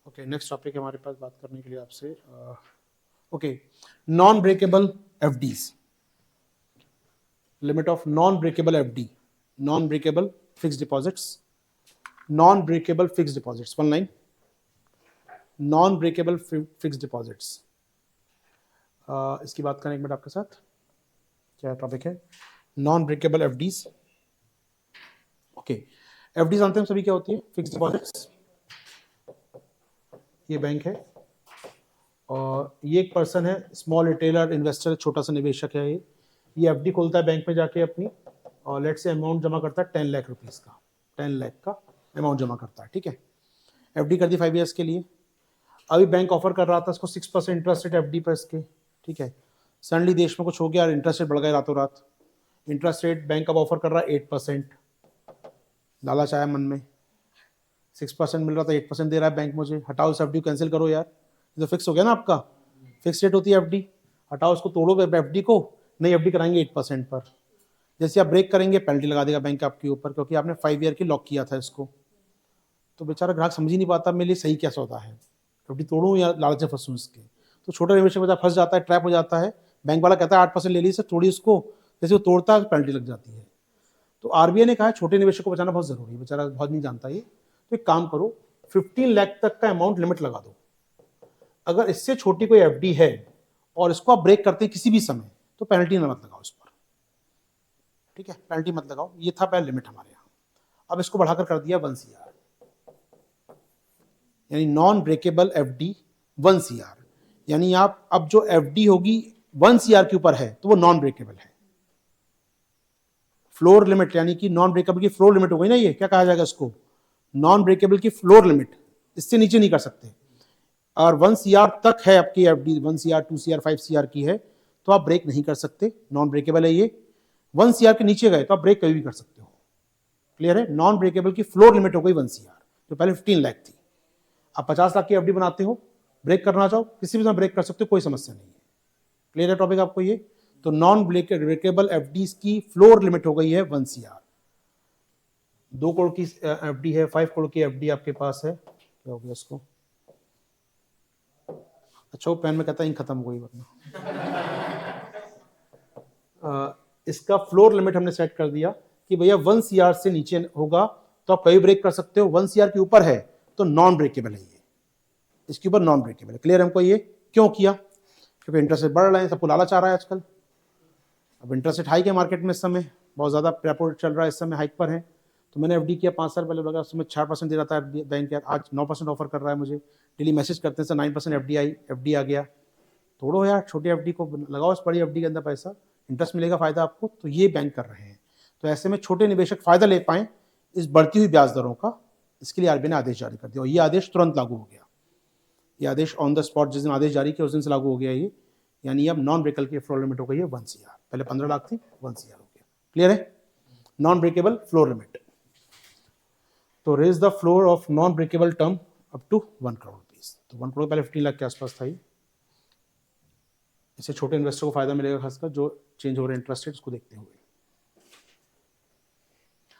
[SPEAKER 1] ओके, नेक्स्ट टॉपिक है हमारे पास बात करने के लिए आपसे। Okay, non breakable FDs, limit of non breakable FD, non breakable fix deposits, non breakable fix deposits, one line, non breakable fix deposits. इसकी बात करें एक मिनट आपके साथ, क्या टॉपिक है? Non breakable FDs. Okay, FD जानते हैं सभी क्या होती है? Fix deposits. ये बैंक है और ये एक पर्सन है, स्मॉल रिटेलर इन्वेस्टर, छोटा सा निवेशक है। ये एफडी खोलता है बैंक में जाके अपनी, और लेट से अमाउंट जमा करता है 10 लाख रुपीज़ का, 10 लाख का अमाउंट जमा करता है। ठीक है, एफडी कर दी 5 ईयर्स के लिए। अभी बैंक ऑफर कर रहा था इसको 6% इंटरेस्ट रेट एफडी पर इसके। ठीक है, सडनली देश में कुछ हो गया और इंटरेस्ट रेट बढ़ गया रातों रात। इंटरेस्ट रेट बैंक अब ऑफर कर रहा है 8%। लालच आया मन में, 6% मिल रहा था, 8% दे रहा है बैंक मुझे, हटाओ इस एफडी कैंसिल करो यार, ये तो फिक्स हो गया ना आपका, फिक्स रेट होती है एफडी, हटाओ इसको, तोड़ो एफडी को, नई एफडी कराएंगे 8% पर। जैसे आप ब्रेक करेंगे पेनल्टी लगा देगा बैंक आपके ऊपर, क्योंकि आपने 5 ईयर की लॉक किया था इसको। तो बेचारा ग्राहक समझ ही नहीं पाता मेरे लिए सही क्या सौदा है, एफडी तोड़ूं या लालच में फंसूं इसके। तो छोटा निवेशक बच्चा फंस जाता है, ट्रैप हो जाता है। बैंक वाला कहता है 8% ले ली सर, तोड़ी उसको, जैसे वो तोड़ता है पेनल्टी लग जाती है। तो आरबीआई ने कहा छोटे निवेशक को बचाना बहुत जरूरी है, बेचारा बहुत नहीं जानता ये। तो एक काम करो, 15 लाख तक का अमाउंट लिमिट लगा दो। अगर इससे छोटी कोई एफडी है और इसको आप ब्रेक करते हैं किसी भी समय, तो पेनल्टी मत लगाओ इस पर। ठीक है, पेनल्टी मत लगाओ, ये था पहले लिमिट हमारे यहाँ। अब इसको बढ़ाकर कर दिया 1 CR, यानी नॉन ब्रेकेबल एफडी 1 CR, यानी आप अब जो एफडी होगी 1 CR के ऊपर है तो वो नॉन ब्रेकेबल है। फ्लोर लिमिट, यानी कि नॉन ब्रेकेबल की फ्लोर लिमिट हो गई ना, ये क्या कहा जाएगा इसको? नॉन ब्रेकेबल की फ्लोर लिमिट, इससे नीचे नहीं कर सकते। और 1 CR तक है आपकी एफडी, 1 CR 2 CR 5 CR की है तो आप ब्रेक नहीं कर सकते, नॉन ब्रेकेबल है ये। 1 CR के नीचे गए तो आप ब्रेक कभी भी कर सकते हो। क्लियर है? नॉन ब्रेकेबल की फ्लोर लिमिट हो गई 1 CR, जो पहले 15 लाख थी। आप 50 लाख की एफडी बनाते हो, ब्रेक करना चाहो किसी भी समय ब्रेक कर सकते हो, कोई समस्या नहीं है। क्लियर है टॉपिक आपको ये? तो नॉन ब्रेकेबल एफडी की फ्लोर लिमिट हो गई है 1 CR। 2 करोड़ की एफडी है, 5 करोड़ की एफडी आपके पास है, क्या हो गया इसको? अच्छा वो पेन में कहता है इंक खत्म हो गई, वरना इसका फ्लोर लिमिट हमने सेट कर दिया कि भैया 1 CR से नीचे होगा तो आप कभी ब्रेक कर सकते हो, 1 CR के ऊपर है तो नॉन ब्रेकेबल है ये, इसके ऊपर नॉन ब्रेकेबल है। क्लियर हमको ये क्यों किया? क्योंकि इंटरेस्ट रेट बढ़ रहे हैं, सबको लालच आ रहा है आजकल। अब इंटरेस्ट रेट हाइक है मार्केट में इस समय, बहुत ज़्यादा रेपो रेट चल रहा है इस समय, हाइक पर है। तो मैंने एफडी किया 5 साल पहले, लगा उस समय 6% दे रहा था बैंक, यार आज 9% ऑफर कर रहा है मुझे, डेली मैसेज करते हैं सर 9% एफडी आ गया। तोड़ो यार छोटी एफडी को, लगाओ इस बड़ी एफडी के अंदर पैसा, इंटरेस्ट मिलेगा, फायदा आपको। तो ये बैंक कर रहे हैं। तो ऐसे में छोटे निवेशक फायदा ले पाएं इस बढ़ती हुई ब्याज दरों का, इसके लिए आरबीआई ने आदेश जारी कर दिया, और ये आदेश तुरंत लागू हो गया। ये आदेश ऑन द स्पॉट जिस दिन आदेश जारी किया उस दिन से लागू हो गया ये, यानी अब नॉन ब्रेकेबल की फ्लोर लिमिट हो गई है 1 CR, पहले 15 लाख थी, 1 CR हो गया। क्लियर है? Non breakable floor limit. तो raise the floor of non breakable term up to 1 crore rupees. तो 1 करोड़ पहले 15 लाख के आसपास था ये। इससे छोटे इन्वेस्टर को फायदा मिलेगा, खासकर जो चेंज हो रहे इंटरेस्ट रेट उसको देखते हुए।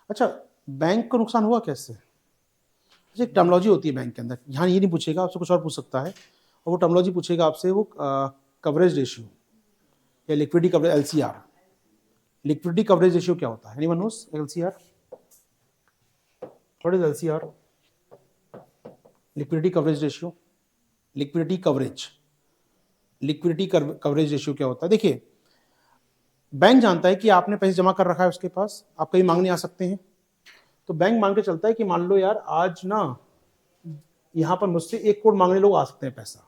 [SPEAKER 1] अच्छा, बैंक को नुकसान हुआ कैसे? एक टर्मोलॉजी होती है बैंक के अंदर, यहाँ ये नहीं पूछेगा आपसे, कुछ और पूछ सकता है, और वो टर्मोलॉजी पूछेगा आपसे, वो कवरेज रेशियो या liquidity coverage, LCR. Liquidity coverage ratio क्या होता है? Anyone nose LCR? What is LCR? Liquidity coverage ratio, liquidity coverage, liquidity coverage ratio क्या होता है? देखिए, बैंक जानता है कि आपने पैसे जमा कर रखा है उसके पास, आप कहीं मांगने आ सकते हैं, तो बैंक मान के चलता है कि मान लो यार आज ना यहाँ पर मुझसे 1 करोड़ मांगने लोग आ सकते हैं पैसा,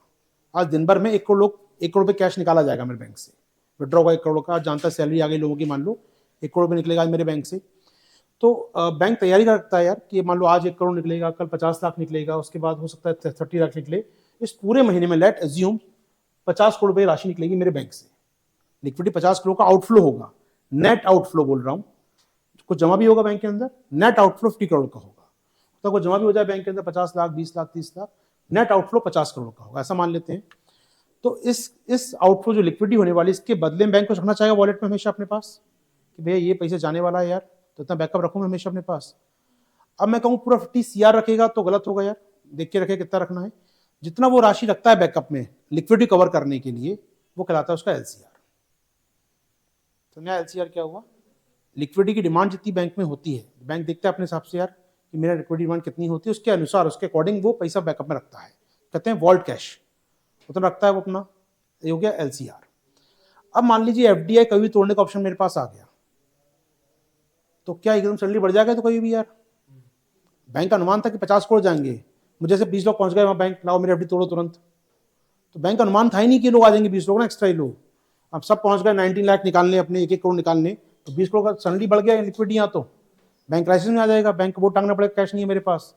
[SPEAKER 1] आज दिन भर में 1 करोड़ लोग, 1 करोड़ रुपये कैश निकाला जाएगा मेरे बैंक से, विड्रॉ का 1 करोड़ का, आज जानता है सैलरी आ गई लोगों की, मान लो 1 करोड़ रुपये निकलेगा आज मेरे बैंक से, तो बैंक तैयारी करता है यार कि मान लो आज 1 करोड़ निकलेगा, कल 50 लाख निकलेगा, उसके बाद हो सकता है 30 लाख निकले, इस पूरे महीने में लेट एज्यूम 50 करोड़ रुपये राशि निकलेगी मेरे बैंक से, लिक्विडिटी 50 करोड़ का आउटफ्लो होगा, नेट आउटफ्लो बोल रहा हूँ, कुछ जमा भी होगा बैंक के अंदर, नेट आउटफ्लो 50 करोड़ का होगा, तो कुछ जमा भी हो जाए बैंक के अंदर 50 लाख, 20 लाख, 30 लाख, नेट आउटफ्लो 50 करोड़ का होगा, ऐसा मान लेते हैं। तो इस आउटफ्लो जो लिक्विडिटी होने वाली, इसके बदले में बैंक को रखना चाहेगा वॉलेट में हमेशा अपने पास, कि भैया ये पैसे जाने वाला है यार, तो इतना बैकअप रखूंगा हमेशा अपने पास। अब मैं कहूँ पूरा 50 CR रखेगा तो गलत होगा यार, देख के रखे कितना रखना है, जितना वो राशि रखता है बैकअप में लिक्विडिटी कवर करने के लिए, वो कहलाता है उसका एलसीआर। समझा एलसीआर क्या हुआ? लिक्विडिटी की डिमांड जितनी बैंक में होती है, बैंक देखता है अपने हिसाब से यार कि मेरा लिक्विडिटी डिमांड कितनी होती है, उसके अनुसार, उसके अकॉर्डिंग वो पैसा बैकअप में रखता है, कहते हैं वॉल्ट कैश, उतना रखता है वो अपना, ये हो गया एलसीआर। अब मान लीजिए एफडीआई कभी तोड़ने का ऑप्शन मेरे पास आ गया, तो क्या एकदम सडनली बढ़ जाएगा? तो कभी भी यार, बैंक का अनुमान था कि 50 करोड़ जाएंगे, मुझे से 20 लोग पहुंच गए वहां, बैंक लाओ मेरे एफडी तोड़ो तुरंत, तो बैंक का अनुमान था ही नहीं कि लोग आ जाएंगे 20 लोग ना, एक्स्ट्रा ही लोग, अब सब पहुंच गए 19 लाख निकालने अपने, 1-1 करोड़ निकालने, तो 20 करोड़ का सडनली बढ़ गया लिक्विडिटी, यहाँ तो बैंक क्राइसिस में आ जाएगा, बैंक को वो टांगना पड़ेगा, कैश नहीं है मेरे पास,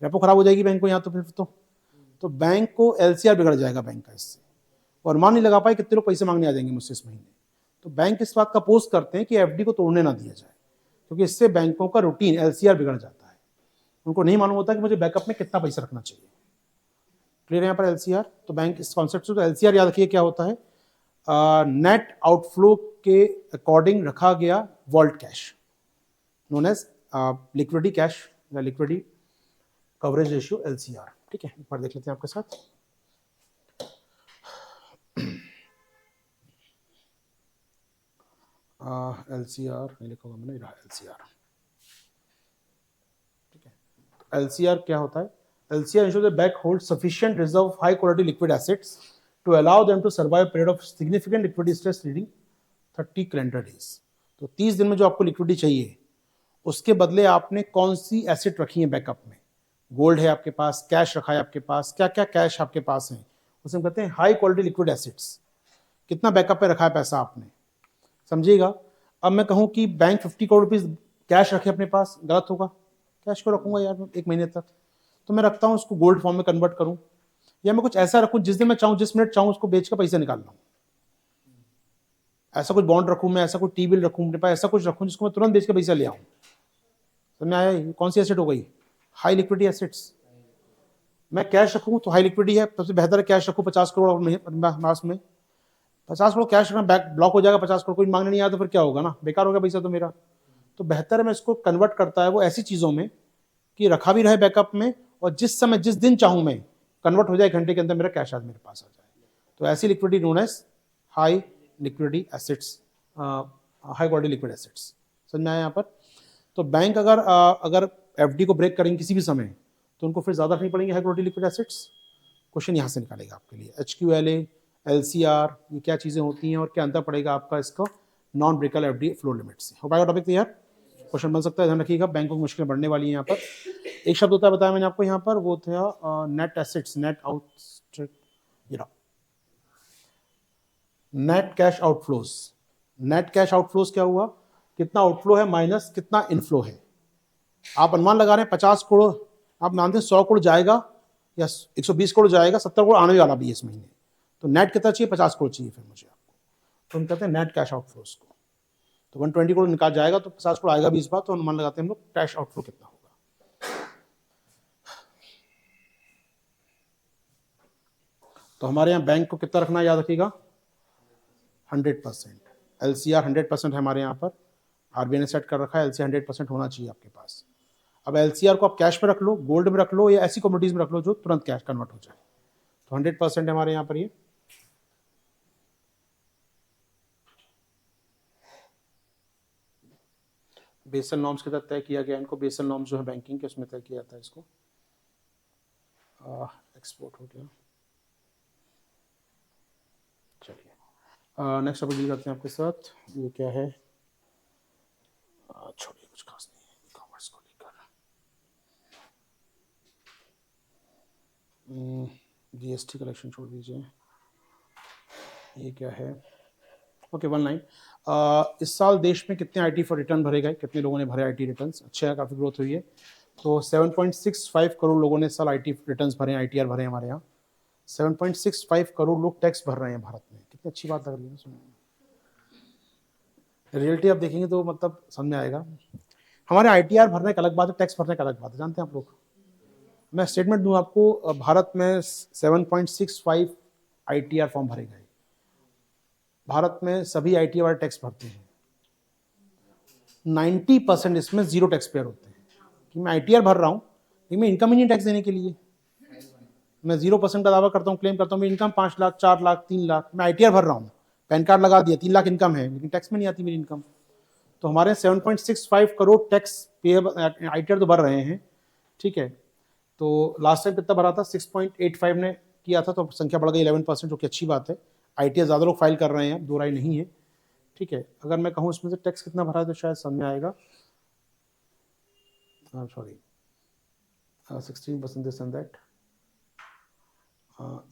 [SPEAKER 1] रेपो खराब हो जाएगी बैंक को यहाँ, तो फिर तो बैंक को एलसीआर बिगड़ जाएगा बैंक का इससे, और अनुमान नहीं लगा पाए कितने लोग पैसे मांगने आ जाएंगे मुझसे इस महीने। तो बैंक इस बात का पोस्ट करते हैं कि एफडी को तोड़ने ना दिया जाए, क्योंकि इससे बैंकों का रूटीन एलसीआर बिगड़ जाता है, उनको नहीं मालूम होता कि मुझे बैकअप में कितना पैसा रखना चाहिए। क्लियर है यहाँ पर एलसीआर? तो बैंक इस कॉन्सेप्ट से, तो एलसीआर याद रखिए क्या होता है, नेट आउटफ्लो के अकॉर्डिंग रखा गया vault cash, known as liquidity cash या लिक्विडिटी कवरेज रेशियो, एलसीआर। ठीक है, एक बार देख लेते हैं आपके साथ। एलसीआर नहीं लिखा होगा मैंने, एलसीआर। ठीक है, तो एलसीआर क्या होता है? LCR ensures the bank hold sufficient reserve of high quality liquid assets to allow them to survive period of significant liquidity stress reading 30 calendar days. तो 30 दिन में जो आपको लिक्विडिटी चाहिए, उसके बदले आपने कौन सी एसेट रखी है बैकअप में? गोल्ड है आपके पास, कैश रखा है आपके पास, क्या क्या कैश आपके पास है, उसे हम कहते हैं हाई क्वालिटी लिक्विड एसेट्स। कितना बैकअप पे रखा है पैसा आपने, समझिएगा। अब मैं कहूँ कि बैंक 50 करोड़ रुपीज कैश रखे अपने पास, गलत होगा, कैश को रखूंगा यार 1 महीने तक, तो मैं रखता हूँ उसको गोल्ड फॉर्म में कन्वर्ट करूँ, या मैं कुछ ऐसा रखूँ जिस दिन मैं चाहूँ, जिस मिनट चाहूँ उसको बेच कर पैसा निकाल लूँ, ऐसा कुछ बॉन्ड रखूँ मैं, ऐसा कुछ टी बिल रखूँ अपने पास, ऐसा कुछ रखूँ जिसको मैं तुरंत बेच के पैसा ले आऊँ। समझ में आया? कौन सी एसेट हो गई? High liquidity assets. मैं कैश रखूँ तो हाई लिक्विडिटी है, सबसे बेहतर है कैश रखूँ 50 करोड़ मास में, 50 करोड़ कैश रखना, बैक ब्लॉक हो जाएगा, 50 करोड़ कोई मांगने नहीं आया तो फिर क्या होगा ना, बेकार हो गया पैसा तो मेरा। तो बेहतर है मैं इसको कन्वर्ट करता है वो ऐसी चीज़ों में कि रखा भी रहे बैकअप में, और जिस समय जिस दिन चाहूँ मैं कन्वर्ट हो जाए, 1 घंटे के अंदर मेरा कैश आज मेरे पास आ जाए। तो ऐसी liquidity known as high liquidity assets, high quality liquid assets. समझ में आया यहाँ पर? तो बैंक अगर एफडी को ब्रेक करेंगे किसी भी समय, तो उनको फिर ज़्यादा रखनी पड़ेंगे high quality liquid assets. Question यहाँ से निकालेगा आपके लिए, HQLA, LCR, ये क्या चीज़ें होती हैं और क्या अंतर पड़ेगा आपका इसका non brachial FD flow limit से। हो पाएगा टॉपिक क्लियर? क्वेश्चन बन सकता है, ध्यान रखिएगा, बैंकों की मुश्किलें बढ़ने वाली हैं यहाँ पर। एक शब्द होता है, बताया मैंने आपको यहाँ पर, वो था net assets, net out, net cash outflows. Net cash outflows क्या हुआ? कितना आउटफ्लो है माइनस कितना इनफ्लो है। आप अनुमान लगा रहे हैं 50 करोड़, आप मानते हैं 100 करोड़ जाएगा या 120 करोड़ जाएगा, 70 करोड़ आने वाला भी है इस महीने, तो नेट कितना चाहिए? 50 करोड़ चाहिए फिर मुझे आपको, तो हम कहते हैं नेट कैश आउटफ्लोज को। तो 120 करोड़ निकाल जाएगा तो 50 करोड़ आएगा भी इस बार, तो अनुमान लगाते हैं हम लोग कैश आउटफ्लो कितना होगा। तो हमारे यहाँ बैंक को कितना रखना है याद रखिएगा, 100%। LCR 100% है हमारे यहाँ पर, आरबीआई ने सेट कर रखा है LCR 100% होना चाहिए आपके पास। अब LCR को आप कैश में रख लो, गोल्ड में रख लो, या ऐसी कमोडिटीज में रख लो जो तुरंत कैश कन्वर्ट हो जाए। तो 100% है हमारे यहाँ पर ये। बेसल नॉर्म्स के तहत तय किया गया इनको। बेसल नॉर्म्स जो है बैंकिंग के, उसमें तय किया जाता है इसको। एक्सपोर्ट हो गया। चलिए नेक्स्ट टॉपिक डील करते हैं आपके साथ। ये क्या है, छोड़िए, कुछ खास नहीं है ई कॉमर्स को लेकर। GST कलेक्शन छोड़ दीजिए। ये क्या है, ओके 1 लाइन। इस साल देश में कितने आईटी फॉर रिटर्न भरे गए, कितने लोगों ने भरे आईटी रिटर्न्स? अच्छा है, काफ़ी ग्रोथ हुई है। तो 7.65 करोड़ लोगों ने इस साल आईटी रिटर्न्स भरे हैं, आईटीआर भरे हैं हमारे यहाँ। 7.65 करोड़ लोग टैक्स भर रहे हैं भारत में। कितनी अच्छी बात लग रही है सुनने में। रियलिटी आप देखेंगे तो मतलब समझ में आएगा। हमारे आईटीआर भरने का अलग बात है, टैक्स भरने का अलग बात है, जानते हैं आप लोग। मैं स्टेटमेंट दूं आपको, भारत में 7.65 आईटीआर फॉर्म भरे गए। भारत में सभी आईटीआर वाले टैक्स भरते हैं। 90% इसमें जीरो टैक्स पेयर होते हैं कि मैं आईटीआर भर रहा हूँ लेकिन मैं इनकम ही नहीं टैक्स देने के लिए। मैं 0% का दावा करता हूँ, क्लेम करता हूँ, मेरी इनकम 5 लाख, 4 लाख, 3 लाख, मैं आईटीआर भर रहा हूँ, पैन कार्ड लगा दिया, 3 लाख इनकम है, लेकिन टैक्स में नहीं आती मेरी इनकम। तो हमारे 7.65 करोड़ टैक्स पे आईटीआर तो भर रहे हैं, ठीक है। तो लास्ट टाइम कितना भरा था, 6.85 ने किया था, तो संख्या बढ़ गई 11%, जो कि अच्छी बात है। आईटीआर ज़्यादा लोग फाइल कर रहे हैं, दो राय नहीं है, ठीक है। अगर मैं कहूँ इसमें से टैक्स कितना भरा है तो शायद समझ में आएगा। Sorry 16% this and that.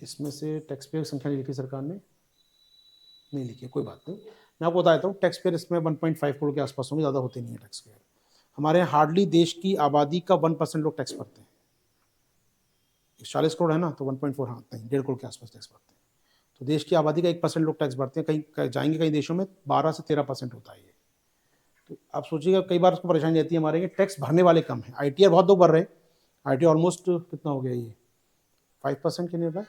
[SPEAKER 1] इसमें से टैक्स पेयर संख्या नहीं लिखी सरकार ने, नहीं लिखी, कोई बात नहीं। मैं आपको बताता हूँ, टैक्स पेयर इसमें 1.5 करोड़ के आसपास होंगे, ज़्यादा होते नहीं है टैक्स पेयर। हमारे यहाँ हार्डली देश की आबादी का 1% लोग टैक्स भरते हैं। 40 करोड़ है ना, तो 1.4, हाँ नहीं, 1.5 करोड़ के आसपास टैक्स भरते हैं। तो देश की आबादी का 1% लोग टैक्स भरते हैं। कहीं जाएंगे कई देशों में 12 से 13% होता है ये। तो आप सोचिएगा, कई बार उसको परेशानी रहती है हमारे यहाँ, टैक्स भरने वाले कम है। आईटीआर बहुत लोग भर रहे हैं, आईटीआर ऑलमोस्ट कितना हो गया ये, 5% के नियर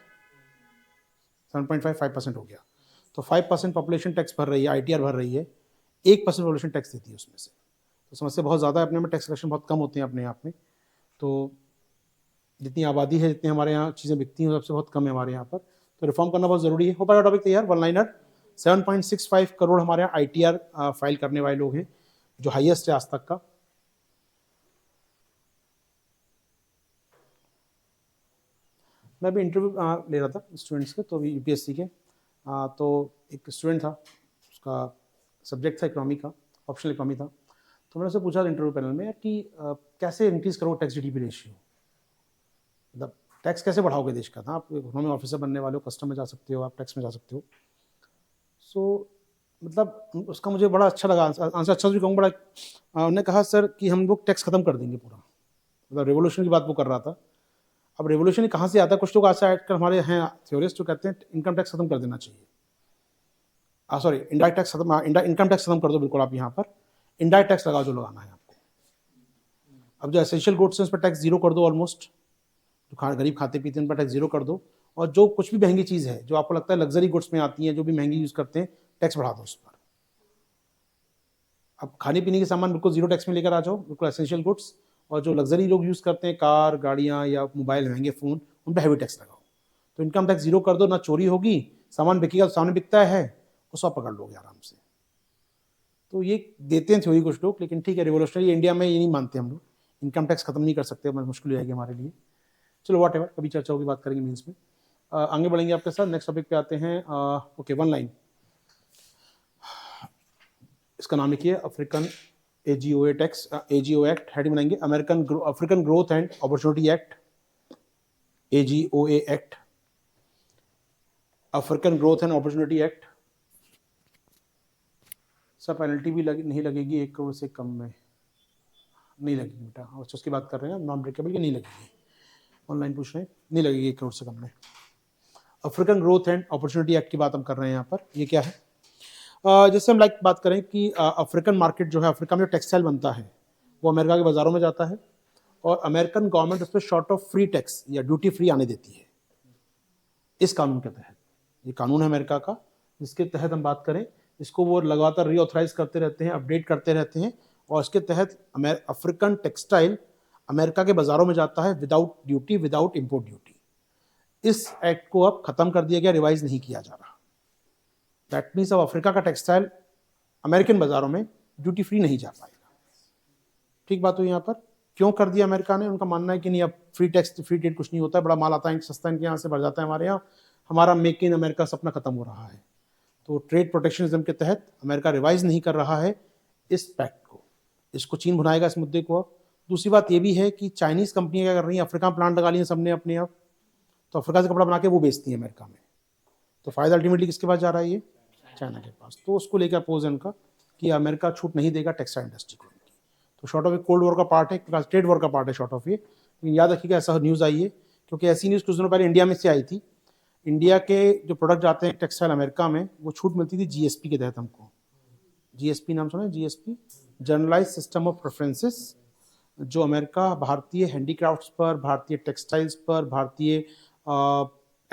[SPEAKER 1] 7.5% हो गया। तो 5% पॉपुलेशन टैक्स भर रही है, आईटीआर भर रही है, 1% पॉपुलेशन टैक्स देती है उसमें से। तो समस्या बहुत ज़्यादा है अपने में, टैक्स कलेक्शन बहुत कम होते हैं अपने आप में। तो जितनी आबादी है, जितनी हमारे यहाँ चीज़ें बिकती हैं, सबसे बहुत कम है हमारे यहाँ पर। तो रिफॉर्म करना बहुत ज़रूरी है। हो पाएगा टॉपिक तैयार, 1 लाइनर। 7.65 करोड़ हमारे यहाँ आईटीआर फाइल करने वाले लोग हैं, जो हाईएस्ट है आज तक का। मैं भी इंटरव्यू ले रहा था स्टूडेंट्स के, तो अभी यूपीएससी के। तो एक स्टूडेंट था, उसका सब्जेक्ट था इकोनॉमी का, ऑप्शनल इकोनॉमी था। तो मैंने उससे पूछा इंटरव्यू पैनल में कि कैसे इंक्रीज करो टैक्स जीडीपी रेशियो, मतलब टैक्स कैसे बढ़ाओगे देश का। था आप इकोनॉमी ऑफिसर बनने वाले हो, कस्टम में जा सकते हो, आप टैक्स में जा सकते हो। सो मतलब उसका मुझे बड़ा अच्छा लगा आंसर, अच्छा भी कहूँ बड़ा। उन्होंने कहा सर कि हम लोग टैक्स खत्म कर देंगे पूरा, मतलब रेवोल्यूशन की बात वो कर रहा था। अब रेवोल्यूशन कहाँ से आता है, कुछ लोग आज आजकल हमारे हैं थ्योरिस्ट जो कहते हैं इनकम टैक्स खत्म कर देना चाहिए। सॉरी, इनडायरेक्ट टैक्स खत्म, इनकम टैक्स खत्म कर दो बिल्कुल, आप यहाँ पर इनडायरेक्ट टैक्स लगाओ जो लगाना है आपको। अब जो एसेंशियल गुड्स हैं उस पर टैक्स जीरो कर दो, ऑलमोस्ट जो गरीब खाते पीते हैं उन पर टैक्स जीरो कर दो। और जो कुछ भी महंगी चीज़ है, जो आपको लगता है लग्जरी गुड्स में आती हैं, जो भी महंगी यूज़ करते हैं, टैक्स बढ़ा दो उस पर। अब खाने पीने के सामान बिल्कुल जीरो टैक्स में लेकर आ जाओ, बिल्कुल एसेंशियल गुड्स। और जो लग्जरी लोग यूज़ करते हैं, कार, गाड़ियाँ या मोबाइल, महंगे फ़ोन, उन पर हैवी टैक्स लगाओ। तो इनकम टैक्स जीरो कर दो, ना चोरी होगी, सामान बिकेगा तो सामने बिकता है, उसको पकड़ लोगे आराम से। तो ये देते हैं थ्योरी कुछ लोग, लेकिन ठीक है, रिवोल्यूशनरी इंडिया में ये नहीं मानते हम लोग, इनकम टैक्स खत्म नहीं कर सकते, मुश्किल हो जाएगी हमारे लिए। चलो वॉट एवर, कभी चर्चा होगी, बात करेंगे मीन्स में। आगे बढ़ेंगे आपके साथ, नेक्स्ट टॉपिक पे आते हैं। ओके 1 लाइन, इसका नाम लिखिए, African AGOA tax, AGO act. Heading बनाएंगे African growth and opportunity act, AGOA act, African growth and opportunity act. Sir penalty भी नहीं लगेगी 1 करोड़ से कम में, नहीं लगेगी बेटा, अच्छा उसकी बात कर रहे हैं, नॉन ब्रेकेबल की नहीं लगेगी, ऑनलाइन पूछ रहे हैं, नहीं लगेगी 1 करोड़ से कम में। African growth and opportunity act की बात हम कर रहे हैं यहाँ पर। ये क्या है, जैसे हम बात करें कि अफ्रीकन मार्केट जो है, अफ्रीका में जो टेक्सटाइल बनता है वो अमेरिका के बाज़ारों में जाता है, और अमेरिकन गवर्नमेंट उस पर शॉर्ट ऑफ फ्री टैक्स या ड्यूटी फ्री आने देती है इस कानून के तहत। ये कानून है अमेरिका का, जिसके तहत हम बात करें, इसको वो लगातार रीऑथराइज करते रहते हैं, अपडेट करते रहते हैं, और इसके तहत अफ्रीकन टेक्सटाइल अमेरिका के बाजारों में जाता है without duty, without import duty. इस एक्ट को अब खत्म कर दिया गया, रिवाइज नहीं किया जा रहा। दैट मीन्स अब अफ्रीका का टेक्सटाइल अमेरिकन बाजारों में ड्यूटी फ्री नहीं जा पाएगा। ठीक बात हुई यहाँ पर। क्यों कर दिया अमेरिका ने? उनका मानना है कि नहीं, अब फ्री टैक्स फ्री ट्रेड कुछ नहीं होता है, बड़ा माल आता है सस्ता इनके यहाँ से बढ़ जाता है हमारे यहाँ, हमारा मेक इन अमेरिका सपना खत्म हो रहा है। तो ट्रेड प्रोटेक्शनिज्म के तहत अमेरिका रिवाइज नहीं कर रहा है इस पैक्ट को। इसको चीन भुनाएगा इस मुद्दे को। दूसरी बात ये भी है कि चाइनीज कंपनियां क्या कर रही हैं, अफ्रीका में प्लांट लगा लिए सबने अपने आप, तो अफ्रीका से कपड़ा बना के वो बेचती है अमेरिका में। तो फायदा अल्टीमेटली किसके पास जा रहा है? ये चाइना के पास। तो उसको लेकर अपोज है उनका कि अमेरिका छूट नहीं देगा टेक्सटाइल इंडस्ट्री को। तो शॉर्ट ऑफ ये कोल्ड वॉर का पार्ट है, ट्रेड वॉर का पार्ट है शॉर्ट ऑफ ये। लेकिन याद रखिएगा ऐसा न्यूज़ आई है, क्योंकि ऐसी न्यूज़ कुछ दिनों पहले इंडिया में से आई थी। इंडिया के जो प्रोडक्ट जाते हैं टेक्सटाइल अमेरिका में, वो छूट मिलती थी जीएसपी के तहत हमको। जीएसपी नाम सुना है? GSP, generalize system of preferences, जो अमेरिका भारतीय हैंडीक्राफ्ट्स पर, भारतीय टेक्सटाइल्स पर, भारतीय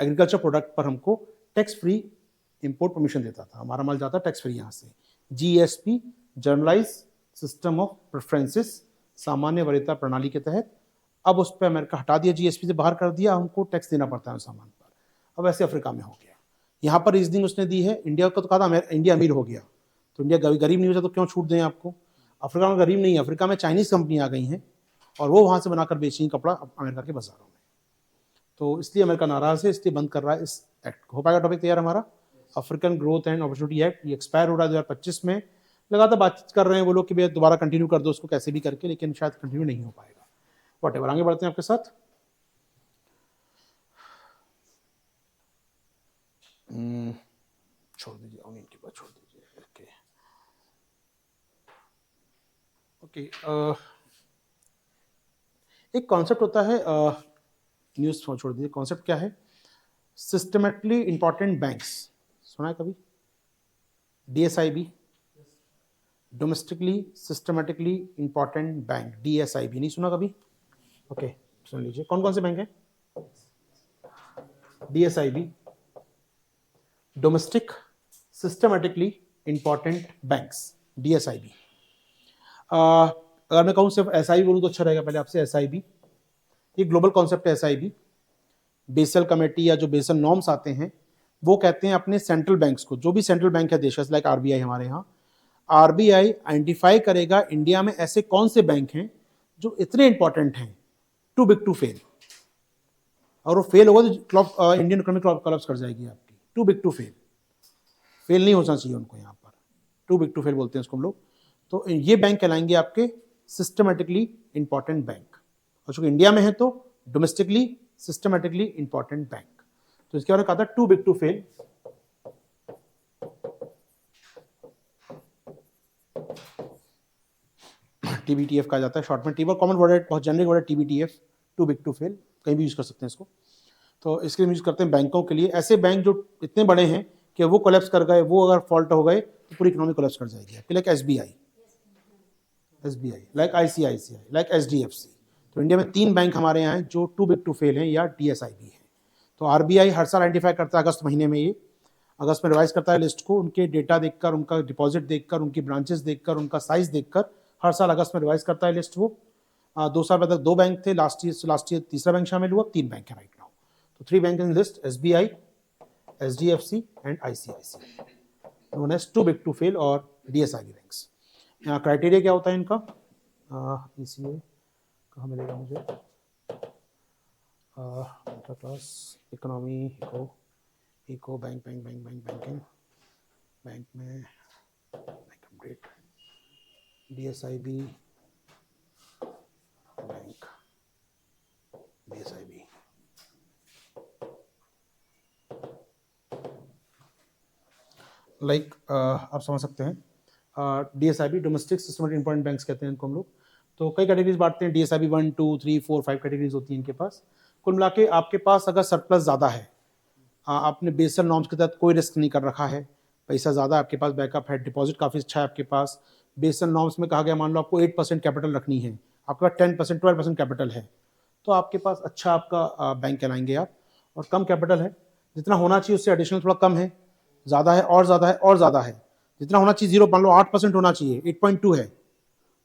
[SPEAKER 1] एग्रीकल्चर प्रोडक्ट पर हमको टैक्स फ्री इंपोर्ट परमिशन देता था। हमारा माल जाता टैक्स फ्री यहाँ से। GSP, generalize system of preferences, सामान्य वरीयता प्रणाली के तहत अब उस पर अमेरिका हटा दिया, जीएसपी से बाहर कर दिया, हमको टैक्स देना पड़ता है उस सामान पर। अब ऐसे अफ्रीका में हो गया। यहाँ पर रीजनिंग उसने दी है, इंडिया को तो कहा था इंडिया अमीर हो गया, तो इंडिया गरीब नहीं हो जाता तो क्यों छूट दें आपको? अफ्रीका में गरीब नहीं है, अफ्रीका में चाइनीज कंपनी आ गई हैं और वो वहाँ से बनाकर बेच रही कपड़ा अमेरिका के बाजारों में। तो इसलिए अमेरिका नाराज है, इसलिए बंद कर रहा है इस एक्ट को। हो पाएगा टॉपिक तैयार हमारा? African growth and opportunity act, ये एक्सपायर हो रहा है 2025 में। लगातार बातचीत कर रहे हैं वो लोग कि भैया दोबारा कंटिन्यू कर दो उसको कैसे भी करके, लेकिन शायद कंटिन्यू नहीं हो पाएगा। व्हाटएवर, आगे बढ़ते हैं आपके साथ। छोड़ दीजिए, इनके पास छोड़ दीजिए। ओके, एक कॉन्सेप्ट होता है, न्यूज़ छोड़ दीजिए, कॉन्सेप्ट क्या है? सिस्टमेटिकली इंपॉर्टेंट बैंक्स, सुना है कभी? DSIB, domestically systematically important bank, DSIB, नहीं सुना कभी? ओके, सुन लीजिए। कौन कौन से बैंक हैं? DSIB, domestic systematically important banks, DSIB. अगर मैं कहूँ सिर्फ एसआईबी बोलूँ तो अच्छा रहेगा पहले आपसे। एसआईबी ये ग्लोबल कॉन्सेप्ट है। एसआईबी बेसल कमेटी या जो बेसल नॉर्म्स आते हैं वो कहते हैं अपने सेंट्रल बैंक्स को, जो भी सेंट्रल बैंक है देश, लाइक आरबीआई हमारे यहाँ, आरबीआई आइडेंटिफाई करेगा इंडिया में ऐसे कौन से बैंक हैं जो इतने इंपॉर्टेंट हैं, टू बिग टू फेल। और वो फेल होगा तो इंडियन इकोनॉमी कोलैप्स कर जाएगी आपकी। Too big to fail, fail नहीं होना चाहिए उनको, यहाँ पर टू बिग टू फेल बोलते हैं उसको हम लोग। तो ये बैंक कहलाएंगे आपके सिस्टमेटिकली इंपॉर्टेंट बैंक, और चूंकि इंडिया में है तो डोमेस्टिकली सिस्टमेटिकली इंपॉर्टेंट बैंक। तो इसके बारे में कहा था टू बिग टू फेल। टीबीटीएफ कहा जाता है शॉर्ट में, टीबर कॉमन वर्ड है, बहुत जेनरिक वर्ड है टीबीटीएफ, टू बिग टू फेल, कहीं भी यूज कर सकते हैं इसको। तो इसके लिए यूज करते हैं बैंकों के लिए, ऐसे बैंक जो इतने बड़े हैं कि वो कोलैप्स कर गए, वो अगर फॉल्ट हो गए तो पूरी इकोनॉमी कोलैप्स कर जाएगी। Like SBI, like ICICI, like HDFC. तो इंडिया में 3 बैंक हमारे यहाँ हैं जो टू बिग टू फेल हैं या डीएसआईबी है। तो आरबीआई हर साल आइडेंटिफाई करता है अगस्त महीने में, ये अगस्त में रिवाइज करता है लिस्ट को, उनके डेटा देखकर, उनका डिपॉजिट देखकर, उनकी ब्रांचेस देखकर, उनका साइज देखकर हर साल अगस्त में रिवाइज करता है लिस्ट वो। 2 साल पहले तक 2 बैंक थे, लास्ट ईयर तीसरा बैंक शामिल हुआ, 3 बैंक है राइट नाउ। तो 3 bank in list, SBI, HDFC and ICICI, known as too big to fail और डीएसआईबी बैंक्स। यहाँ क्राइटेरिया क्या होता है इनका? इसलिए कहाँ मिलेगा मुझे? Class economy, eco banking bank में complete DSIB bank, DSIB like आप समझ सकते हैं। DSIB domestic systematic important banks कहते हैं इनको हम लोग। तो कई कैटेगरीज बांटते हैं, डीएसआईबी 1 2 3 4 5 कैटेगरीज होती हैं इनके पास। कुल मिला के आपके पास अगर सरप्लस ज़्यादा है, आपने बेसल नॉर्म्स के तहत कोई रिस्क नहीं कर रखा है, पैसा ज़्यादा आपके पास बैकअप है, डिपॉजिट काफ़ी अच्छा है आपके पास, बेसल नॉर्म्स में कहा गया मान लो आपको 8% कैपिटल रखनी है, आपके पास 10% 12% कैपिटल है, तो आपके पास अच्छा आपका बैंक कहलाएंगे आप। और कम कैपिटल है, जितना होना चाहिए उससे एडिशनल थोड़ा कम है, ज़्यादा है और ज़्यादा है और ज़्यादा है, जितना होना चाहिए 0 मान लो 8% होना चाहिए, 8.2 है,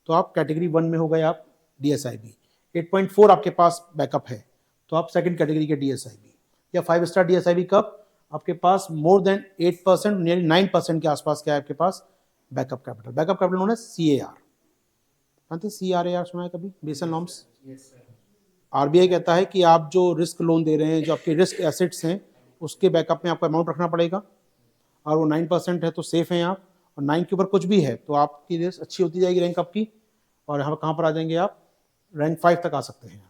[SPEAKER 1] तो आप कैटेगरी 1 में हो गए आप DSIB। 8.4 आपके पास बैकअप है तो आप सेकंड कैटेगरी के DSIB। या 5 स्टार DSIB कब आपके पास मोर देन 8%, नियरली 9% के आसपास क्या है आपके पास बैकअप कैपिटल। बैकअप कैपिटल होना CAR, जानते CRAR सुना है कभी, बेसल नॉर्म्स। RBI कहता है कि आप जो रिस्क लोन दे रहे हैं, जो आपके रिस्क एसेट्स हैं, उसके बैकअप में आपको अमाउंट रखना पड़ेगा, और वो 9% है तो सेफ हैं आप, और 9 के ऊपर कुछ भी है तो आपकी रिस्क अच्छी होती जाएगी रैंक आपकी, और यहाँ कहाँ पर आ जाएंगे आप, रैंक 5 तक आ सकते हैं आप।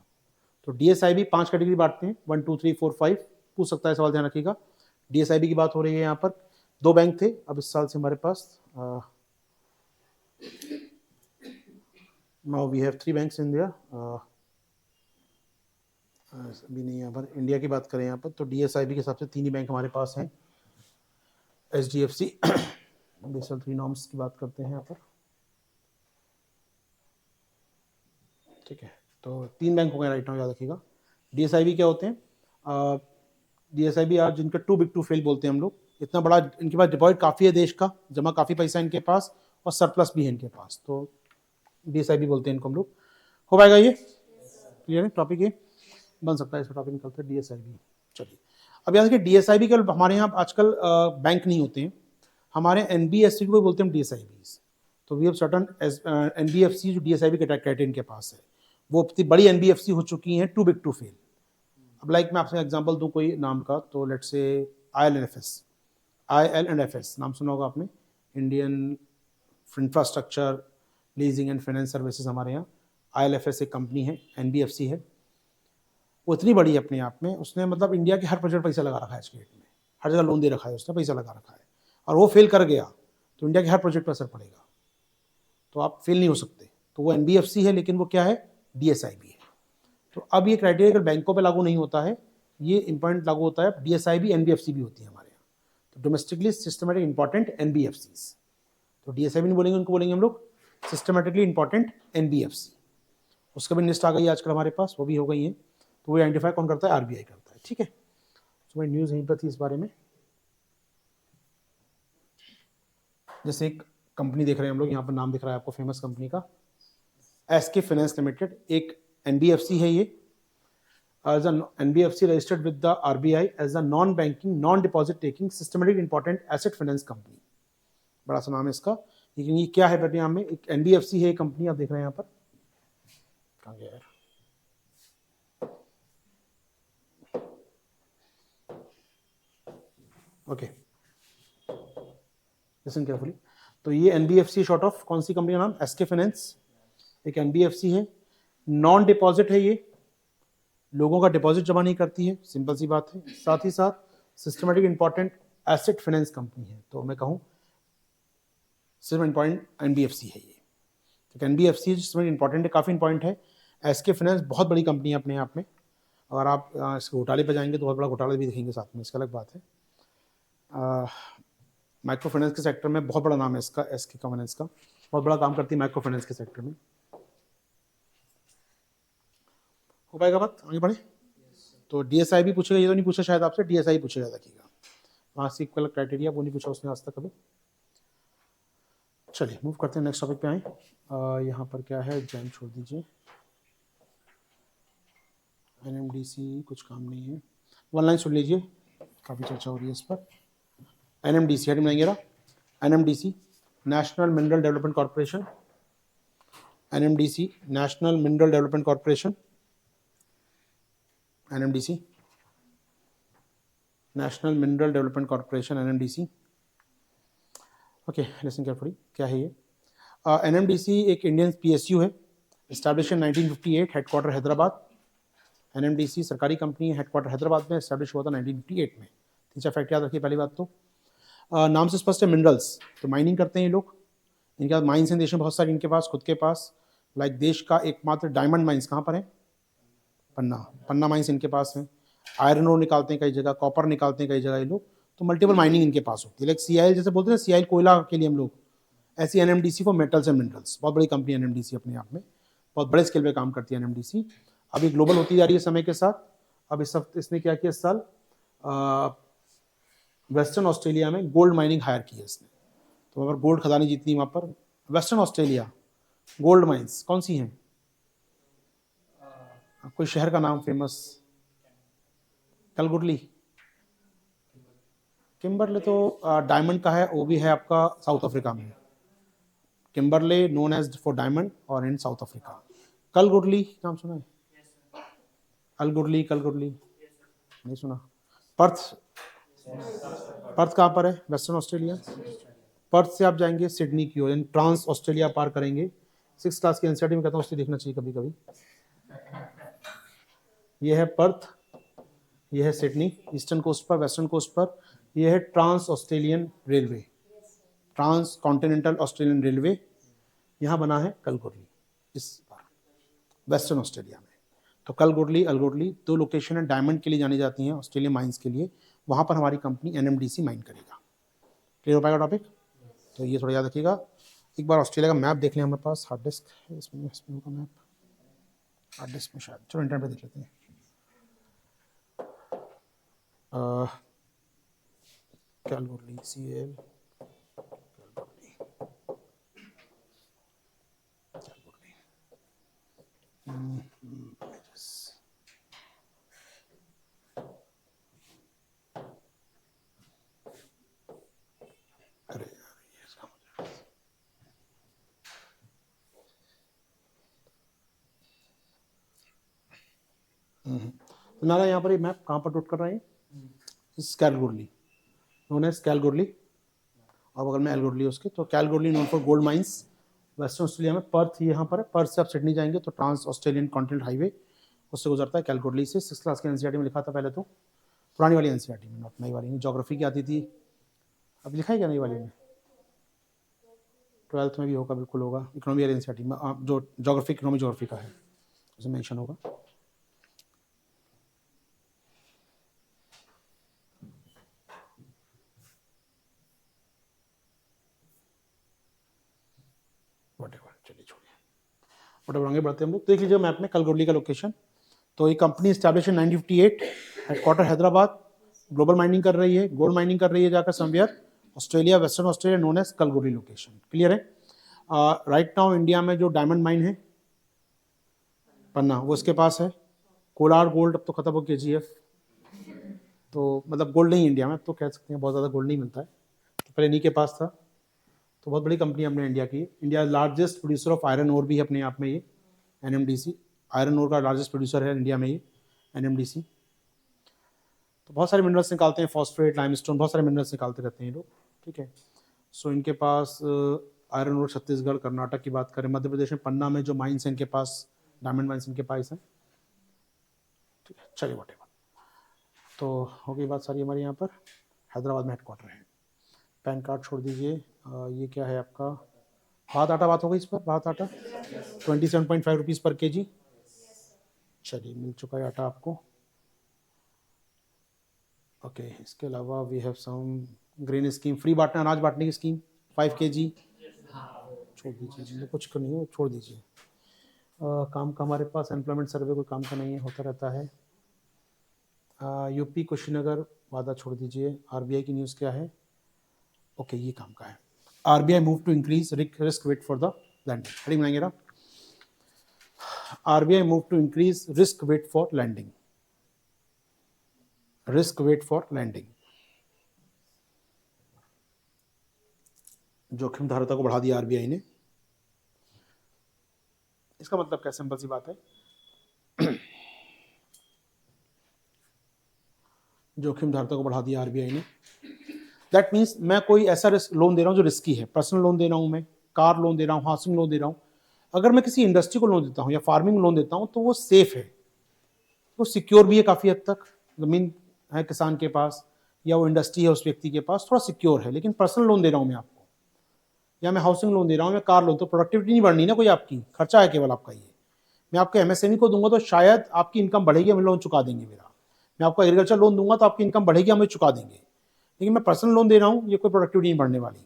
[SPEAKER 1] तो DSIB 5 कैटेगरी बांटते हैं, 1 2 3 4 5, पूछ सकता है सवाल, ध्यान रखिएगा। DSIB की बात हो रही है यहाँ पर। 2 बैंक थे, अब इस साल से हमारे पास now we have 3 banks in India. अभी नहीं, यहाँ पर इंडिया की बात करें यहाँ पर तो DSIB के हिसाब से 3 ही बैंक हमारे पास हैं। HDFC बेसल 3 नॉर्म्स की बात करते हैं यहाँ पर, ठीक है। तो 3 बैंक हो गए राइट नाउ, याद रखिएगा। DSIB क्या होते हैं, DSIB आज जिनका टू बिग टू फेल बोलते हैं हम लोग। इतना बड़ा इनके पास डिपॉजिट काफ़ी है, देश का जमा काफ़ी पैसा इनके पास, और सरप्लस भी है इनके पास, तो DSIB बोलते हैं इनको हम लोग। हो पाएगा ये क्लियर है टॉपिक, ये बन सकता है, इसका टॉपिक निकलता है DSIB। चलिए अब याद रखिए DSIB के हमारे यहाँ आजकल बैंक नहीं होते हैं, हमारे NBFC को भी बोलते हैं DSIBs। तो वी हैव सर्टन NBFC जो DSIB कैटेगरी इनके पास है, वो इतनी बड़ी NBFC हो चुकी हैं टू बिग टू फेल। अब लाइक मैं आपसे एग्जांपल दूं कोई नाम का, तो लेट्स से IL&FS नाम सुना होगा आपने, Indian infrastructure leasing and finance services, हमारे यहाँ IL&FS एक कंपनी है, NBFC है। वो इतनी बड़ी है अपने आप में, उसने मतलब इंडिया के हर प्रोजेक्ट पैसा लगा रखा है आज के डेट में, हर जगह लोन दे रखा है उसने, पैसा लगा रखा है, और वो फेल कर गया तो इंडिया के हर प्रोजेक्ट पर असर पड़ेगा, तो आप फेल नहीं हो सकते। तो वो NBFC है, लेकिन वो क्या है, DSIB है। तो अब ये क्राइटेरिया अगर बैंकों पे लागू नहीं होता है, ये इंपॉर्टेंट लागू होता है DSIB NBFC भी होती है हमारे यहाँ, तो डोमेस्टिकली सिस्टमेटिक इंपॉर्टेंट NBFCs। तो DSIB नहीं बोलेंगे, उनको बोलेंगे हम लोग सिस्टमेटिकली इंपॉर्टेंट NBFC। उसका भी लिस्ट आ गई है आजकल हमारे पास, वो भी हो गई है, तो वो आइडेंटिफाई कौन करता है, RBI करता है, ठीक है। तो मेरी न्यूज़ यहीं पर थी इस बारे में। जैसे एक कंपनी देख रहे हैं हम लोग, यहाँ पर नाम दिख रहा है आपको फेमस कंपनी का, SK फाइनेंस लिमिटेड, एक NBFC है ये। as an NBFC registered with the RBI as a non-banking, non-deposit taking, systematic important asset finance company। बड़ा सा नाम है इसका, लेकिन ये क्या है यहाँ में, एक NBFC है कंपनी, आप देख रहे हैं यहाँ पर, कहाँ गया यार, ओके लिसन केयरफुली। तो ये NBFC शॉर्ट ऑफ कौन सी कंपनी का नाम, SK फाइनेंस, एक NBFC है, नॉन डिपॉजिट है, ये लोगों का डिपॉजिट जमा नहीं करती है, सिंपल सी बात है। साथ ही साथ systematic important asset finance company है, तो मैं कहूँ सिर्फ इंपॉर्टेंट NBFC है ये। तो NBFC जिसमें इंपॉर्टेंट है, काफ़ी इंपॉर्टेंट है। SK फाइनेंस बहुत बड़ी कंपनी है अपने आप में, अगर आप इसके घोटाले पे जाएंगे तो बहुत बड़ा घोटाला भी दिखेंगे साथ में, इसका अलग बात है। माइक्रो फाइनेंस के सेक्टर में बहुत बड़ा नाम है इसका, SK फाइनेंस का, बहुत बड़ा काम करती है माइक्रो फाइनेंस के सेक्टर में। हो पाएगा बात, आगे बढ़े। तो DSIB पूछेगा, ये तो नहीं पूछा शायद आपसे, DSI पूछेगा, रखिएगा वहाँ से इक्वल क्राइटेरिया, वो नहीं पूछा उसने आज तक कभी। चलिए मूव करते हैं नेक्स्ट टॉपिक पे आए। यहाँ पर क्या है, जैम छोड़ दीजिए, NMDC कुछ काम नहीं है, वन लाइन सुन लीजिए, काफ़ी चर्चा हो रही है इस पर। NMDC हेड बनाएंगे ना, NMDC national mineral development corporation, NMDC national mineral development corporation, NMDC national mineral development corporation, NMDC। Okay listen carefully, क्या है ये, NMDC एक इंडियन PSU है, establish in 1958, headquarter Hyderabad. NMDC सरकारी कंपनी है, हेडक्वार्टर हैदराबाद में, इस्टेब्लिश हुआ था 1958 में। तीन चार फैक्ट याद रखिए, पहली बात तो नाम से स्पष्ट है, मिनरल्स, तो माइनिंग करते हैं ये लोग, इनके पास माइंस हैं देश में बहुत सारी, इनके पास खुद के पास, लाइक देश का एकमात्र डायमंड माइंस कहाँ पर है, पन्ना माइंस इनके पास है। आयरन ओर निकालते हैं कई जगह, कॉपर निकालते हैं कई जगह ये लोग, तो मल्टीपल माइनिंग इनके पास होती है। लाइक CIL जैसे बोलते हैं ना, CIL कोयला के लिए हम लोग, ऐसी NMDC for metals and minerals, बहुत बड़ी कंपनी NMDC अपने आप में, बहुत बड़े स्केल पे काम करती है NMDC। अभी ग्लोबल होती जा रही है समय के साथ। अब इसने क्या किया इस साल, वेस्टर्न ऑस्ट्रेलिया में गोल्ड माइनिंग हायर की है इसने, तो अगर गोल्ड खदानी जीतनी वहाँ पर। वेस्टर्न ऑस्ट्रेलिया गोल्ड माइंस कौन सी हैं? कोई शहर का नाम फेमस? कलगुडली, किम्बरले तो डायमंड का है, वो भी है आपका साउथ अफ्रीका में। Kimberley known as for diamond और इन साउथ अफ्रीका। कलगुडली नाम सुना है? अलगुडली, कलगुडली नहीं सुना। पर्थ, पर्थ कहाँ पर है? Western Australia. पर्थ से आप जाएंगे सिडनी की ओर, ट्रांस ऑस्ट्रेलिया पार करेंगे। 6 क्लास के एनसीईआरटी में कहता हूँ, उससे देखना चाहिए कभी कभी। ये है पर्थ, ये है सिडनी ईस्टर्न कोस्ट पर, वेस्टर्न कोस्ट पर। ये है trans Australian railway, trans continental Australian railway, यहाँ बना है कलगुडली इस बार वेस्टर्न ऑस्ट्रेलिया में। तो कलगुडली, अलगुडली 2 लोकेशन है डायमंड के लिए जानी जाती हैं, ऑस्ट्रेलिया माइंस के लिए। वहाँ पर हमारी कंपनी एनएमडीसी माइन करेगा। क्लियर हो पाएगा टॉपिक? तो ये थोड़ा याद रखिएगा। एक बार ऑस्ट्रेलिया का मैप देख लें, हमारे पास हार्ड डिस्क है इसमें का मैप, हार्ड डिस्क में शायद, चलो इंटरनेट पे देख लेते हैं। कैलगुडली CAL, कैलगुडली, कैलगुडली अरे यार ये इसका मुझे तुम्हारा यहाँ पर ये मैप कहाँ पर नोट कर रहे हैं? इस कैलगुडली, नोन एज कैलगुडली, और बगल में एलगुडली उसके। तो Kalgoorlie known for gold mines, Western Australia में। पर्थ यहाँ पर है, पर्थ से आप सिडनी जाएंगे तो ट्रांस ऑस्ट्रेलियन कॉन्टिनेंट हाईवे उससे गुजरता है कैलगुडली से। 6 क्लास के एनसीईआरटी में लिखा था पहले, तो पुरानी वाली एनसीईआरटी में, नॉट नई वाली नहीं। ज्योग्राफी की आती थी, अब लिखा है क्या नई वाली में? 12th में भी होगा, बिल्कुल होगा। इकोनॉमी वाली एनसीईआरटी में जो ज्योग्राफी, इकोनॉमी ज्योग्राफी का है उसमें मेंशन होगा। चलिए छोड़िए, वोटेवर आगे बढ़ते हैं हम लोग। देख लीजिए मैप में कलगुडली का लोकेशन। तो ये company establish in 1958, headquarter Hyderabad, global mining कर रही है, गोल्ड माइनिंग कर रही है जाकर somewhere Australia, Western Australia, known as Kalgoorlie location. Clear है? राइट नाउ इंडिया में जो डायमंड माइन है पन्ना, वो इसके पास है। कोलार गोल्ड अब तो खत्म हो KGF, तो मतलब गोल्ड नहीं इंडिया में, तो कह सकते हैं बहुत ज़्यादा गोल्ड नहीं मिलता है, तो पहले इन्हीं के पास था। तो बहुत बड़ी कंपनी अपने इंडिया की। India largest producer of iron ore भी है अपने आप में ये NMDC, आयरन ओर का लार्जेस्ट प्रोड्यूसर है इंडिया में ये NMDC। तो बहुत सारे मिनरल्स निकालते हैं, फॉस्फेट, लाइमस्टोन, बहुत सारे मिनरल्स निकालते रहते हैं ये लोग। ठीक है, सो इनके पास आयरन ओर छत्तीसगढ़, कर्नाटक की बात करें, मध्य प्रदेश में पन्ना में जो माइंस हैं इनके पास, डायमंड माइंस इनके पास हैं। ठीक है, चलिए वॉट एवर। तो हो गई बात सारी हमारी। यहाँ पर हैदराबाद में हेडक्वार्टर है। पैन कार्ड छोड़ दीजिए। ये क्या है आपका? भात आटा, बात हो गई इस पर, भात आटा 27.5 रुपीज़ पर KG। चलिए मिल चुका है आटा आपको। ओके, इसके अलावा we have some grain scheme, free बांटना, अनाज बांटने की स्कीम 5 KG। छोड़ दीजिए, कुछ नहीं हो, छोड़ दीजिए। काम का हमारे पास एम्प्लॉयमेंट सर्वे कोई काम का नहीं है, होता रहता है। यूपी कुशीनगर वादा छोड़ दीजिए। RBI की न्यूज़ क्या है? ओके, ये काम का है। RBI move to increase risk weight for the lending. Heading बनाएंगे ना, RBI move to increase risk weight for lending, risk weight for lending. जोखिम धारता को बढ़ा दिया RBI ने। इसका मतलब क्या? सिंपल सी बात है, जोखिम धारता को बढ़ा दिया RBI ने। दैट मीन्स मैं कोई ऐसा लोन दे रहा हूँ जो रिस्की है, पर्सनल लोन दे रहा हूँ, मैं कार लोन दे रहा हूँ, हाउसिंग लोन दे रहा हूँ। अगर मैं किसी इंडस्ट्री को लोन देता हूँ या फार्मिंग लोन देता हूँ तो वो सेफ है, वो सिक्योर भी है काफ़ी हद तक। ज़मीन है किसान के पास या वो इंडस्ट्री है उस व्यक्ति के पास, थोड़ा सिक्योर है। लेकिन पर्सनल लोन दे रहा हूँ मैं आपको, या मैं हाउसिंग लोन दे रहा हूँ, मैं कार लोन, तो प्रोडक्टिविटी नहीं बढ़नी ना कोई आपकी, खर्चा है केवल आपका ये। मैं आपको MSME को दूंगा तो शायद आपकी इनकम बढ़ेगी, हमें लोन चुका देंगे मेरा। मैं आपको एग्रीकल्चर लोन दूंगा तो आपकी इनकम बढ़ेगी, हमें चुका देंगे। लेकिन मैं पर्सनल लोन दे रहा हूँ, ये कोई प्रोडक्टिविटी नहीं बढ़ने वाली।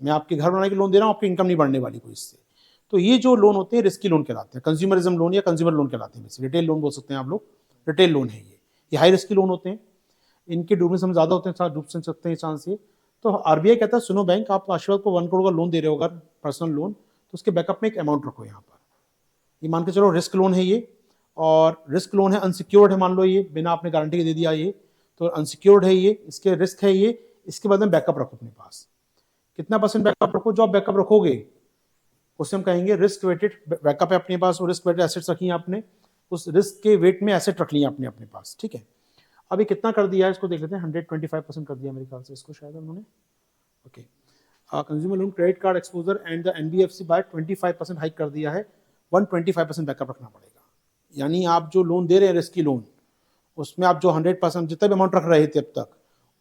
[SPEAKER 1] मैं आपके घर बनाने के लोन दे रहा हूँ, आपकी इनकम नहीं बढ़ने वाली कोई इससे। तो ये जो लोन होते हैं रिस्की लोन कहलाते हैं, कंज्यूमरिज्म लोन या कंज्यूमर लोन कहलाते हैं। रिटेल लोन बोल सकते हैं आप लोग, रिटेल लोन है ये हाई रिस्की लोन होते हैं। इनके डूबने से हम ज़्यादा होते हैं, डूब सकते हैं चांस ये। तो आरबीआई कहता है सुनो बैंक, आप आशीर्वाद को 1 करोड़ का लोन दे रहे हो अगर पर्सनल लोन, तो उसके बैकअप में एक अमाउंट रखो यहाँ पर। ये मान के चलो रिस्क लोन है ये, और रिस्क लोन है, अनसिक्योर्ड है, मान लो ये बिना आपने गारंटी के दे दिया ये, तो अनसिक्योर्ड है ये, इसके रिस्क है ये, इसके बाद में बैकअप रखो अपने पास। कितना परसेंट बैकअप रखो? जो आप बैकअप रखोगे उससे हम कहेंगे रिस्क वेटेड बैकअप है अपने पास, और रिस्क वेटेड एसेट्स रखी हैं आपने, उस रिस्क के वेट में एसेट रख लिया आपने अपने पास, ठीक है। अभी कितना कर दिया है इसको देख लेते हैं, 125% कर दिया मेरे ख्याल से इसको शायद उन्होंने। Okay, consumer loan credit card exposure and the NBFC by 25% hike कर दिया है, 125% बैकअप रखना पड़ेगा। यानी आप जो लोन दे रहे हैं रिस्की लोन, उसमें आप जो 100% जितना भी अमाउंट रख रहे थे अब तक,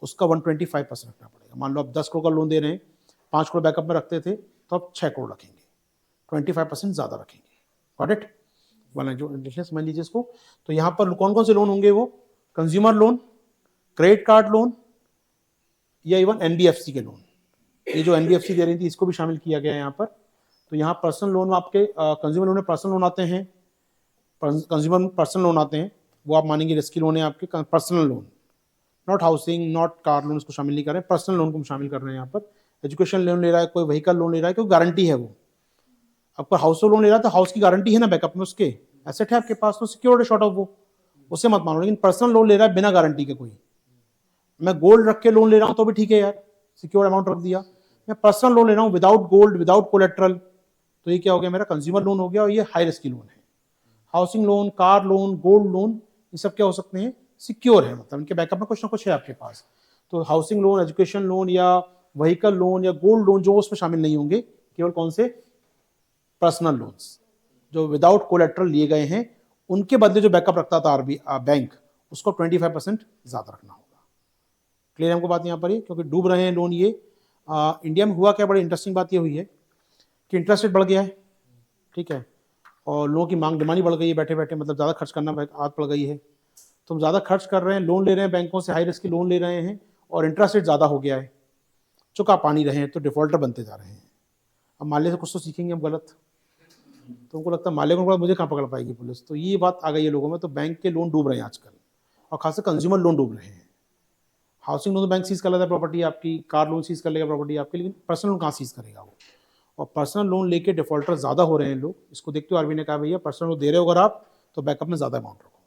[SPEAKER 1] उसका 125% रखना पड़ेगा। मान लो आप 10 करोड़ का लोन दे रहे हैं, 5 करोड़ बैकअप में रखते थे, तो आप 6 करोड़ रखेंगे, 25% ज़्यादा रखेंगे। Got it? वाला जो समझ लीजिए इसको। तो यहाँ पर कौन कौन से लोन होंगे? वो consumer loan, credit card loan, या इवन एनबीएफसी के लोन। ये जो एनबीएफसी दे रही थी इसको भी शामिल किया गया है यहाँ पर। तो यहाँ पर्सनल लोन आपके कंज्यूमर लोन में पर्सनल लोन आते हैं, कंज्यूमर पर्सनल लोन आते हैं, वो आप मानेंगे रिस्की लोन है आपके। Personal loan, not housing, not car loan, इसको शामिल नहीं कर रहे हैं, पर्सनल लोन को हम शामिल कर रहे हैं यहाँ पर। एजुकेशन लोन ले रहा है कोई, व्हीकल लोन ले रहा है, क्योंकि गारंटी है वो। आपको हाउस लोन ले रहा है तो हाउस की गारंटी है ना बैकअप में, उसके एसेट है आपके पास, तो सिक्योर्ड है शॉर्ट ऑफ वो, उससे मत मानो। लेकिन पर्सनल लोन ले रहा है बिना गारंटी के कोई, मैं गोल्ड रख के लोन ले रहा हूं तो भी ठीक है यार, सिक्योर अमाउंट रख दिया। मैं पर्सनल लोन ले रहा हूं विदाउट गोल्ड, विदाउट कोलेट्रल, तो ये क्या हो गया? मेरा कंज्यूमर लोन हो गया, और ये हाई रिस्की लोन है। Housing loan, car loan, gold loan, ये सब क्या हो सकते हैं? सिक्योर है, मतलब इनके बैकअप में कुछ ना कुछ है आपके पास। तो हाउसिंग लोन, एजुकेशन लोन, या व्हीकल लोन, या गोल्ड लोन, जो उसमें शामिल नहीं होंगे, केवल कौन से? पर्सनल लोन्स जो विदाउट कोलेट्रल लिए गए हैं, उनके बदले जो बैकअप रखता था आरबीआई बैंक, उसको 25% ज्यादा रखना होगा। क्लियर हमको बात यहाँ पर ही? क्योंकि डूब रहे हैं लोन ये। इंडिया में हुआ क्या, बड़ी इंटरेस्टिंग बात ये हुई है कि इंटरेस्ट रेट बढ़ गया है, ठीक है, और लोगों की मांग, डिमांड ही बढ़ गई है बैठे बैठे, मतलब ज़्यादा खर्च करना आदत पड़ गई है। तो हम ज़्यादा खर्च कर रहे हैं, लोन ले रहे हैं बैंकों से, हाई रिस्क की लोन ले रहे हैं, और इंटरेस्ट रेट ज़्यादा हो गया है, चुका पा नहीं रहे हैं, तो डिफॉल्टर बनते जा रहे हैं। अब माले से कुछ तो सीखेंगे हम गलत, तो उनको लगता है माले को मुझे कहाँ पकड़ पाएगी पुलिस। तो ये बात आ गई है लोगों में, तो बैंक के लोन डूब रहे हैं आजकल, और खासकर कंज्यूमर लोन डूब रहे हैं। हाउसिंग लोन तो बैंक सीज कर लेता है प्रॉपर्टी आपकी, कार लोन सीज कर लेगा प्रॉपर्टी आपकी, लेकिन पर्सनल लोन कहाँ सीज करेगा वो? और पर्सनल लोन लेके डिफॉल्टर ज़्यादा हो रहे हैं लोग, इसको देखते हुए आरबीआई ने कहा भैया पर्सनल लोन दे रहे हो अगर आप, तो बैकअप में ज़्यादा अमाउंट रखो।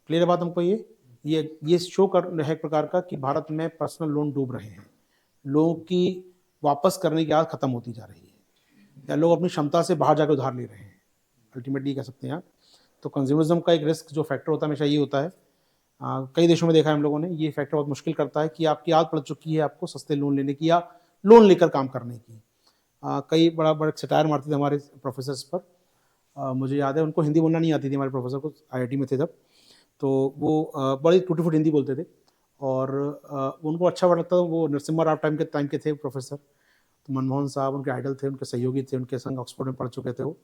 [SPEAKER 1] क्लियर है बात हमको? ये शो कर है एक प्रकार का कि भारत में पर्सनल लोन डूब रहे हैं, लोगों की वापस करने की आदत खत्म होती जा रही है, या लोग अपनी क्षमता से बाहर जाकर उधार ले रहे हैं, अल्टीमेटली कह सकते हैं आप। तो कंज्यूमरिज्म का एक रिस्क जो फैक्टर होता है हमेशा ये होता है, कई देशों में देखा है हम लोगों ने, ये फैक्टर बहुत मुश्किल करता है कि आपकी आदत पड़ चुकी है आपको सस्ते लोन लेने की, या लोन लेकर काम करने की। कई बड़ा बड़ा सटायर मारते थे हमारे प्रोफेसर्स पर। मुझे याद है उनको हिंदी बोलना नहीं आती थी हमारे प्रोफेसर को, आईआईटी में थे तब, तो वो बड़ी टूटी फूटी हिंदी बोलते थे, और उनको अच्छा लगता था। वो नरसिम्हा राव टाइम के थे प्रोफेसर, तो मनमोहन साहब उनके आइडल थे, उनके सहयोगी थे, उनके संग ऑक्सफोर्ड में पढ़ चुके थे वो।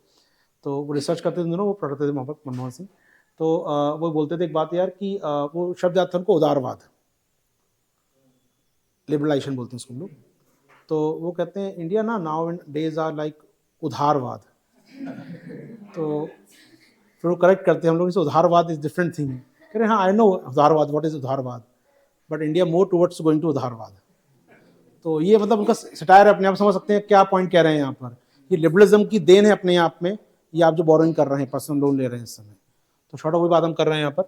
[SPEAKER 1] तो वो रिसर्च करते थे दोनों, वो पढ़ते थे मोहम्मद मनमोहन सिंह। तो वो बोलते थे एक बात यार कि वो शब्द याद था उनको, उदारवाद, लिबरलाइजेशन बोलते हैं उसको हम लोग। तो वो कहते हैं इंडिया ना now in days are like उधारवाद। तो फिर वो करेक्ट करते हैं हम लोग इसे, उधारवाद इज डिफरेंट थिंग। कह रहे हाँ आई नो उधारवाद, व्हाट इज उधारवाद, but India more towards going to उधारवाद। तो ये मतलब उनका सटायर अपने आप, समझ सकते हैं क्या पॉइंट कह रहे हैं यहाँ पर। ये लिबरलिज्म की देन है अपने आप में, ये आप जो बोरोइंग कर रहे हैं, पर्सनल लोन ले रहे हैं इस समय। तो शॉर्ट ऑफ वही बात हम कर रहे हैं यहाँ पर।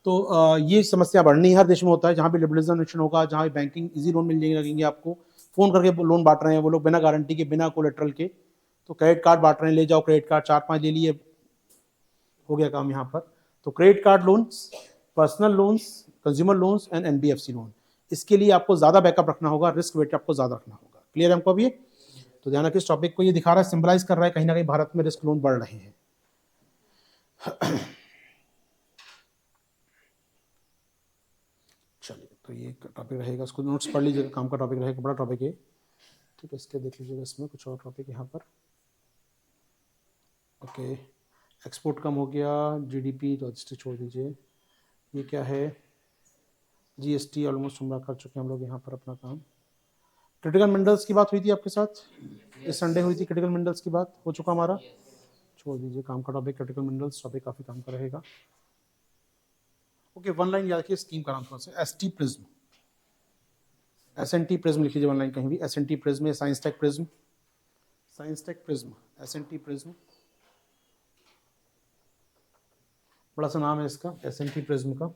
[SPEAKER 1] तो ये समस्या बढ़नी हर देश में होता है, जहाँ भी लिबरलिज्म होगा, जहाँ भी बैंकिंग इजी लोन मिल जाएंगे लगेंगे आपको, फोन करके लोन बांट रहे हैं वो लोग बिना गारंटी के, बिना कोलेट्रल के। तो क्रेडिट कार्ड बांट रहे हैं, ले जाओ क्रेडिट कार्ड, 4-5 ले लिए, हो गया काम यहाँ पर। तो credit card loans, personal loans, consumer loans and NBFC loan, इसके लिए आपको ज़्यादा बैकअप रखना होगा, रिस्क वेट आपको ज़्यादा रखना होगा। क्लियर है हमको अभी? तो ध्यान रखिए, इस टॉपिक को ये दिखा रहा है, सिंबलाइज कर रहा है कहीं ना कहीं भारत में रिस्क लोन बढ़ रहे हैं। चलिए, तो ये टॉपिक रहेगा, उसको नोट्स पढ़ लीजिएगा, काम का टॉपिक रहेगा, बड़ा टॉपिक है, ठीक है। इसके देख लीजिएगा, इसमें कुछ और टॉपिक यहाँ पर। ओके, एक्सपोर्ट कम हो गया, जीडीपी लॉजिस्टिक छोड़ दीजिए। ये क्या है? जीएसटी ऑलमोस्ट हम कर चुके हैं हम लोग यहाँ पर अपना काम। क्रिटिकल मिनरल्स की बात हुई थी आपके साथ, इस संडे हुई थी, क्रिटिकल मिनरल्स की बात हो चुका हमारा, छोड़ दीजिए काम का टॉपिक। क्रिटिकल मिनरल्स टॉपिक काफ़ी काम का रहेगा। ओके, वन लाइन याद रखिए स्कीम का नाम थोड़ा सा, ST प्रिज्म, SNT प्रिज्म लिख लीजिए वन लाइन कहीं भी, SNT prism, science tech prism, science tech prism, SNT prism, बड़ा सा नाम है इसका SNT प्रिज्म का।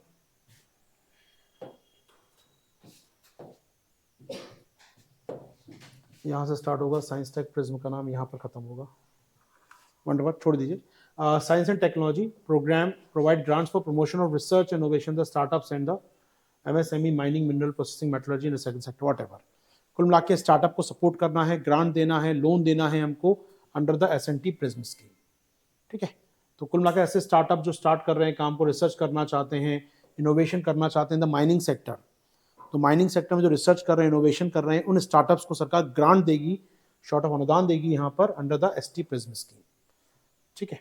[SPEAKER 1] यहाँ से स्टार्ट होगा, साइंस टेक प्रिज्म का नाम यहाँ पर खत्म होगा, वंडरफुल, छोड़ दीजिए। Science and technology programme provide grants for promotion of research innovation the startups and the MSME mining mineral processing metrology in the second sector whatever. कुल मिला के स्टार्टअप को सपोर्ट करना है, ग्रांट देना है, लोन देना है हमको under the SNT prism scheme, ठीक है। तो कुल मिलाकर ऐसे स्टार्टअप जो स्टार्ट कर रहे हैं काम को, रिसर्च करना चाहते हैं, इनोवेशन करना चाहते हैं द माइनिंग सेक्टर, तो माइनिंग सेक्टर में जो रिसर्च कर रहे हैं, इनोवेशन कर रहे हैं, उन स्टार्टअप्स को सरकार ग्रांट देगी, शॉर्ट ऑफ अनुदान देगी यहाँ पर under the ST prism scheme, ठीक है।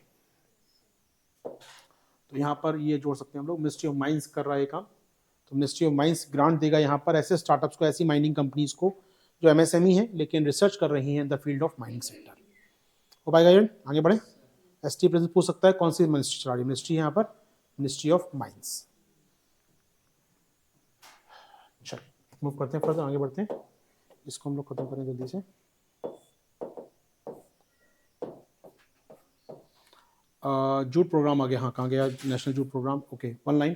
[SPEAKER 1] तो यहाँ पर ये जोड़ सकते हैं हम लोग, मिनिस्ट्री ऑफ माइंस कर रहा है काम, तो मिनिस्ट्री ऑफ माइंस ग्रांट देगा यहाँ पर ऐसे स्टार्टअप्स को, ऐसी माइनिंग कंपनीज को जो MSME है लेकिन रिसर्च कर रही हैं in the field of mining sector. हो पाएगा ये, आगे बढ़े। ST प्रिज्म पूछ सकता है कौन सी मिनिस्ट्री चला रही है, मिनिस्ट्री यहाँ पर मिनिस्ट्री ऑफ माइंस। चलो मूव करते हैं फर्दर, आगे बढ़ते हैं, इसको हम लोग खत्म करें जल्दी से। जूट प्रोग्राम आ गया, हाँ कहाँ गया national jute programme, okay one line,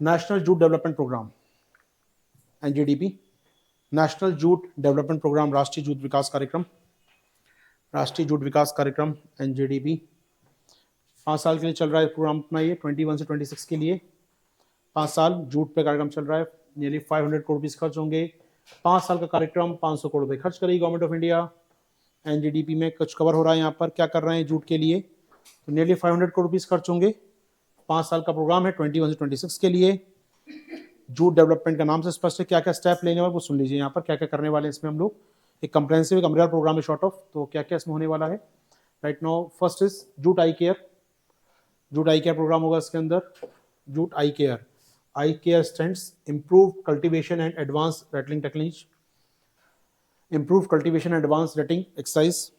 [SPEAKER 1] national jute development programme NJDP, national jute development programme, राष्ट्रीय जूट विकास कार्यक्रम, राष्ट्रीय जूट विकास कार्यक्रम NJDP 5 साल के लिए चल रहा है प्रोग्राम अपना, ये 21 से 26 के लिए 5 साल जूट पे कार्यक्रम चल रहा है, नियरली 500 करोड़ रुपीज़ खर्च होंगे, 5 साल का कार्यक्रम 500 करोड़ रुपये खर्च करेगी गवर्नमेंट ऑफ इंडिया। NJDP में कुछ कवर हो रहा है यहाँ पर, क्या कर रहे हैं जूट के लिए, तो नियरली 500 करोड़ रुपीज़ खर्च होंगे, 5 साल का प्रोग्राम है 21 से 26 के लिए। जूट डेवलपमेंट का नाम से स्पष्ट है क्या क्या स्टेप लेने वाले वो सुन लीजिए यहाँ पर, क्या क्या करने वाले हैं इसमें हम लोग। एक कंप्रेहेंसिव एक अम्ब्रेला प्रोग्राम है शॉर्ट ऑफ, तो क्या क्या इसमें होने वाला है right now. First is jute I care, jute I care programme होगा इसके अंदर, jute I care stands improve cultivation and advance retting technique, improve cultivation and advance retting exercise.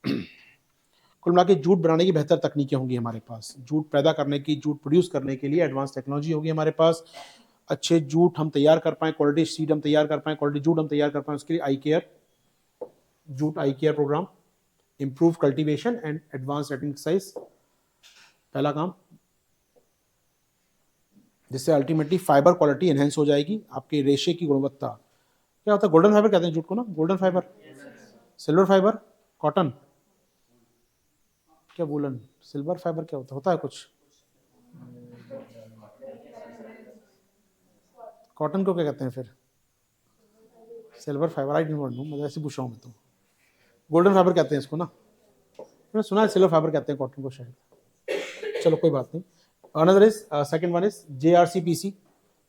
[SPEAKER 1] कुल मिला के जूट बनाने की बेहतर तकनीकें होंगी हमारे पास, जूट पैदा करने की, जूट प्रोड्यूस करने के लिए एडवांस टेक्नोलॉजी होगी हमारे पास, अच्छे जूट हम तैयार कर पाएँ, क्वालिटी सीड हम तैयार कर पाएँ, क्वालिटी जूट हम तैयार कर पाएँ, उसके लिए I care, jute I care programme, improve cultivation and advance retting exercise पहला काम, जिससे अल्टीमेटली फाइबर क्वालिटी एनहेंस हो जाएगी, आपके रेशे की गुणवत्ता। क्या होता है, गोल्डन फाइबर कहते हैं जूट को ना, golden fibre, silver fibre, cotton, क्या वूलन, सिल्वर फाइबर क्या होता है कुछ, कॉटन को क्या कहते हैं फिर, silver fibre, I don't know, मैं ऐसे पूछ रहा हूँ मैं तो, गोल्डन फाइबर कहते हैं इसको ना, मैंने सुना है सिल्वर फाइबर कहते हैं कॉटन को शायद, चलो कोई बात नहीं। Another is second one is JRCPC,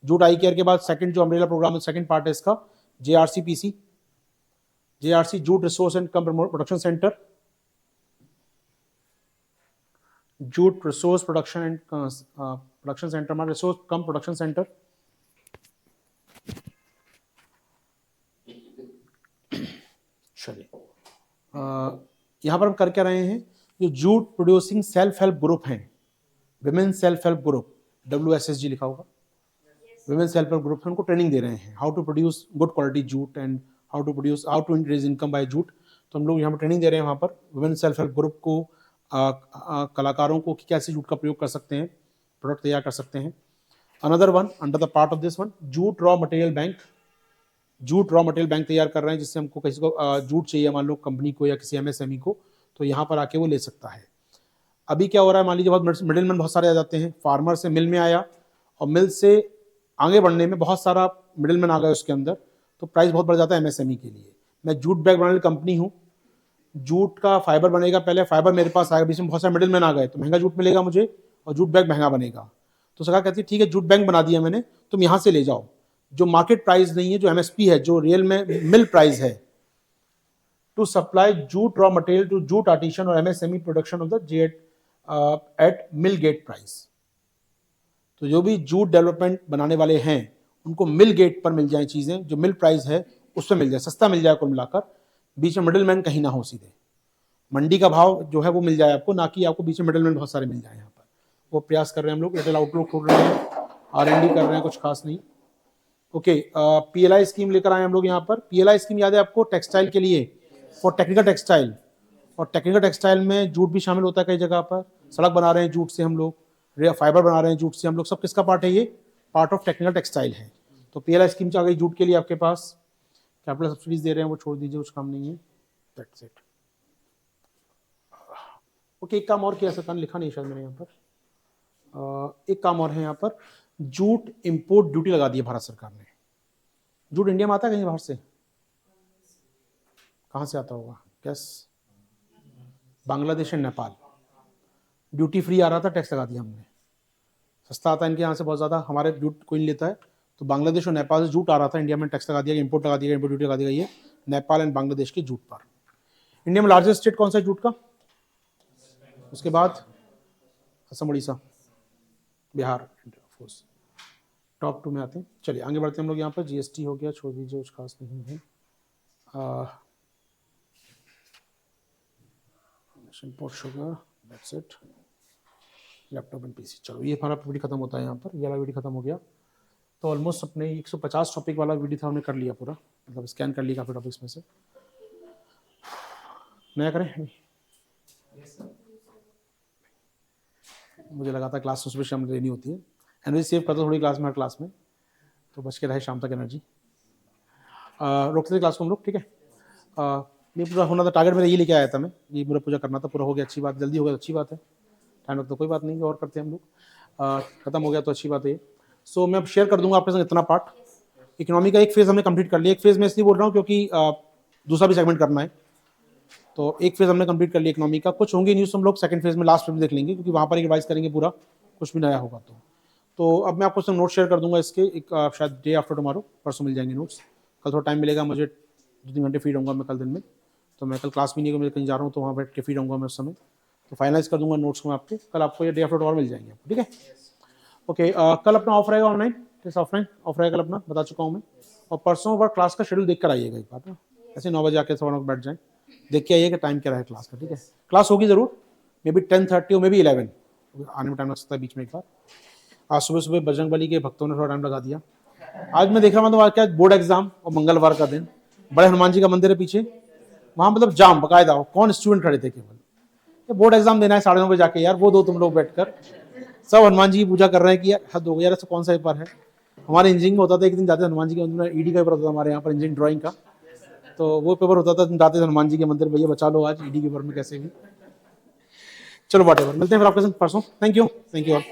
[SPEAKER 1] jute I care के बाद सेकंड जो अम्ब्रेला प्रोग्राम है सेकंड पार्ट है इसका JRCPC, JRC jute resource and cum production centre, jute resource production and production centre, हमारा रिसोर्स कम प्रोडक्शन सेंटर। चलिए यहाँ पर हम कर क्या रहे हैं, जो jute producing self help group हैं, women self help group, WSSG लिखा होगा, विमेन सेल्फ हेल्प ग्रुप है, उनको ट्रेनिंग दे रहे हैं how to produce good quality jute and how to increase income by jute. तो हम लोग यहाँ पर ट्रेनिंग दे रहे हैं वहाँ पर विमेन सेल्फ हेल्प ग्रुप को, कलाकारों को कि कैसे जूट का प्रयोग कर सकते हैं, प्रोडक्ट तैयार कर सकते हैं। Another one under the part of this one, jute raw material bank, jute raw material bank तैयार कर रहे हैं, जिससे हमको किसी को जूट चाहिए मान लो कंपनी को या किसी MSME को, तो यहाँ पर आके वो ले सकता है। अभी क्या हो रहा है, मान लीजिए बहुत मिडिलमैन बहुत सारे आ जाते हैं, फार्मर से मिल में आया और मिल से आगे बढ़ने में बहुत सारा मिडिलमैन आ गया उसके अंदर, तो प्राइस बहुत बढ़ जाता है MSME के लिए। मैं जूट बैग बनाने वाली कंपनी हूँ, जूट का फाइबर बनेगा, पहले फाइबर मेरे पास आएगा, बीच में बहुत सारे मिडिलमैन आ गए, तो महंगा जूट मिलेगा मुझे और जूट बैग महंगा बनेगा। तो सरकार कहती है ठीक है जूट बैंक बना दिया मैंने, तुम यहाँ से ले जाओ, जो मार्केट प्राइस नहीं है, जो MSP है, जो रियल में मिल प्राइस है, to supply jute raw material to jute artisan और MSME production of the jute at mill gate price. तो जो भी जूट डेवलपमेंट बनाने वाले हैं उनको मिल गेट पर मिल जाए चीज़ें, जो मिल प्राइस है उस पर मिल जाए, सस्ता मिल जाए कुल मिलाकर, बीच में मिडिलमैन कहीं ना हो, सीधे मंडी का भाव जो है वो मिल जाए आपको, ना कि आपको बीच में मिडिलमैन बहुत सारे मिल जाए यहाँ पर। वो प्रयास कर रहे हैं हम लोग, एयरटेल आउटलुक खोल रहे हैं, R&D कर रहे हैं, कुछ खास नहीं। ओके, PLI स्कीम लेकर आए हम लोग यहाँ पर। PLI स्कीम याद है आपको, टेक्सटाइल के लिए, फॉर टेक्निकल टेक्सटाइल। और टेक्निकल टेक्सटाइल में जूट भी शामिल होता है कई जगह पर। सड़क बना रहे हैं जूट से हम लोग, फाइबर बना रहे हैं जूट से हम लोग, सब किसका पार्ट है? ये पार्ट ऑफ टेक्निकल टेक्सटाइल है। तो PLI स्कीम आ गई जूट के लिए आपके पास। कैपिटल सब्सिडीज दे रहे हैं, वो छोड़ दीजिए, कुछ काम नहीं है। That's it. ओके, एक काम और किया सरकार ने, लिखा नहीं शायद मैंने यहाँ पर। एक काम और है यहाँ पर, जूट इंपोर्ट ड्यूटी लगा दी है भारत सरकार ने। जूट इंडिया में आता है कहीं बाहर से? कहाँ से आता होगा? कैस? Bangladesh and Nepal. Duty free आ रहा था, टैक्स लगा दिया हमने। सस्ता आता है इनके यहाँ से बहुत ज़्यादा, हमारे जूट कोई नहीं लेता है। तो बांग्लादेश और नेपाल से जूट आ रहा था, इंडिया में टैक्स लगा दिया, इंपोर्ट लगा दिया, इंपोर्ट ड्यूटी लगा दी गई है नेपाल एंड बांग्लादेश के जूट पर। इंडिया में लार्जेस्ट स्टेट कौन सा है जूट का? उसके बाद असम, उड़ीसा, बिहार, टॉप 2 में आते हैं। चलिए आगे बढ़ते हैं हम लोग। यहाँ पर GST हो गया, छोड़ दीजिए, कुछ खास नहीं है। Import sugar, that's it. Laptop and PC, चलो ये हमारा वीडियो खत्म होता है यहाँ पर, ये वाला वीडियो खत्म हो गया। तो ऑलमोस्ट अपने 150 टॉपिक वाला वीडियो था, हमने कर लिया पूरा, मतलब स्कैन कर लिया काफ़ी टॉपिक्स में से। नया करें? मुझे लगा था क्लास सुबह शाम लेनी होती है, एनर्जी सेव करता थोड़ी क्लास में, हर क्लास में, तो बच के रहे शाम तक एनर्जी। रोकते थे क्लास को हम लोग, ठीक है। ये पूरा होना था, टारगेट मेरा ये लेके आया था मैं, ये पूरा पूजा करना था, पूरा हो गया, अच्छी बात। जल्दी हो गया तो अच्छी बात है, टाइम लगता तो कोई बात नहीं, और करते हैं हम लोग। खत्म हो गया तो अच्छी बात है। सो मैं अब शेयर कर दूंगा आपके संग इतना पार्ट। इकोनॉमी का एक फेज़ हमने कंप्लीट कर लिया। एक फेज़ में इसलिए बोल रहा हूँ क्योंकि दूसरा भी सेगमेंट करना है, तो एक फेज़ हमने कंप्लीट कर लिया इकोनॉमी का। कुछ होंगे न्यूज़ हम लोग सेकंड फेज़ में, लास्ट में देख लेंगे, क्योंकि वहाँ पर एक रिवाइज करेंगे पूरा, कुछ भी नया होगा तो अब मैं आपको संग नोट शेयर कर दूंगा इसके, एक शायद डे आफ्टर टुमारो, परसों मिल जाएंगे नोट्स। कल थोड़ा टाइम मिलेगा मुझे, 2-3 घंटे फ्री रहूँगा मैं कल दिन में, तो मैं कल क्लास भी नहीं, मैं कहीं जा रहा हूँ, तो वहाँ बैठ के फ्री रहूँगा मैं उस समय, तो फाइनलाइज कर दूंगा नोट्स को मैं आपके। कल आपको ये डे आफ्टर टुमारो मिल जाएंगे आपको, ठीक है। ओके, कल अपना ऑफ रहेगा ऑनलाइन, टेस्ट ऑफलाइन ऑफ रहेगा कल अपना, बता चुका हूँ मैं। और परसों बार क्लास का शेड्यूल देख कर आइएगा एक बार ना, ऐसे 9 बजे आके 9 बैठ जाएँ, देख के आइए कि टाइम क्या रहा है क्लास का, ठीक है। क्लास होगी ज़रूर, मे बी 10:30 और मे बी 11, आने में टाइम लग सकता है बीच में एक बार। आज सुबह सुबह बजरंगबली के भक्तों ने थोड़ा टाइम लगा दिया। आज मैं देख रहा हूँ तो आज क्या बोर्ड एग्जाम और मंगलवार का दिन, बड़े हनुमान जी का मंदिर है पीछे, वहाँ मतलब जाम बकायदा, कौन स्टूडेंट खड़े थे केवल। ये बोर्ड एग्जाम देना है 9:30 बजे जाके यार, वो दो तुम लोग बैठकर सब हनुमान जी की पूजा कर रहे हैं कि यार हद हो गई यार, ऐसा कौन सा पेपर है। हमारे इंजीनियरिंग होता था, एक दिन जाते हनुमान जी के मंदिर में, ED का पेपर होता था हमारे यहाँ पर, इंजीनियरिंग ड्राइंग का, तो वो पेपर होता था, जाते थे हनुमान जी के मंदिर, भैया बचा लो आज ED के पेपर में कैसे भी। चलो वॉट एवर, मिलते हैं फिर आपके साथ परसों। Thank you all.